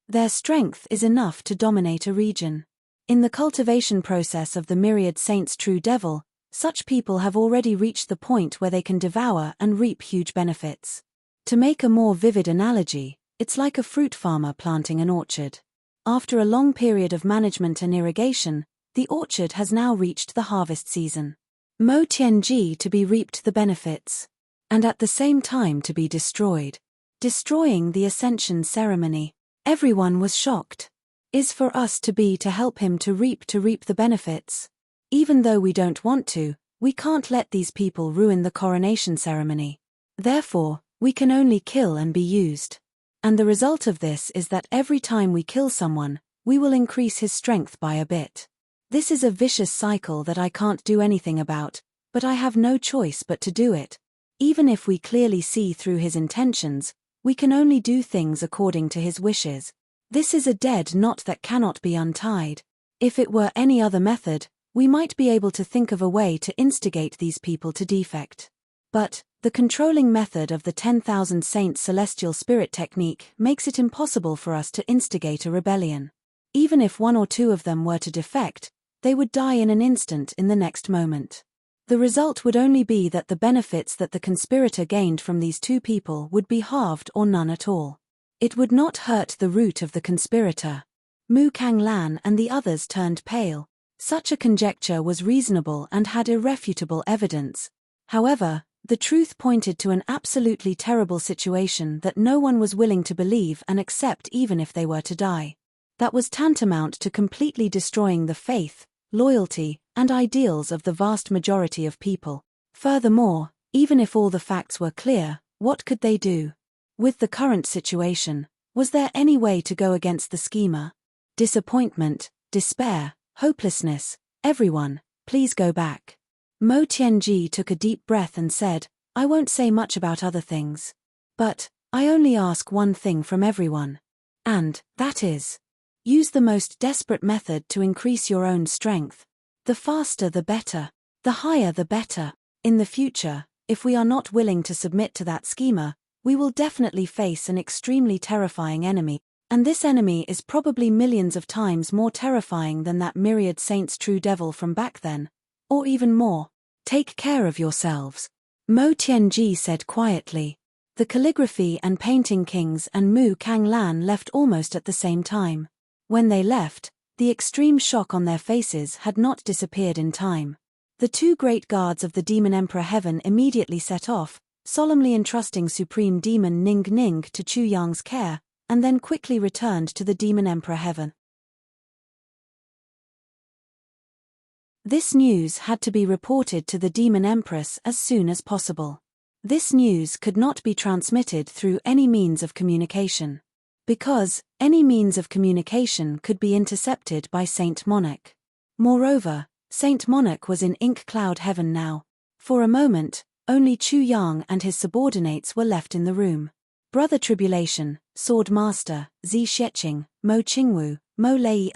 Their strength is enough to dominate a region. In the cultivation process of the myriad saints true devil, such people have already reached the point where they can devour and reap huge benefits. To make a more vivid analogy, it's like a fruit farmer planting an orchard. After a long period of management and irrigation, the orchard has now reached the harvest season. Mo Tianji to be reaped the benefits, and at the same time to be destroyed. Destroying the ascension ceremony. Everyone was shocked. Is for us to help him to reap the benefits. Even though we don't want to, we can't let these people ruin the coronation ceremony. Therefore, we can only kill and be used. And the result of this is that every time we kill someone, we will increase his strength by a bit. This is a vicious cycle that I can't do anything about, but I have no choice but to do it. Even if we clearly see through his intentions, we can only do things according to his wishes. This is a dead knot that cannot be untied. If it were any other method, we might be able to think of a way to instigate these people to defect. But the controlling method of the 10,000 Saints celestial spirit technique makes it impossible for us to instigate a rebellion. Even if one or two of them were to defect, they would die in an instant in the next moment. The result would only be that the benefits that the conspirator gained from these two people would be halved or none at all. It would not hurt the root of the conspirator. Mu Kanglan and the others turned pale. Such a conjecture was reasonable and had irrefutable evidence. However, the truth pointed to an absolutely terrible situation that no one was willing to believe and accept even if they were to die. That was tantamount to completely destroying the faith, loyalty, and ideals of the vast majority of people. Furthermore, even if all the facts were clear, what could they do? With the current situation, was there any way to go against the schemer? Disappointment, despair, hopelessness, everyone, please go back. Mo Tianji took a deep breath and said, I won't say much about other things. But, I only ask one thing from everyone. And, that is, use the most desperate method to increase your own strength. The faster the better, the higher the better. In the future, if we are not willing to submit to that schema, we will definitely face an extremely terrifying enemy, and this enemy is probably millions of times more terrifying than that myriad saints true devil from back then, or even more. Take care of yourselves, Mo Tianji said quietly. The calligraphy and painting kings and Mu Kanglan left almost at the same time. When they left, the extreme shock on their faces had not disappeared in time. The two great guards of the Demon Emperor Heaven immediately set off, solemnly entrusting Supreme Demon Ning Ning to Chu Yang's care, and then quickly returned to the Demon Emperor Heaven. This news had to be reported to the Demon Empress as soon as possible. This news could not be transmitted through any means of communication, because any means of communication could be intercepted by Saint Monarch. Moreover, Saint Monarch was in Ink Cloud Heaven now. For a moment, only Chu Yang and his subordinates were left in the room. Brother Tribulation, Sword Master, Zi Xieching, Mo Qingwu, Mo Lei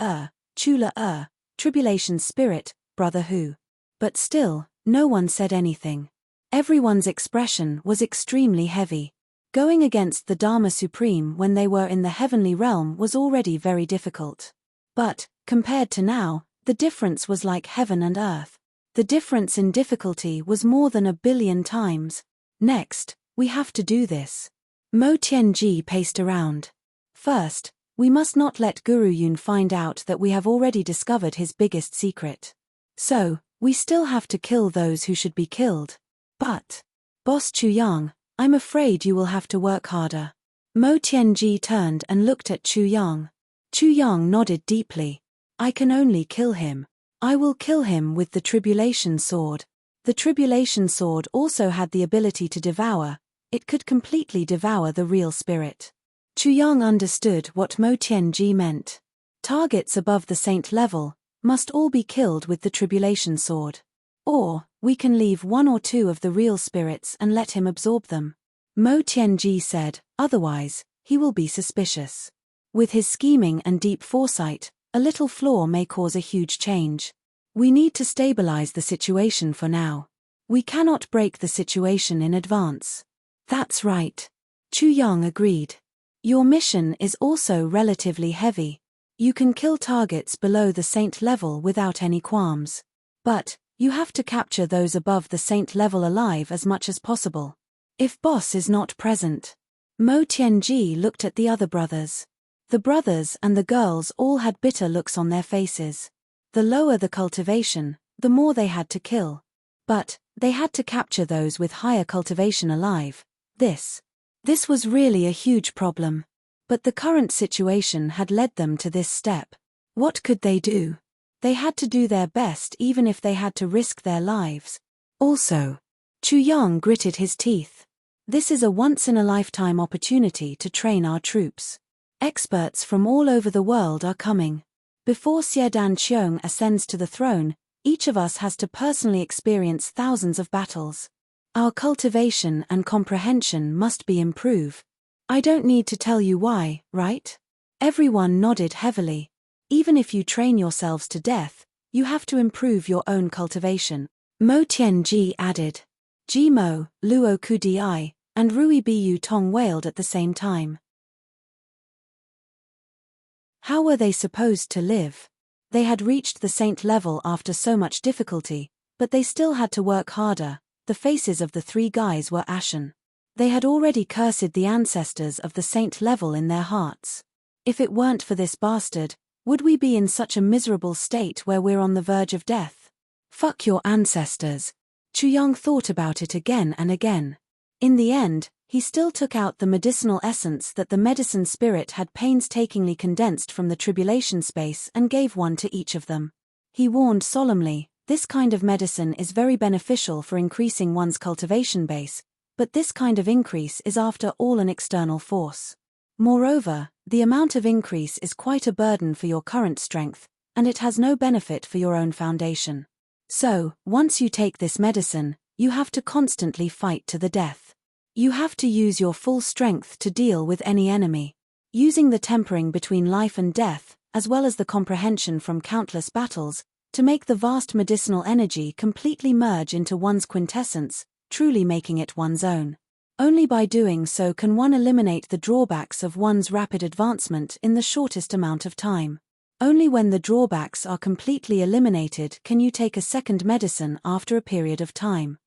Chu La Tribulation's Spirit, Brother Hu. But still, no one said anything. Everyone's expression was extremely heavy. Going against the Dharma Supreme when they were in the heavenly realm was already very difficult. But, compared to now, the difference was like heaven and earth. The difference in difficulty was more than 1 billion times. Next, we have to do this. Mo Tianji paced around. First, we must not let Guru Yun find out that we have already discovered his biggest secret. So, we still have to kill those who should be killed. But, Boss Chu Yang, I'm afraid you will have to work harder. Mo Tianji turned and looked at Chu Yang. Chu Yang nodded deeply. I can only kill him. I will kill him with the Tribulation Sword. The Tribulation Sword also had the ability to devour. It could completely devour the real spirit. Chu Yang understood what Mo Tianji meant. Targets above the saint level must all be killed with the Tribulation Sword. Or, we can leave 1 or 2 of the real spirits and let him absorb them. Mo Tianji said, otherwise, he will be suspicious. With his scheming and deep foresight, a little flaw may cause a huge change. We need to stabilize the situation for now. We cannot break the situation in advance. That's right. Chu Yang agreed. Your mission is also relatively heavy. You can kill targets below the saint level without any qualms. But, you have to capture those above the saint level alive as much as possible. If boss is not present. Mo Tianji looked at the other brothers. The brothers and the girls all had bitter looks on their faces. The lower the cultivation, the more they had to kill. But, they had to capture those with higher cultivation alive. This was really a huge problem. But the current situation had led them to this step. What could they do? They had to do their best even if they had to risk their lives. Also, Chu Yang gritted his teeth. This is a once-in-a-lifetime opportunity to train our troops. Experts from all over the world are coming. Before Xiedan Qiong ascends to the throne, each of us has to personally experience thousands of battles. Our cultivation and comprehension must be improved. I don't need to tell you why, right? Everyone nodded heavily. Even if you train yourselves to death, you have to improve your own cultivation. Mo Tianji added. Ji Mo, Luo Kudi, and Rui Bu Tong wailed at the same time. How were they supposed to live? They had reached the saint level after so much difficulty, but they still had to work harder. The faces of the 3 guys were ashen. They had already cursed the ancestors of the saint level in their hearts. If it weren't for this bastard, would we be in such a miserable state where we're on the verge of death? Fuck your ancestors. Chu Yang thought about it again and again. In the end, he still took out the medicinal essence that the medicine spirit had painstakingly condensed from the tribulation space and gave one to each of them. He warned solemnly, this kind of medicine is very beneficial for increasing one's cultivation base, but this kind of increase is after all an external force. Moreover, the amount of increase is quite a burden for your current strength, and it has no benefit for your own foundation. So, once you take this medicine, you have to constantly fight to the death. You have to use your full strength to deal with any enemy. Using the tempering between life and death, as well as the comprehension from countless battles, to make the vast medicinal energy completely merge into one's quintessence, truly making it one's own. Only by doing so can one eliminate the drawbacks of one's rapid advancement in the shortest amount of time. Only when the drawbacks are completely eliminated can you take a second medicine after a period of time.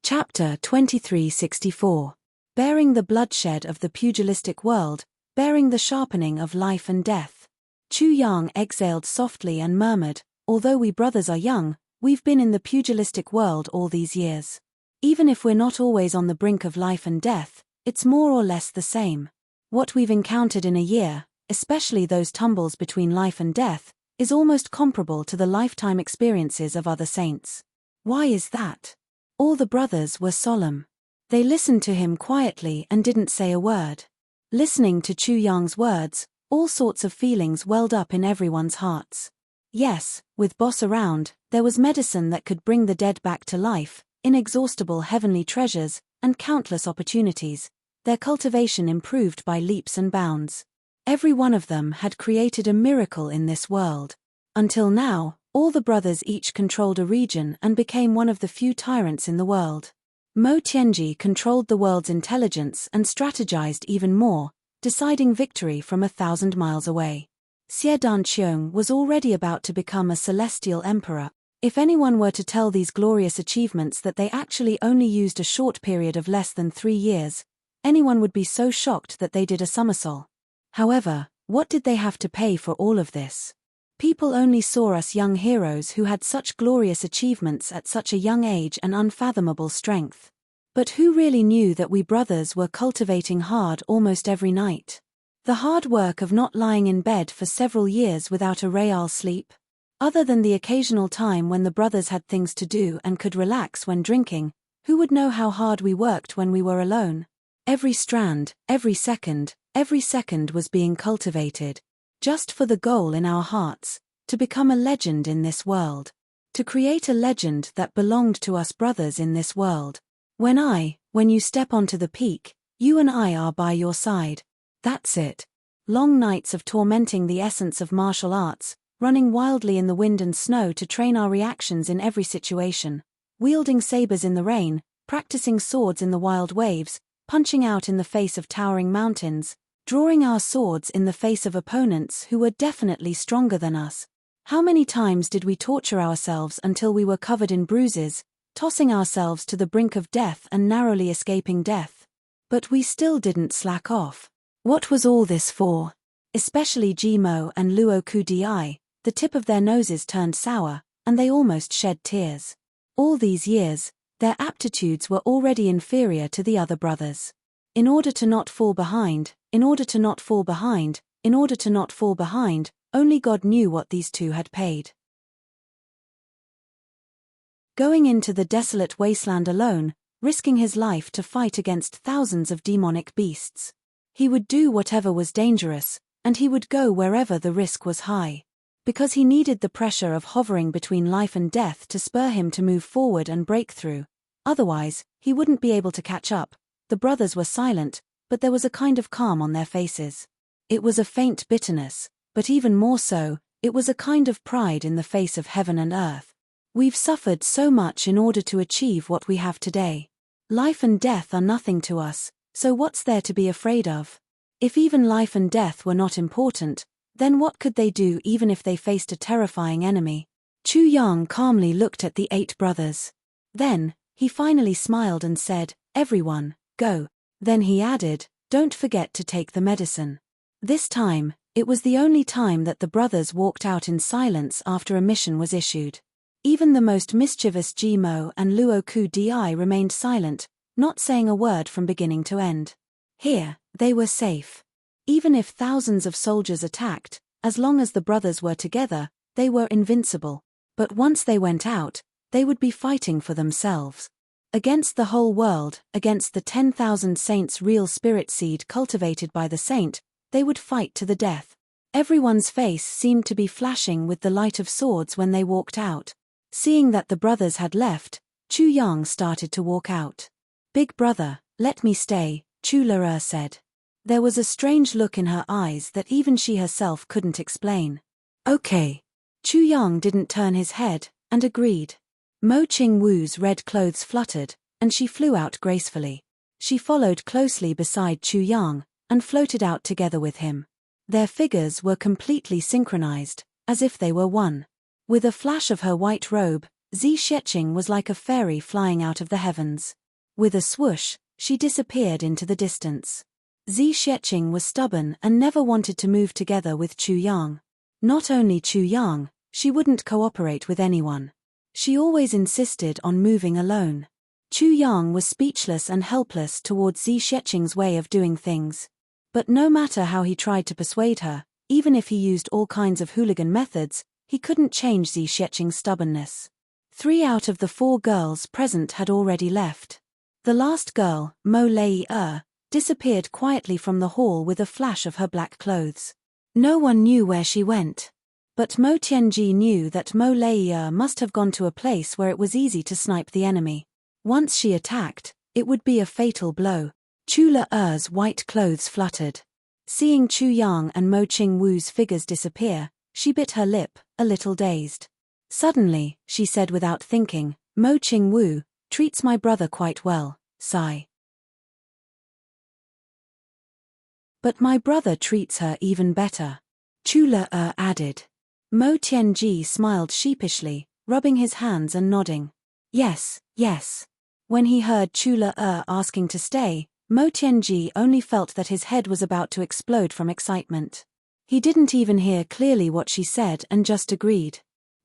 Chapter 2364. Bearing the bloodshed of the pugilistic world, bearing the sharpening of life and death. Chu Yang exhaled softly and murmured, "Although we brothers are young, we've been in the pugilistic world all these years. Even if we're not always on the brink of life and death, it's more or less the same. What we've encountered in a year, especially those tumbles between life and death, is almost comparable to the lifetime experiences of other saints." Why is that? All the brothers were solemn. They listened to him quietly and didn't say a word. Listening to Chu Yang's words, all sorts of feelings welled up in everyone's hearts. Yes, with Boss around, there was medicine that could bring the dead back to life, inexhaustible heavenly treasures, and countless opportunities, their cultivation improved by leaps and bounds. Every one of them had created a miracle in this world. Until now, all the brothers each controlled a region and became one of the few tyrants in the world. Mo Tianji controlled the world's intelligence and strategized even more, deciding victory from 1,000 miles away. Xie Danqiong was already about to become a celestial emperor. If anyone were to tell these glorious achievements that they actually only used a short period of less than 3 years, anyone would be so shocked that they did a somersault. However, what did they have to pay for all of this? People only saw us young heroes who had such glorious achievements at such a young age and unfathomable strength. But who really knew that we brothers were cultivating hard almost every night? The hard work of not lying in bed for several years without a real sleep? Other than the occasional time when the brothers had things to do and could relax when drinking, who would know how hard we worked when we were alone? Every strand, every second was being cultivated, just for the goal in our hearts, to become a legend in this world. To create a legend that belonged to us brothers in this world. When you step onto the peak, you and I are by your side. That's it. Long nights of tormenting the essence of martial arts, running wildly in the wind and snow to train our reactions in every situation, wielding sabers in the rain, practicing swords in the wild waves, punching out in the face of towering mountains, drawing our swords in the face of opponents who were definitely stronger than us. How many times did we torture ourselves until we were covered in bruises, tossing ourselves to the brink of death and narrowly escaping death? But we still didn't slack off. What was all this for? Especially Jimo and Luo Kudi, the tip of their noses turned sour, and they almost shed tears. All these years, their aptitudes were already inferior to the other brothers. In order to not fall behind, only God knew what these two had paid. Going into the desolate wasteland alone, risking his life to fight against thousands of demonic beasts. He would do whatever was dangerous, and he would go wherever the risk was high. Because he needed the pressure of hovering between life and death to spur him to move forward and break through. Otherwise, he wouldn't be able to catch up. The brothers were silent, but there was a kind of calm on their faces. It was a faint bitterness, but even more so, it was a kind of pride in the face of heaven and earth. We've suffered so much in order to achieve what we have today. Life and death are nothing to us, so what's there to be afraid of? If even life and death were not important, then what could they do even if they faced a terrifying enemy? Chu Yang calmly looked at the 8 brothers. Then, he finally smiled and said, "Everyone, go." Then he added, "Don't forget to take the medicine." This time, it was the only time that the brothers walked out in silence after a mission was issued. Even the most mischievous Jimo and Luo Kudi remained silent, not saying a word from beginning to end. Here, they were safe. Even if thousands of soldiers attacked, as long as the brothers were together, they were invincible. But once they went out, they would be fighting for themselves. Against the whole world, against the 10,000 saints' real spirit seed cultivated by the saint, they would fight to the death. Everyone's face seemed to be flashing with the light of swords when they walked out. Seeing that the brothers had left, Chu Yang started to walk out. "Big brother, let me stay," Chu Lara said. There was a strange look in her eyes that even she herself couldn't explain. Okay. Chu Yang didn't turn his head, and agreed. Mo Qingwu's red clothes fluttered, and she flew out gracefully. She followed closely beside Chu Yang, and floated out together with him. Their figures were completely synchronized, as if they were one. With a flash of her white robe, Zi Sheqing was like a fairy flying out of the heavens. With a swoosh, she disappeared into the distance. Zi Sheqing was stubborn and never wanted to move together with Chu Yang. Not only Chu Yang, she wouldn't cooperate with anyone. She always insisted on moving alone. Chu Yang was speechless and helpless towards Zi Sheqing's way of doing things. But no matter how he tried to persuade her, even if he used all kinds of hooligan methods, he couldn't change Zi Sheqing's stubbornness. 3 out of the 4 girls present had already left. The last girl, Mo Lei, disappeared quietly from the hall with a flash of her black clothes. No one knew where she went. But Mo Tianji knew that Mo Lei must have gone to a place where it was easy to snipe the enemy. Once she attacked, it would be a fatal blow. Chu Le's white clothes fluttered. Seeing Chu Yang and Mo Qingwu's figures disappear, she bit her lip, a little dazed. Suddenly, she said without thinking, Mo Qingwu treats my brother quite well, sigh. But my brother treats her even better. Chu Le added. Mo Tianji smiled sheepishly, rubbing his hands and nodding. Yes, yes. When he heard Chu Le asking to stay, Mo Tianji only felt that his head was about to explode from excitement. He didn't even hear clearly what she said and just agreed.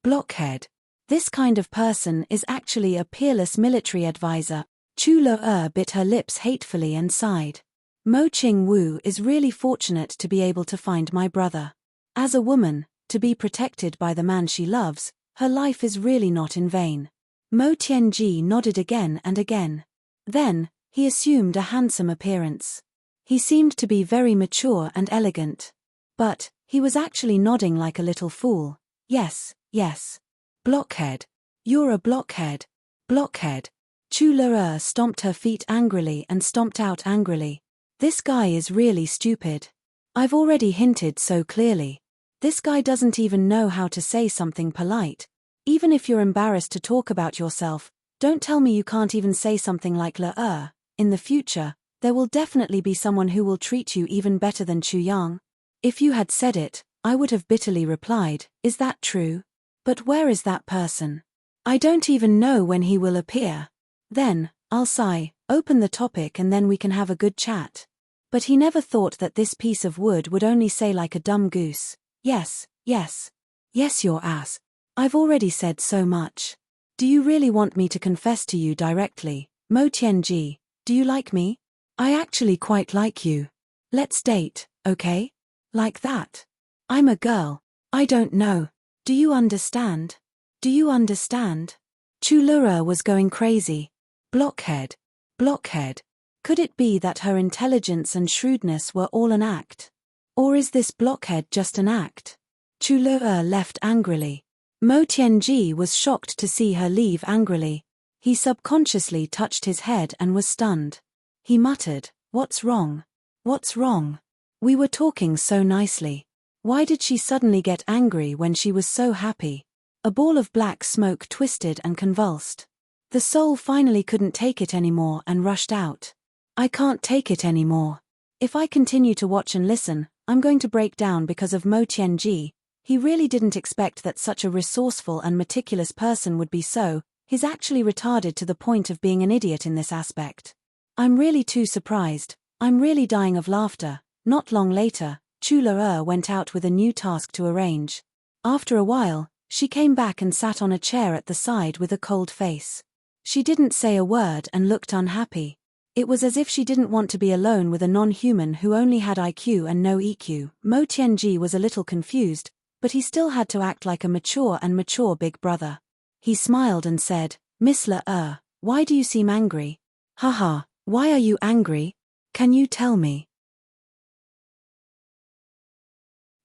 Blockhead. This kind of person is actually a peerless military advisor. Chu Le bit her lips hatefully and sighed. Mo Qingwu is really fortunate to be able to find my brother. As a woman, to be protected by the man she loves, her life is really not in vain. Mo Tianji nodded again and again. Then, he assumed a handsome appearance. He seemed to be very mature and elegant. But, he was actually nodding like a little fool. Yes, yes. Blockhead. You're a blockhead. Blockhead. Chu Le stomped her feet angrily and stomped out angrily. This guy is really stupid. I've already hinted so clearly. This guy doesn't even know how to say something polite. Even if you're embarrassed to talk about yourself, don't tell me you can't even say something like Le. In the future, there will definitely be someone who will treat you even better than Chu Yang. If you had said it, I would have bitterly replied, is that true? But where is that person? I don't even know when he will appear. Then, I'll sigh, open the topic and then we can have a good chat. But he never thought that this piece of wood would only say like a dumb goose. Yes, yes. Yes, your ass. I've already said so much. Do you really want me to confess to you directly, Mo Tianji? Do you like me? I actually quite like you. Let's date, okay? Like that. I'm a girl. I don't know. Do you understand? Do you understand? Chu Le was going crazy. Blockhead. Blockhead. Could it be that her intelligence and shrewdness were all an act? Or is this blockhead just an act? Chu Le left angrily. Mo Tianji was shocked to see her leave angrily. He subconsciously touched his head and was stunned. He muttered, "What's wrong? What's wrong? We were talking so nicely. Why did she suddenly get angry when she was so happy?" A ball of black smoke twisted and convulsed. The soul finally couldn't take it anymore and rushed out. I can't take it anymore. If I continue to watch and listen, I'm going to break down because of Mo Tianji. He really didn't expect that such a resourceful and meticulous person would be so. He's actually retarded to the point of being an idiot in this aspect. I'm really too surprised. I'm really dying of laughter. Not long later, Chu Le went out with a new task to arrange. After a while, she came back and sat on a chair at the side with a cold face. She didn't say a word and looked unhappy. It was as if she didn't want to be alone with a non-human who only had IQ and no EQ. Mo Tianji was a little confused, but he still had to act like a mature big brother. He smiled and said, "Miss Le, why do you seem angry? Haha, why are you angry? Can you tell me?"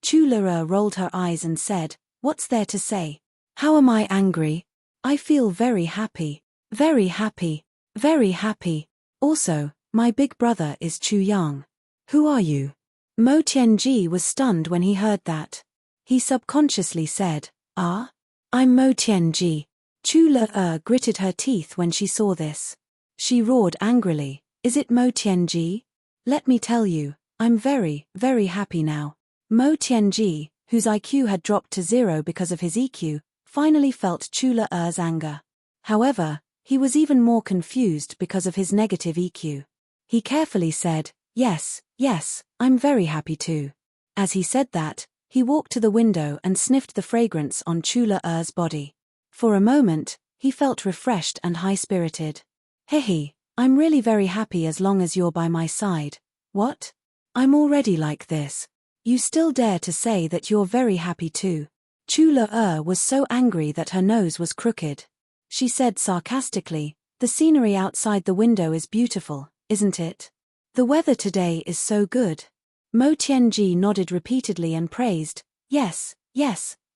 Chu Le rolled her eyes and said, "What's there to say? How am I angry? I feel very happy. Very happy. Very happy. Also, my big brother is Chu Yang. Who are you? Mo Tianji was stunned when he heard that. He subconsciously said, "Ah? I'm Mo Tianji." Chu Le gritted her teeth when she saw this. She roared angrily, "Is it Mo Tianji? Let me tell you, I'm very, very happy now." Mo Tianji, whose IQ had dropped to 0 because of his EQ, finally felt Chu Le's anger. However, he was even more confused because of his negative EQ. He carefully said, Yes, I'm very happy too." As he said that, he walked to the window and sniffed the fragrance on Chu Le's body. For a moment, he felt refreshed and high-spirited. "Hehe, I'm really very happy as long as you're by my side." "What? I'm already like this. You still dare to say that you're very happy too?" Chu Le was so angry that her nose was crooked. She said sarcastically, "The scenery outside the window is beautiful, isn't it? The weather today is so good." Mo Tianji nodded repeatedly and praised, Yes,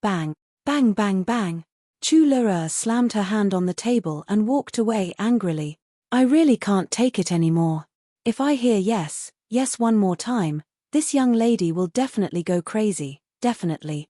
bang, bang bang bang." Chu Le slammed her hand on the table and walked away angrily. "I really can't take it anymore. If I hear yes one more time, this young lady will definitely go crazy, definitely."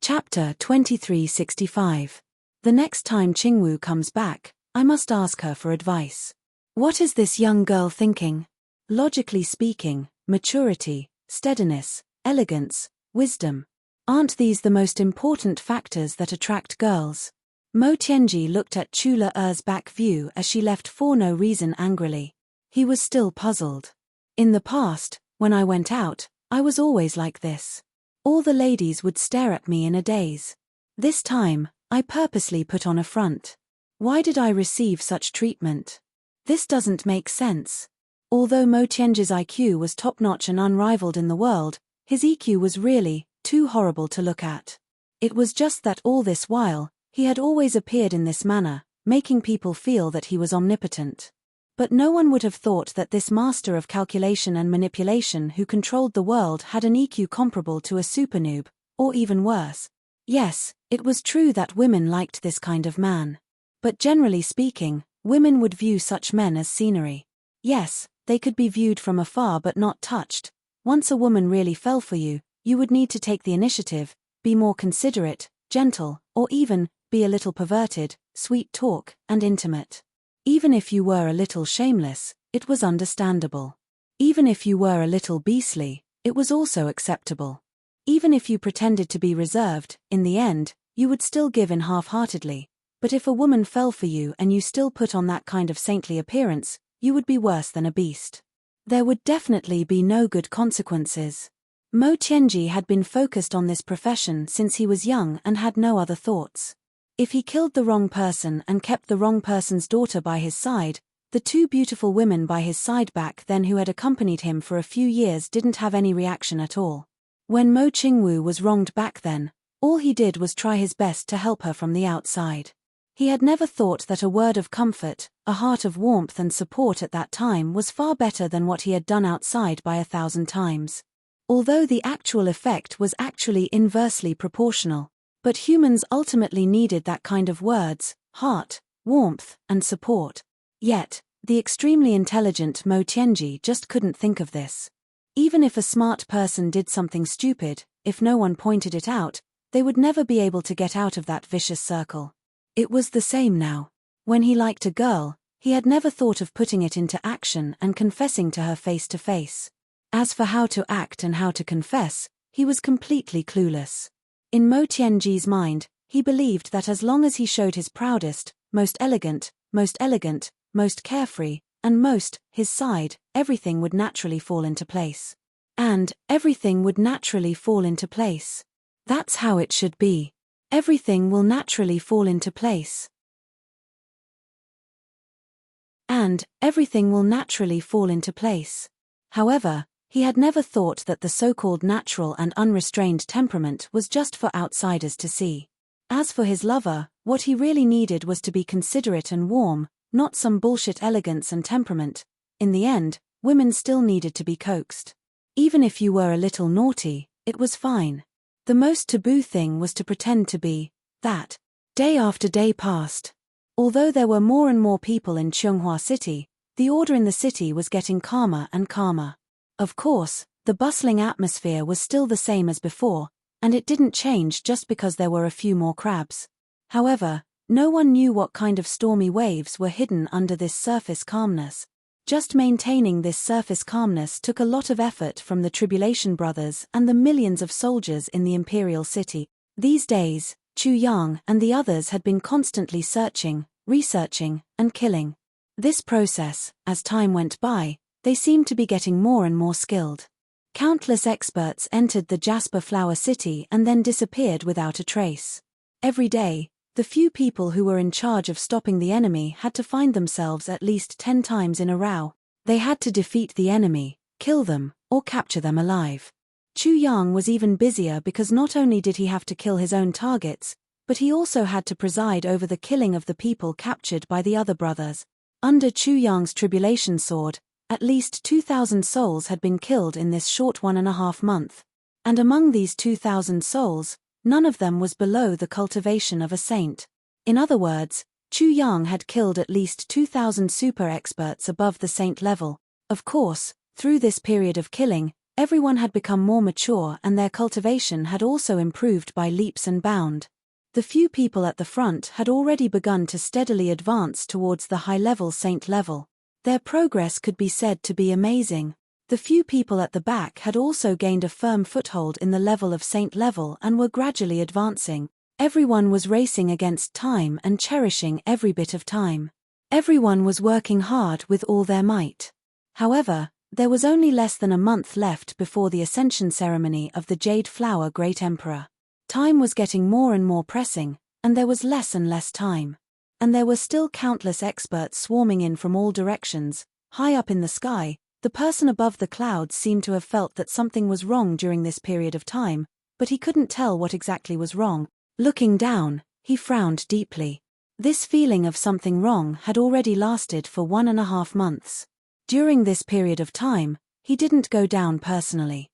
Chapter 2365. The next time Qingwu comes back, I must ask her for advice. What is this young girl thinking? Logically speaking, maturity, steadiness, elegance, wisdom. Aren't these the most important factors that attract girls? Mo Tianji looked at Chu Le's back view as she left for no reason angrily. He was still puzzled. "In the past, when I went out, I was always like this. All the ladies would stare at me in a daze. This time, I purposely put on a front. Why did I receive such treatment? This doesn't make sense." Although Mo Tianji's IQ was top-notch and unrivaled in the world, his EQ was really too horrible to look at. It was just that all this while, he had always appeared in this manner, making people feel that he was omnipotent. But no one would have thought that this master of calculation and manipulation who controlled the world had an EQ comparable to a supernoob, or even worse. Yes, it was true that women liked this kind of man. But generally speaking, women would view such men as scenery. Yes, they could be viewed from afar but not touched. Once a woman really fell for you, you would need to take the initiative, be more considerate, gentle, or even be a little perverted, sweet talk, and intimate. Even if you were a little shameless, it was understandable. Even if you were a little beastly, it was also acceptable. Even if you pretended to be reserved, in the end, you would still give in half-heartedly. But if a woman fell for you and you still put on that kind of saintly appearance, you would be worse than a beast. There would definitely be no good consequences. Mo Tianji had been focused on this profession since he was young and had no other thoughts. If he killed the wrong person and kept the wrong person's daughter by his side, the two beautiful women by his side back then who had accompanied him for a few years didn't have any reaction at all. When Mo Qingwu was wronged back then, all he did was try his best to help her from the outside. He had never thought that a word of comfort, a heart of warmth and support at that time was far better than what he had done outside by 1,000 times. Although the actual effect was actually inversely proportional. But humans ultimately needed that kind of words, heart, warmth, and support. Yet, the extremely intelligent Mo Tianji just couldn't think of this. Even if a smart person did something stupid, if no one pointed it out, they would never be able to get out of that vicious circle. It was the same now. When he liked a girl, he had never thought of putting it into action and confessing to her face to face. As for how to act and how to confess, he was completely clueless. In Mo Tianji's mind, he believed that as long as he showed his proudest, most elegant, most carefree, and most his side, everything would naturally fall into place. And everything would naturally fall into place. That's how it should be. Everything will naturally fall into place. And everything will naturally fall into place. However, he had never thought that the so-called natural and unrestrained temperament was just for outsiders to see. As for his lover, what he really needed was to be considerate and warm, not some bullshit elegance and temperament. In the end, women still needed to be coaxed. Even if you were a little naughty, it was fine. The most taboo thing was to pretend to be that. Day after day passed. Although there were more and more people in Chunghua City, the order in the city was getting calmer and calmer. Of course, the bustling atmosphere was still the same as before, and it didn't change just because there were a few more crabs. However, no one knew what kind of stormy waves were hidden under this surface calmness. Just maintaining this surface calmness took a lot of effort from the Tribulation Brothers and the millions of soldiers in the Imperial City. These days, Chu Yang and the others had been constantly searching, researching, and killing. This process, as time went by, they seemed to be getting more and more skilled. Countless experts entered the Jasper Flower City and then disappeared without a trace. Every day, the few people who were in charge of stopping the enemy had to find themselves at least 10 times in a row. They had to defeat the enemy, kill them, or capture them alive. Chu Yang was even busier because not only did he have to kill his own targets, but he also had to preside over the killing of the people captured by the other brothers. Under Chu Yang's tribulation sword, at least 2,000 souls had been killed in this short 1.5 month. And among these 2,000 souls, none of them was below the cultivation of a saint. In other words, Chu Yang had killed at least 2,000 super experts above the saint level. Of course, through this period of killing, everyone had become more mature and their cultivation had also improved by leaps and bounds. The few people at the front had already begun to steadily advance towards the high-level saint level. Their progress could be said to be amazing. The few people at the back had also gained a firm foothold in the level of saint level and were gradually advancing. Everyone was racing against time and cherishing every bit of time. Everyone was working hard with all their might. However, there was only less than a month left before the ascension ceremony of the Jade Flower Great Emperor. Time was getting more and more pressing, and there was less and less time. And there were still countless experts swarming in from all directions. High up in the sky, the person above the clouds seemed to have felt that something was wrong during this period of time, but he couldn't tell what exactly was wrong. Looking down, he frowned deeply. This feeling of something wrong had already lasted for 1.5 months. During this period of time, he didn't go down personally.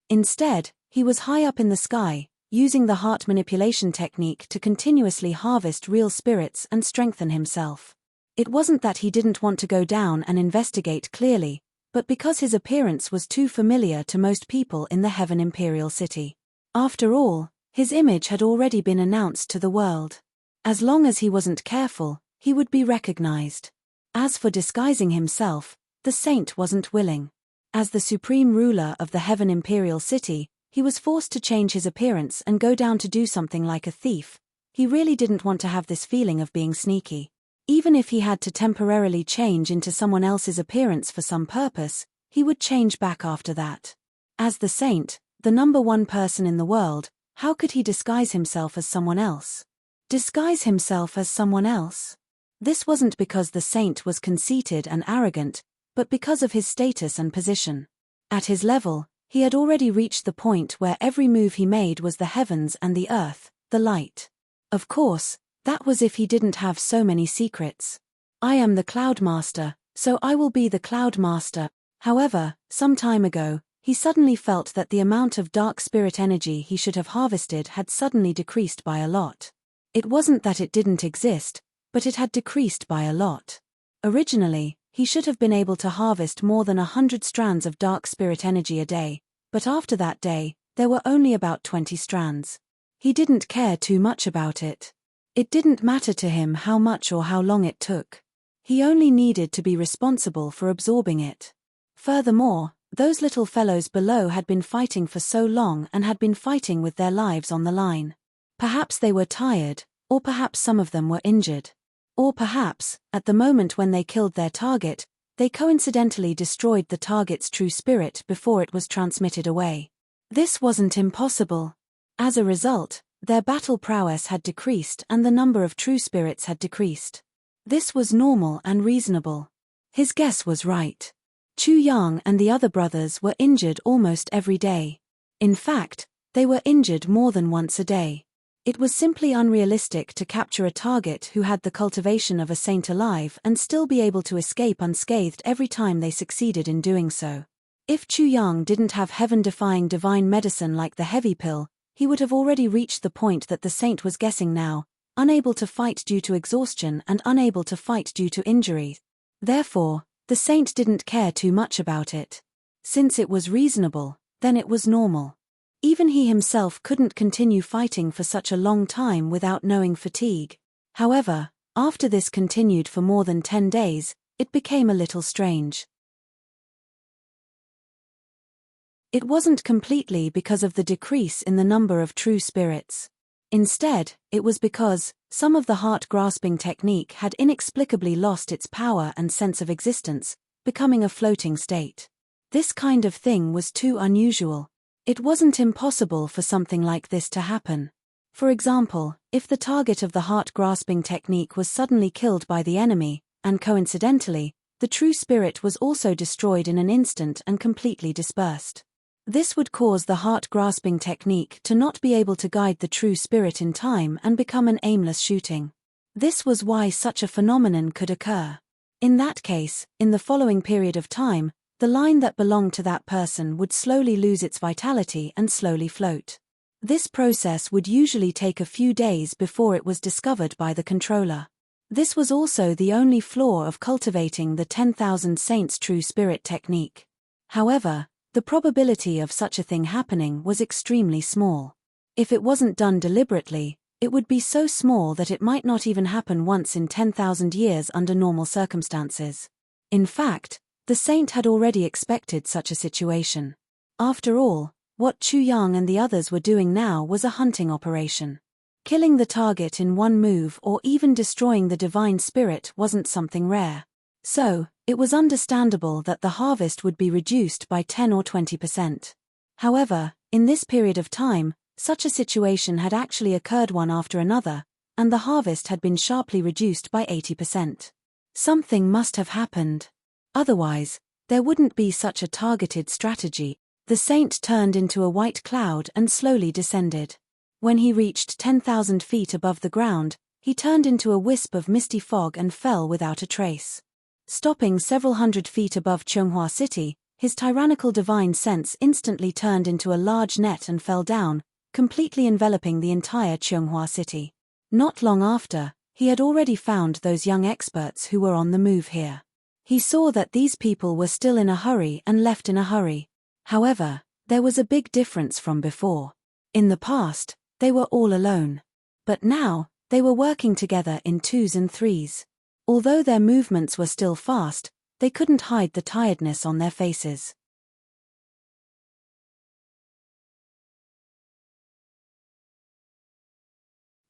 Instead, he was high up in the sky, using the heart manipulation technique to continuously harvest real spirits and strengthen himself. It wasn't that he didn't want to go down and investigate clearly, but because his appearance was too familiar to most people in the Heaven Imperial City. After all, his image had already been announced to the world. As long as he wasn't careful, he would be recognized. As for disguising himself, the saint wasn't willing. As the supreme ruler of the Heaven Imperial City, he was forced to change his appearance and go down to do something like a thief. He really didn't want to have this feeling of being sneaky. Even if he had to temporarily change into someone else's appearance for some purpose, he would change back after that. As the saint, the #1 person in the world, how could he disguise himself as someone else? Disguise himself as someone else? This wasn't because the saint was conceited and arrogant, but because of his status and position. At his level, he had already reached the point where every move he made was the heavens and the earth, the light. Of course, that was if he didn't have so many secrets. I am the Cloud Master, so I will be the Cloud Master. However, some time ago, he suddenly felt that the amount of dark spirit energy he should have harvested had suddenly decreased by a lot. It wasn't that it didn't exist, but it had decreased by a lot. Originally, he should have been able to harvest more than 100 strands of dark spirit energy a day, but after that day, there were only about 20 strands. He didn't care too much about it. It didn't matter to him how much or how long it took. He only needed to be responsible for absorbing it. Furthermore, those little fellows below had been fighting for so long and had been fighting with their lives on the line. Perhaps they were tired, or perhaps some of them were injured. Or perhaps, at the moment when they killed their target, they coincidentally destroyed the target's true spirit before it was transmitted away. This wasn't impossible. As a result, their battle prowess had decreased and the number of true spirits had decreased. This was normal and reasonable. His guess was right. Chu Yang and the other brothers were injured almost every day. In fact, they were injured more than once a day. It was simply unrealistic to capture a target who had the cultivation of a saint alive and still be able to escape unscathed every time they succeeded in doing so. If Chu Yang didn't have heaven-defying divine medicine like the heavy pill, he would have already reached the point that the saint was guessing now, unable to fight due to exhaustion and unable to fight due to injury. Therefore, the saint didn't care too much about it. Since it was reasonable, then it was normal. Even he himself couldn't continue fighting for such a long time without knowing fatigue. However, after this continued for more than 10 days, it became a little strange. It wasn't completely because of the decrease in the number of true spirits. Instead, it was because some of the heart-grasping technique had inexplicably lost its power and sense of existence, becoming a floating state. This kind of thing was too unusual. It wasn't impossible for something like this to happen. For example, if the target of the heart-grasping technique was suddenly killed by the enemy, and coincidentally, the true spirit was also destroyed in an instant and completely dispersed. This would cause the heart-grasping technique to not be able to guide the true spirit in time and become an aimless shooting. This was why such a phenomenon could occur. In that case, in the following period of time, the line that belonged to that person would slowly lose its vitality and slowly float. This process would usually take a few days before it was discovered by the controller. This was also the only flaw of cultivating the 10,000 Saints True Spirit technique. However, the probability of such a thing happening was extremely small. If it wasn't done deliberately, it would be so small that it might not even happen once in 10,000 years under normal circumstances. In fact, the saint had already expected such a situation. After all, what Chu Yang and the others were doing now was a hunting operation. Killing the target in one move or even destroying the divine spirit wasn't something rare. So, it was understandable that the harvest would be reduced by 10 or 20%. However, in this period of time, such a situation had actually occurred one after another, and the harvest had been sharply reduced by 80%. Something must have happened. Otherwise, there wouldn't be such a targeted strategy. The saint turned into a white cloud and slowly descended. When he reached 10,000 feet above the ground, he turned into a wisp of misty fog and fell without a trace. Stopping several hundred feet above Chonghua City, his tyrannical divine sense instantly turned into a large net and fell down, completely enveloping the entire Chonghua City. Not long after, he had already found those young experts who were on the move here. He saw that these people were still in a hurry and left in a hurry. However, there was a big difference from before. In the past, they were all alone. But now, they were working together in twos and threes. Although their movements were still fast, they couldn't hide the tiredness on their faces.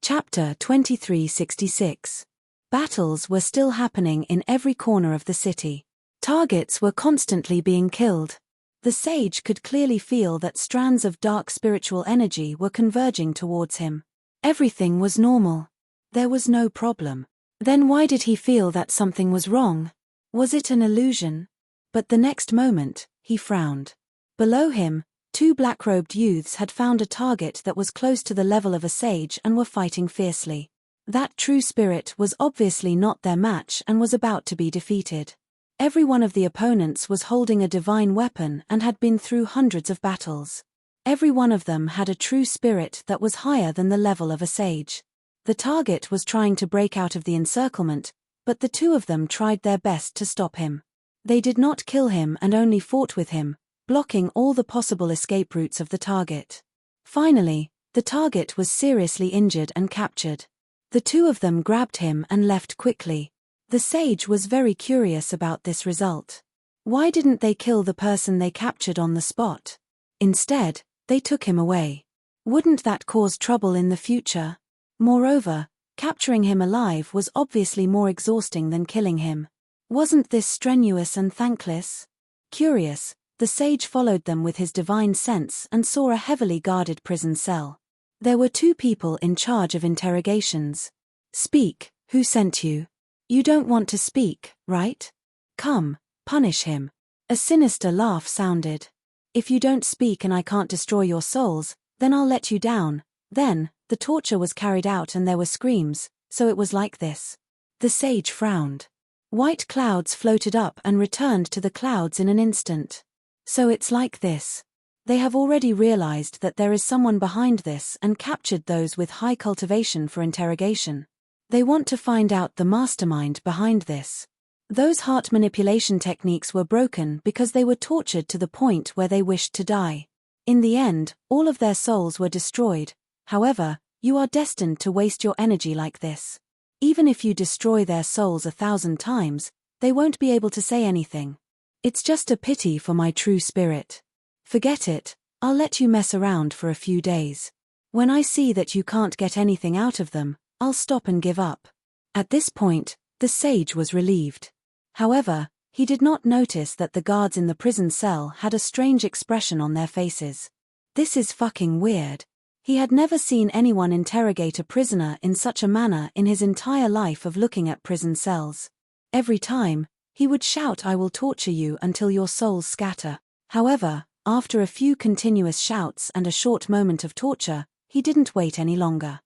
Chapter 2366. Battles were still happening in every corner of the city. Targets were constantly being killed. The sage could clearly feel that strands of dark spiritual energy were converging towards him. Everything was normal. There was no problem. Then why did he feel that something was wrong? Was it an illusion? But the next moment, he frowned. Below him, two black-robed youths had found a target that was close to the level of a sage and were fighting fiercely. That true spirit was obviously not their match and was about to be defeated. Every one of the opponents was holding a divine weapon and had been through hundreds of battles. Every one of them had a true spirit that was higher than the level of a sage. The target was trying to break out of the encirclement, but the two of them tried their best to stop him. They did not kill him and only fought with him, blocking all the possible escape routes of the target. Finally, the target was seriously injured and captured. The two of them grabbed him and left quickly. The sage was very curious about this result. Why didn't they kill the person they captured on the spot? Instead, they took him away. Wouldn't that cause trouble in the future? Moreover, capturing him alive was obviously more exhausting than killing him. Wasn't this strenuous and thankless? Curious, the sage followed them with his divine sense and saw a heavily guarded prison cell. There were two people in charge of interrogations. Speak, who sent you? You don't want to speak, right? Come, punish him. A sinister laugh sounded. If you don't speak and I can't destroy your souls, then I'll let you down. Then, the torture was carried out and there were screams, so it was like this. The sage frowned. White clouds floated up and returned to the clouds in an instant. So it's like this. They have already realized that there is someone behind this and captured those with high cultivation for interrogation. They want to find out the mastermind behind this. Those heart manipulation techniques were broken because they were tortured to the point where they wished to die. In the end, all of their souls were destroyed. However, you are destined to waste your energy like this. Even if you destroy their souls 1,000 times, they won't be able to say anything. It's just a pity for my true spirit. Forget it, I'll let you mess around for a few days. When I see that you can't get anything out of them, I'll stop and give up. At this point, the sage was relieved. However, he did not notice that the guards in the prison cell had a strange expression on their faces. This is fucking weird. He had never seen anyone interrogate a prisoner in such a manner in his entire life of looking at prison cells. Every time, he would shout, "I will torture you until your souls scatter." However, after a few continuous shouts and a short moment of torture, he didn't wait any longer.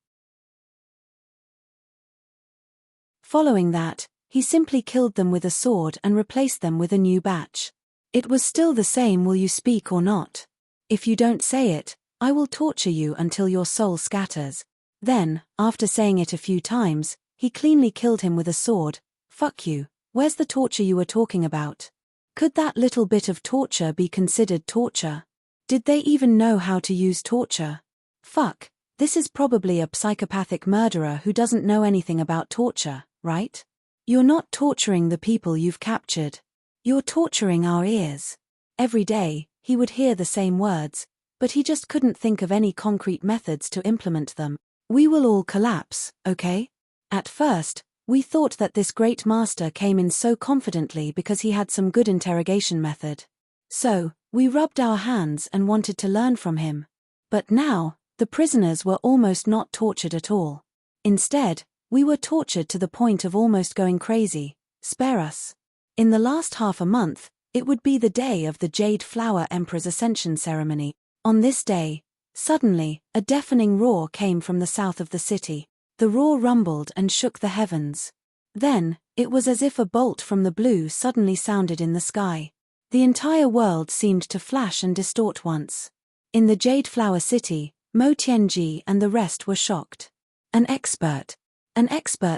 Following that, he simply killed them with a sword and replaced them with a new batch. It was still the same: will you speak or not? If you don't say it, I will torture you until your soul scatters. Then, after saying it a few times, he cleanly killed him with a sword. Fuck you, where's the torture you were talking about? Could that little bit of torture be considered torture? Did they even know how to use torture? Fuck, this is probably a psychopathic murderer who doesn't know anything about torture, right? You're not torturing the people you've captured. You're torturing our ears. Every day, he would hear the same words, but he just couldn't think of any concrete methods to implement them. We will all collapse, okay? At first, we thought that this great master came in so confidently because he had some good interrogation method. So, we rubbed our hands and wanted to learn from him. But now, the prisoners were almost not tortured at all. Instead, we were tortured to the point of almost going crazy. Spare us. In the last half a month, it would be the day of the Jade Flower Emperor's Ascension ceremony. On this day, suddenly, a deafening roar came from the south of the city. The roar rumbled and shook the heavens. Then, it was as if a bolt from the blue suddenly sounded in the sky. The entire world seemed to flash and distort once. In the Jade Flower City, Mo Tianji and the rest were shocked. An expert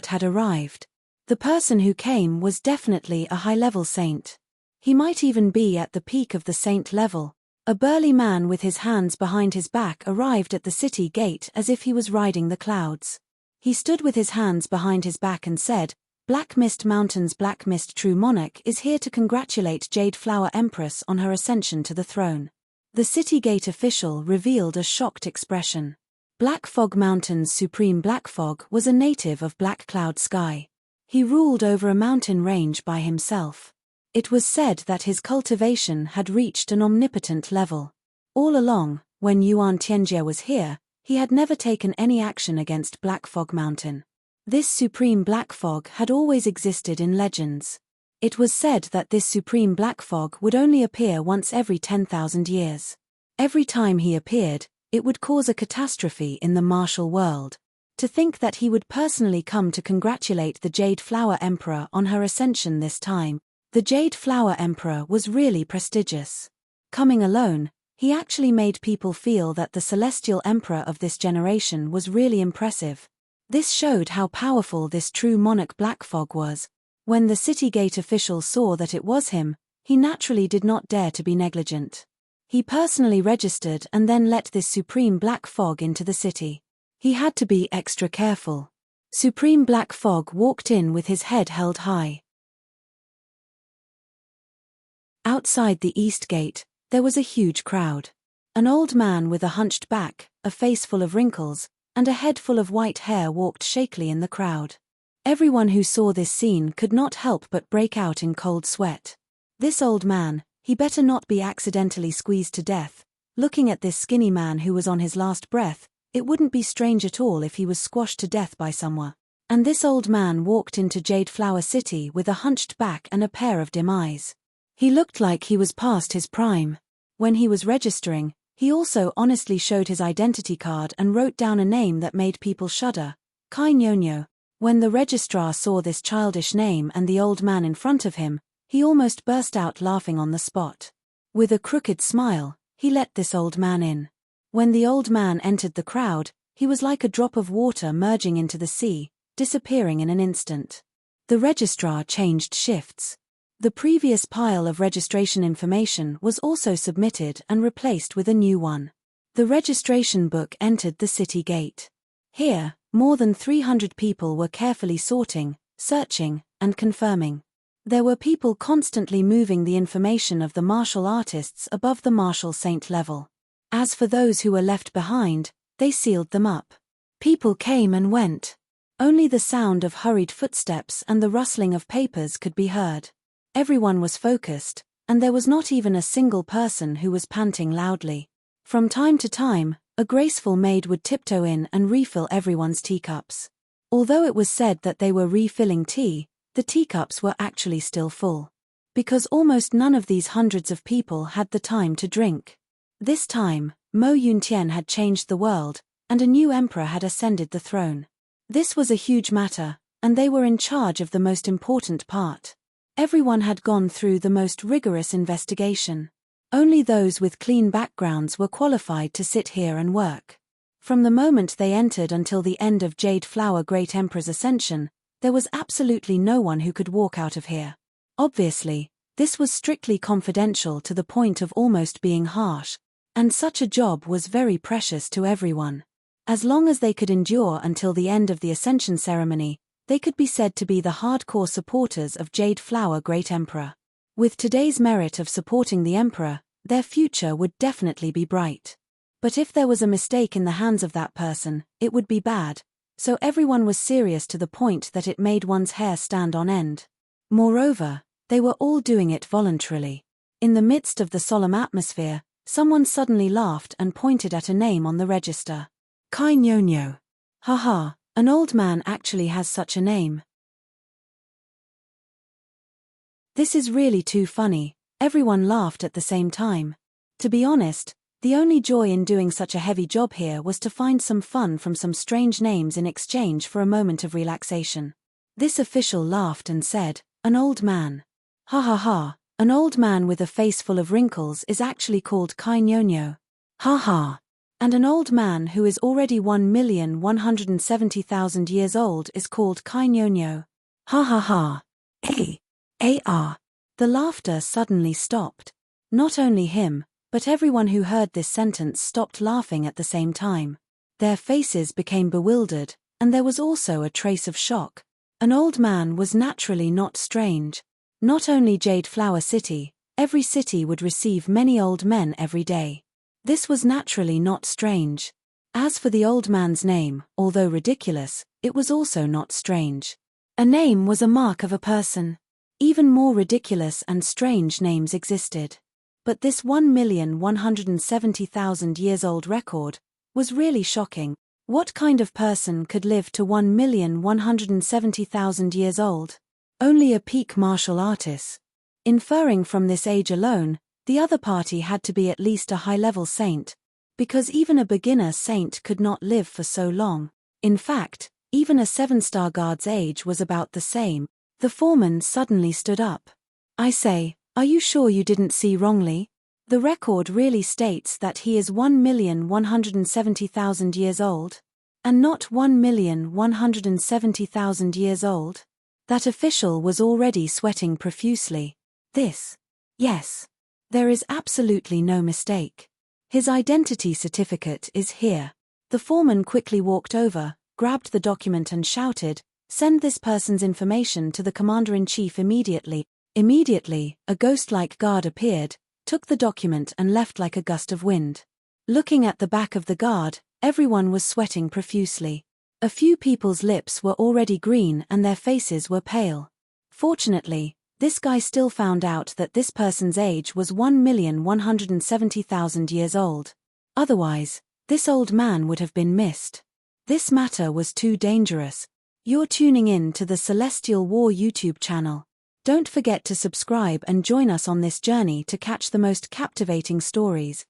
had arrived. The person who came was definitely a high-level saint. He might even be at the peak of the saint level. A burly man with his hands behind his back arrived at the city gate as if he was riding the clouds. He stood with his hands behind his back and said, "Black Mist Mountain's Black Mist True Monarch is here to congratulate Jade Flower Empress on her ascension to the throne." The city gate official revealed a shocked expression. Black Fog Mountain's Supreme Black Fog was a native of Black Cloud Sky. He ruled over a mountain range by himself. It was said that his cultivation had reached an omnipotent level. All along, when Yuan Tianjie was here, he had never taken any action against Black Fog Mountain. This Supreme Black Fog had always existed in legends. It was said that this Supreme Black Fog would only appear once every 10,000 years. Every time he appeared, it would cause a catastrophe in the martial world. To think that he would personally come to congratulate the Jade Flower Emperor on her ascension this time. The Jade Flower Emperor was really prestigious. Coming alone, he actually made people feel that the Celestial Emperor of this generation was really impressive. This showed how powerful this true monarch Black Fog was. When the city gate official saw that it was him, he naturally did not dare to be negligent. He personally registered and then let this Supreme Black Fog into the city. He had to be extra careful. Supreme Black Fog walked in with his head held high. Outside the East Gate, there was a huge crowd. An old man with a hunched back, a face full of wrinkles, and a head full of white hair walked shakily in the crowd. Everyone who saw this scene could not help but break out in cold sweat. This old man, he better not be accidentally squeezed to death. Looking at this skinny man who was on his last breath, it wouldn't be strange at all if he was squashed to death by someone. And this old man walked into Jade Flower City with a hunched back and a pair of dim eyes. He looked like he was past his prime. When he was registering, he also honestly showed his identity card and wrote down a name that made people shudder, Kai Nyonyo. When the registrar saw this childish name and the old man in front of him, he almost burst out laughing on the spot. With a crooked smile, He let this old man in. When the old man entered the crowd, he was like a drop of water merging into the sea, disappearing in an instant. The registrar changed shifts. The previous pile of registration information was also submitted and replaced with a new one. The registration book entered the city gate. Here, more than 300 people were carefully sorting, searching, and confirming. There were people constantly moving the information of the martial artists above the martial saint level. As for those who were left behind, they sealed them up. People came and went. Only the sound of hurried footsteps and the rustling of papers could be heard. Everyone was focused, and there was not even a single person who was panting loudly. From time to time, a graceful maid would tiptoe in and refill everyone's teacups. Although it was said that they were refilling tea, the teacups were actually still full. Because almost none of these hundreds of people had the time to drink. This time, Mo Yuntian had changed the world, and a new emperor had ascended the throne. This was a huge matter, and they were in charge of the most important part. Everyone had gone through the most rigorous investigation. Only those with clean backgrounds were qualified to sit here and work. From the moment they entered until the end of Jade Flower Great Emperor's ascension, there was absolutely no one who could walk out of here. Obviously, this was strictly confidential to the point of almost being harsh, and such a job was very precious to everyone. As long as they could endure until the end of the ascension ceremony, they could be said to be the hardcore supporters of Jade Flower Great Emperor. With today's merit of supporting the Emperor, their future would definitely be bright. But if there was a mistake in the hands of that person, it would be bad, so everyone was serious to the point that it made one's hair stand on end. Moreover, they were all doing it voluntarily. In the midst of the solemn atmosphere, someone suddenly laughed and pointed at a name on the register. Kai Nyonyo. Haha, an old man actually has such a name. This is really too funny. Everyone laughed at the same time. To be honest, the only joy in doing such a heavy job here was to find some fun from some strange names in exchange for a moment of relaxation. This official laughed and said, "An old man. Ha ha ha, an old man with a face full of wrinkles is actually called Kai Nyonyo. Ha ha. And an old man who is already 1,170,000 years old is called Kai Nyonyo. Ha ha ha. The laughter suddenly stopped. Not only him, but everyone who heard this sentence stopped laughing at the same time. Their faces became bewildered, and there was also a trace of shock. An old man was naturally not strange. Not only Jade Flower City, every city would receive many old men every day. This was naturally not strange. As for the old man's name, although ridiculous, it was also not strange. A name was a mark of a person. Even more ridiculous and strange names existed. But this 1,170,000 years old record was really shocking. What kind of person could live to 1,170,000 years old? Only a peak martial artist. Inferring from this age alone, the other party had to be at least a high-level saint, because even a beginner saint could not live for so long. In fact, even a 7-star guard's age was about the same. The foreman suddenly stood up. "I say, are you sure you didn't see wrongly? The record really states that he is 1,170,000 years old, and not 1,170,000 years old." That official was already sweating profusely. Yes. There is absolutely no mistake. His identity certificate is here. The foreman quickly walked over, grabbed the document and shouted, "Send this person's information to the commander-in-chief immediately." Immediately, a ghost-like guard appeared, took the document and left like a gust of wind. Looking at the back of the guard, everyone was sweating profusely. A few people's lips were already green and their faces were pale. Fortunately, this guy still found out that this person's age was 1,170,000 years old. Otherwise, this old man would have been missed. This matter was too dangerous. You're tuning in to the Celestial War YouTube channel. Don't forget to subscribe and join us on this journey to catch the most captivating stories.